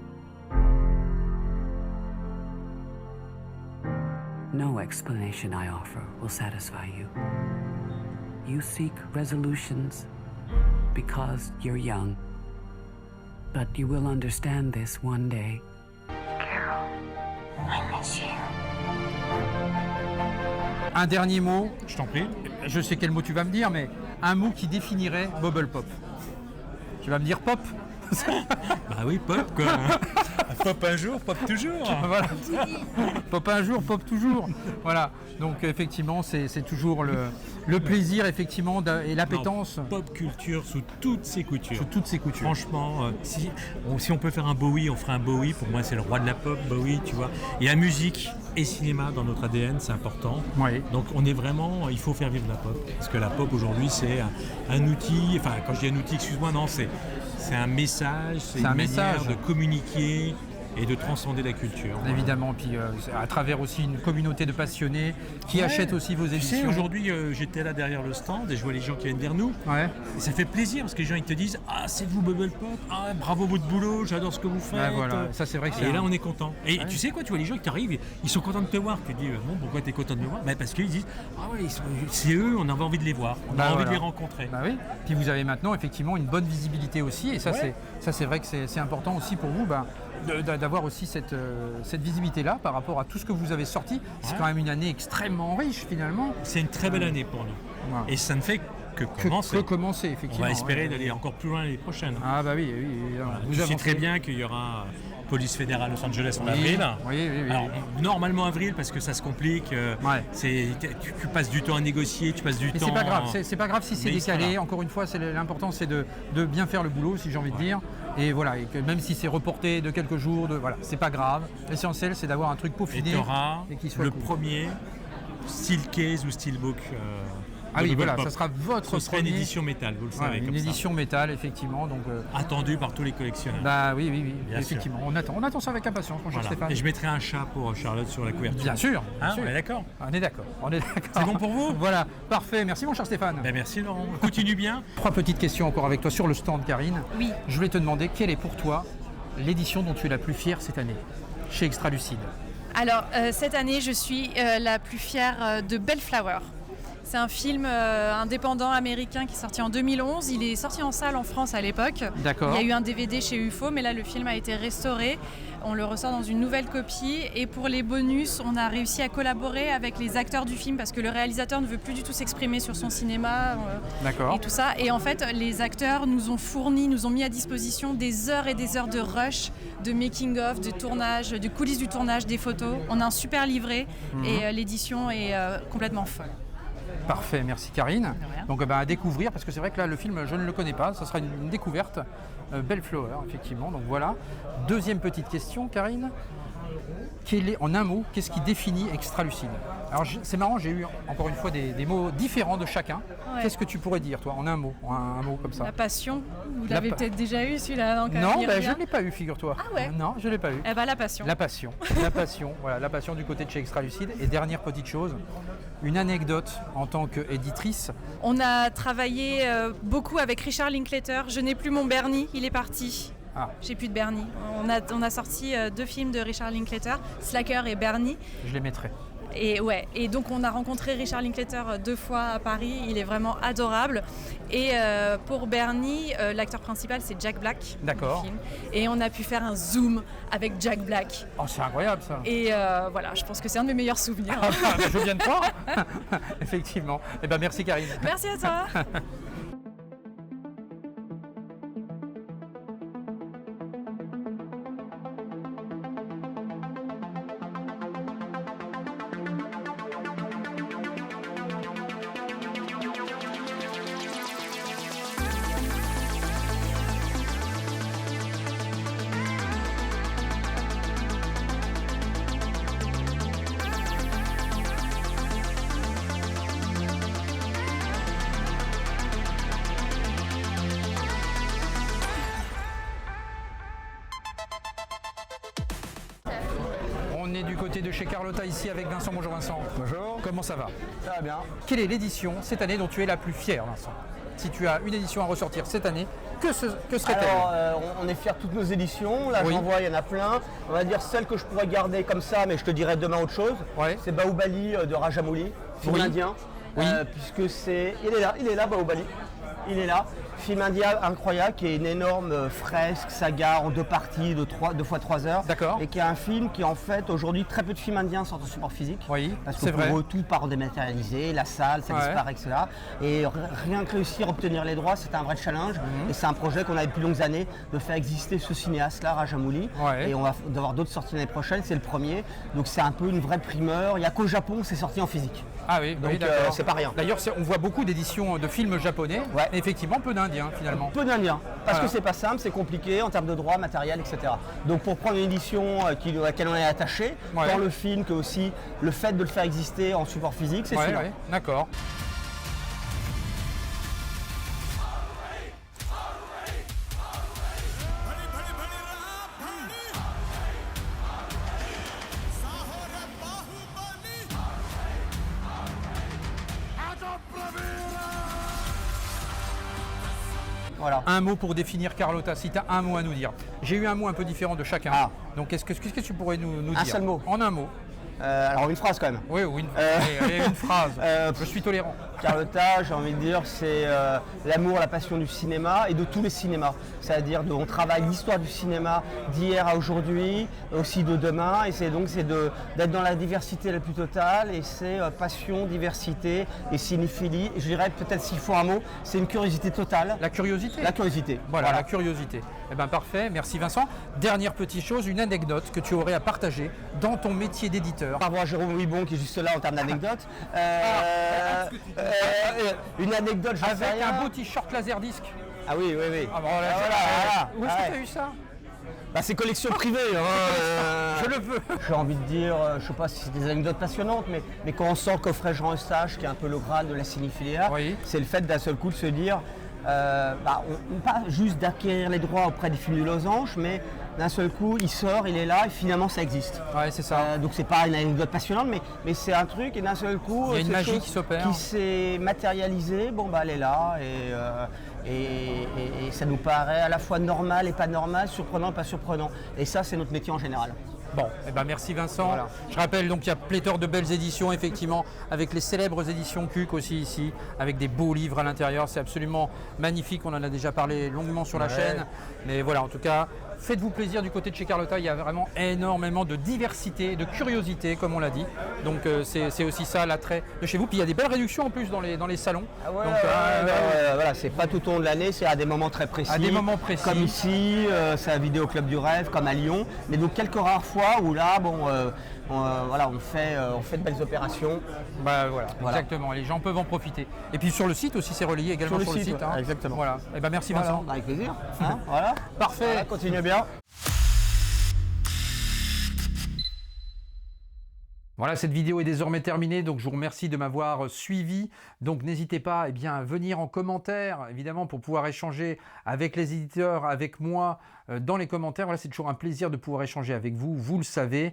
[SPEAKER 22] No explanation I offer will satisfy you. You seek resolutions because you're young. But you will understand this one day.
[SPEAKER 18] Carol, I miss you.
[SPEAKER 1] Un dernier mot.
[SPEAKER 3] Je t'en prie.
[SPEAKER 1] Je sais quel mot tu vas me dire, mais un mot qui définirait Bubble Pop. Tu vas me dire pop?
[SPEAKER 3] Bah oui, pop quoi. Pop un jour, pop toujours.
[SPEAKER 1] Voilà. Pop un jour, pop toujours. Voilà. Donc effectivement, c'est toujours le plaisir effectivement et l'appétence.
[SPEAKER 3] Pop culture sous toutes ses coutures.
[SPEAKER 1] Sous toutes ses coutures.
[SPEAKER 3] Franchement, si on peut faire un Bowie, on fera un Bowie. Pour moi, c'est le roi de la pop, Bowie, tu vois. Et la musique et cinéma dans notre ADN, c'est important.
[SPEAKER 1] Oui.
[SPEAKER 3] Donc on est vraiment, il faut faire vivre la pop. Parce que la pop aujourd'hui, c'est un outil. Enfin, quand je dis un outil, excuse-moi, non, C'est un message, c'est une manière de communiquer et de transcender la culture.
[SPEAKER 1] Évidemment, puis à travers aussi une communauté de passionnés qui achètent aussi vos éditions.
[SPEAKER 3] Tu sais, aujourd'hui, j'étais là derrière le stand et je vois les gens qui viennent vers nous. Et ça fait plaisir parce que les gens ils te disent « Ah, c'est vous Bubble Pop, ah, bravo votre boulot, j'adore ce que vous faites. »
[SPEAKER 1] Voilà. Ça, c'est vrai que
[SPEAKER 3] et là, on est content. Et tu sais quoi, tu vois les gens qui t'arrivent, ils sont contents de te voir. Tu te dis « Bon, pourquoi tu es content de me voir ?» Parce qu'ils disent « Ah ouais, c'est eux, on avait envie de les voir, on a envie de les rencontrer. »
[SPEAKER 1] Oui. Puis vous avez maintenant effectivement une bonne visibilité aussi et ça, c'est vrai que c'est important aussi pour vous. D'avoir aussi cette visibilité-là par rapport à tout ce que vous avez sorti. C'est quand même une année extrêmement riche finalement.
[SPEAKER 3] C'est une très belle année pour nous. Voilà. Et ça ne fait que commencer.
[SPEAKER 1] Effectivement.
[SPEAKER 3] On va espérer d'aller encore plus loin l'année prochaine.
[SPEAKER 1] Ah bah oui.
[SPEAKER 3] Voilà. Vous savez très bien qu'il y aura police fédérale Los Angeles en avril.
[SPEAKER 1] Oui.
[SPEAKER 3] Alors, normalement avril parce que ça se complique. Tu passes du temps à négocier, tu passes du temps.
[SPEAKER 1] C'est pas grave si c'est décalé. Encore une fois, l'important c'est de bien faire le boulot, si j'ai envie de dire. Et voilà, et que même si c'est reporté de quelques jours, c'est pas grave. L'essentiel c'est d'avoir un truc peaufiné
[SPEAKER 3] et qui soit le premier steel case ou steelbook.
[SPEAKER 1] Ça sera votre
[SPEAKER 3] une édition métal, vous le savez.
[SPEAKER 1] Une édition métal, effectivement. Donc,
[SPEAKER 3] attendue par tous les collectionneurs.
[SPEAKER 1] Oui, effectivement. On attend ça avec impatience, mon cher Stéphane.
[SPEAKER 3] Et je mettrai un chat pour Charlotte sur la couverture.
[SPEAKER 1] Bien sûr.
[SPEAKER 3] On est d'accord.
[SPEAKER 1] On est d'accord.
[SPEAKER 3] C'est bon pour vous?
[SPEAKER 1] Voilà, parfait. Merci, mon cher Stéphane.
[SPEAKER 3] Merci, Laurent. Continue bien.
[SPEAKER 1] 3 petites questions encore avec toi sur le stand, Karine.
[SPEAKER 6] Oui.
[SPEAKER 1] Je voulais te demander quelle est pour toi l'édition dont tu es la plus fière cette année chez Extra Lucide.
[SPEAKER 6] Alors, cette année, je suis la plus fière de Bellflower. C'est un film indépendant américain qui est sorti en 2011. Il est sorti en salle en France à l'époque.
[SPEAKER 1] D'accord.
[SPEAKER 6] Il y a eu un DVD chez UFO, mais là le film a été restauré. On le ressort dans une nouvelle copie. Et pour les bonus, on a réussi à collaborer avec les acteurs du film parce que le réalisateur ne veut plus du tout s'exprimer sur son cinéma et tout ça. Et en fait, les acteurs nous ont mis à disposition des heures et des heures de rush, de making-of, de tournage, de coulisses du tournage, des photos. On a un super livret et l'édition est complètement folle.
[SPEAKER 1] Parfait, merci Karine. Donc à découvrir, parce que c'est vrai que là le film je ne le connais pas, ça sera une découverte. Bellflower, effectivement, donc voilà. Deuxième petite question, Karine. En un mot, qu'est-ce qui définit Extra Lucide? Alors c'est marrant, j'ai eu encore une fois des mots différents de chacun. Ouais. Qu'est-ce que tu pourrais dire, toi, en un mot comme ça?
[SPEAKER 6] La passion. Vous l'avez peut-être déjà eu celui-là,
[SPEAKER 1] non? Non, je ne l'ai pas eu, figure-toi.
[SPEAKER 6] Ah ouais?
[SPEAKER 1] Non, je ne l'ai pas eu.
[SPEAKER 6] Eh ben la passion.
[SPEAKER 1] La passion. Voilà, la passion du côté de chez Extra Lucide. Et dernière petite chose, une anecdote en tant qu'éditrice.
[SPEAKER 6] On a travaillé beaucoup avec Richard Linklater. Je n'ai plus mon Bernie, il est parti. J'ai plus de Bernie. On a sorti 2 films de Richard Linklater, Slacker et Bernie.
[SPEAKER 1] Je les mettrai.
[SPEAKER 6] Et donc on a rencontré Richard Linklater 2 fois à Paris, il est vraiment adorable. Et pour Bernie, l'acteur principal c'est Jack Black.
[SPEAKER 1] D'accord.
[SPEAKER 6] Et on a pu faire un zoom avec Jack Black.
[SPEAKER 1] Oh, c'est incroyable ça.
[SPEAKER 6] Et voilà, je pense que c'est un de mes meilleurs souvenirs.
[SPEAKER 1] Je viens de croire. Effectivement. Eh ben merci Karine.
[SPEAKER 6] Merci à toi.
[SPEAKER 1] On est du côté de chez Carlotta ici avec Vincent. Bonjour Vincent.
[SPEAKER 7] Bonjour.
[SPEAKER 1] Comment ça va?
[SPEAKER 7] Ça va bien.
[SPEAKER 1] Quelle est l'édition cette année dont tu es la plus fière, Vincent? Si tu as une édition à ressortir cette année, que serait-elle?
[SPEAKER 7] Alors, on est fiers de toutes nos éditions. Là, j'en vois, il y en a plein. On va dire celle que je pourrais garder comme ça, mais je te dirai demain autre chose. C'est Bahubali de Rajamouli, film indien. Puisque c'est... Il est là, Bahubali. Il est là. Film indien incroyable qui est une énorme fresque, saga en 2 parties de 2 fois 3 heures.
[SPEAKER 1] D'accord.
[SPEAKER 7] Et qui est un film qui en fait aujourd'hui très peu de films indiens sortent en support physique.
[SPEAKER 1] Oui,
[SPEAKER 7] parce que pour eux tout part en dématérialisé, la salle, ça disparaît, etc. Et rien que réussir à obtenir les droits, c'est un vrai challenge. Et c'est un projet qu'on a depuis longues années de faire exister ce cinéaste-là, Rajamouli. Et on va avoir d'autres sorties l'année prochaine, c'est le premier. Donc c'est un peu une vraie primeur. Il n'y a qu'au Japon que c'est sorti en physique.
[SPEAKER 1] Ah oui,
[SPEAKER 7] donc c'est pas rien.
[SPEAKER 1] D'ailleurs, on voit beaucoup d'éditions de films japonais, et effectivement peu d'indiens finalement.
[SPEAKER 7] Peu d'indiens, parce que c'est pas simple, c'est compliqué en termes de droits, matériel, etc. Donc pour prendre une édition à laquelle on est attaché, tant le film que aussi le fait de le faire exister en support physique, c'est celui-là.
[SPEAKER 1] D'accord.
[SPEAKER 7] Voilà.
[SPEAKER 1] Un mot pour définir Carlotta, si tu as un mot à nous dire. J'ai eu un mot un peu différent de chacun. Ah. Donc qu'est-ce que tu pourrais nous dire?
[SPEAKER 7] Un seul mot.
[SPEAKER 1] En un mot.
[SPEAKER 7] Alors une phrase quand même.
[SPEAKER 1] Oui, une phrase. Je suis tolérant.
[SPEAKER 7] Carlotta, j'ai envie de dire, c'est l'amour, la passion du cinéma et de tous les cinémas. C'est-à-dire on travaille l'histoire du cinéma d'hier à aujourd'hui, aussi de demain, et c'est d'être dans la diversité la plus totale, et c'est passion, diversité et cinéphilie. Et je dirais peut-être s'il faut un mot, c'est une curiosité totale.
[SPEAKER 1] La curiosité.
[SPEAKER 7] La curiosité.
[SPEAKER 1] Voilà, la curiosité. Eh bien parfait, merci Vincent. Dernière petite chose, une anecdote que tu aurais à partager dans ton métier d'éditeur.
[SPEAKER 7] Par rapport à Jérôme Ouibon qui est juste là en termes d'anecdote. Une anecdote, je sais
[SPEAKER 1] avec un beau t-shirt Laserdisc.
[SPEAKER 7] Ah oui.
[SPEAKER 1] Ah, bon, voilà. Où est-ce que tu as eu ça?
[SPEAKER 7] C'est collection privée.
[SPEAKER 1] Je le veux.
[SPEAKER 7] J'ai envie de dire, je sais pas si c'est des anecdotes passionnantes, mais quand on sort Coffret Jean Eustache, qui est un peu le Graal de la cinéphilie, c'est le fait d'un seul coup de se dire, pas juste d'acquérir les droits auprès des films du Losange, mais d'un seul coup, il sort, il est là, et finalement, ça existe.
[SPEAKER 1] Ouais, c'est ça.
[SPEAKER 7] Donc c'est pas une anecdote passionnante, mais c'est un truc, et d'un seul coup,
[SPEAKER 1] il y a une magie qui s'opère,
[SPEAKER 7] qui s'est matérialisée. Elle est là, et ça nous paraît à la fois normal et pas normal, surprenant et pas surprenant. Et ça, c'est notre métier en général.
[SPEAKER 1] Bon, merci Vincent. Voilà. Je rappelle donc qu'il y a pléthore de belles éditions, effectivement, avec les célèbres éditions Cuc aussi ici, avec des beaux livres à l'intérieur. C'est absolument magnifique, on en a déjà parlé longuement sur la chaîne. Mais voilà, en tout cas, faites-vous plaisir du côté de chez Carlotta, il y a vraiment énormément de diversité, de curiosité, comme on l'a dit. Donc c'est aussi ça l'attrait de chez vous. Puis il y a des belles réductions en plus dans les salons.
[SPEAKER 7] Voilà, c'est pas tout au long de l'année, c'est à des moments très précis.
[SPEAKER 1] À des moments précis.
[SPEAKER 7] Comme ici, c'est à Vidéo Club du Rêve, comme à Lyon. Mais donc quelques rares fois où là, on fait de belles opérations.
[SPEAKER 1] Voilà, exactement. Les gens peuvent en profiter. Et puis sur le site aussi, c'est relayé également sur le site.
[SPEAKER 7] Ouais, exactement.
[SPEAKER 1] Voilà. Merci Vincent.
[SPEAKER 7] Avec plaisir. Voilà.
[SPEAKER 1] Parfait.
[SPEAKER 7] Voilà, continuez bien.
[SPEAKER 1] Voilà, cette vidéo est désormais terminée, donc je vous remercie de m'avoir suivi. Donc n'hésitez pas à venir en commentaire, évidemment, pour pouvoir échanger avec les éditeurs, avec moi, dans les commentaires. Voilà, c'est toujours un plaisir de pouvoir échanger avec vous, vous le savez.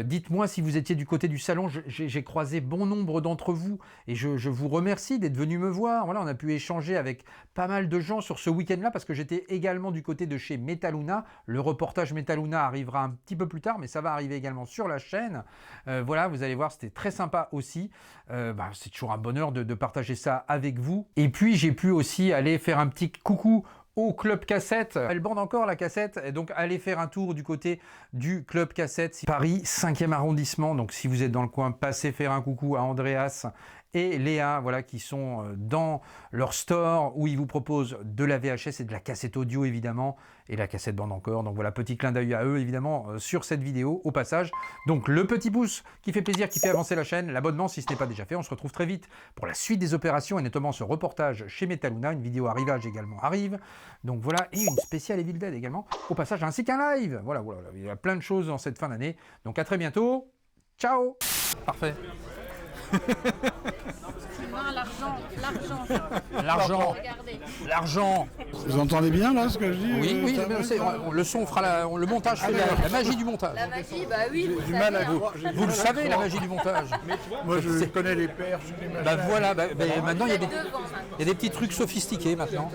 [SPEAKER 1] Dites-moi si vous étiez du côté du salon, j'ai croisé bon nombre d'entre vous, et je vous remercie d'être venus me voir. Voilà, on a pu échanger avec pas mal de gens sur ce week-end-là, parce que j'étais également du côté de chez Metaluna. Le reportage Metaluna arrivera un petit peu plus tard, mais ça va arriver également sur la chaîne. Voilà, vous allez voir, c'était très sympa aussi. C'est toujours un bonheur de partager ça avec vous. Et puis, j'ai pu aussi aller faire un petit coucou au Club Cassette. Elle bande encore la cassette, et donc allez faire un tour du côté du Club Cassette, Paris 5e arrondissement. Donc si vous êtes dans le coin, passez faire un coucou à Andreas et Léa, voilà, qui sont dans leur store où ils vous proposent de la VHS et de la cassette audio évidemment, et la cassette bande encore. Donc voilà, petit clin d'œil à eux évidemment sur cette vidéo au passage. Donc le petit pouce qui fait plaisir, qui fait avancer la chaîne, l'abonnement si ce n'est pas déjà fait. On se retrouve très vite pour la suite des opérations, et notamment ce reportage chez Metaluna. Une vidéo arrivage également arrive. Donc voilà, et une spéciale Evil Dead également au passage, ainsi qu'un live. Voilà, il y a plein de choses dans cette fin d'année. Donc à très bientôt. Ciao. Parfait. L'argent.
[SPEAKER 8] Vous entendez bien là ce que je dis?
[SPEAKER 1] Oui, le son fera le montage, fait la magie du montage.
[SPEAKER 11] La magie, oui.
[SPEAKER 8] Du mal à
[SPEAKER 1] vous le savez, la magie du montage.
[SPEAKER 8] Moi je connais les perches, les machins.
[SPEAKER 1] Voilà, maintenant il y a des petits trucs sophistiqués maintenant.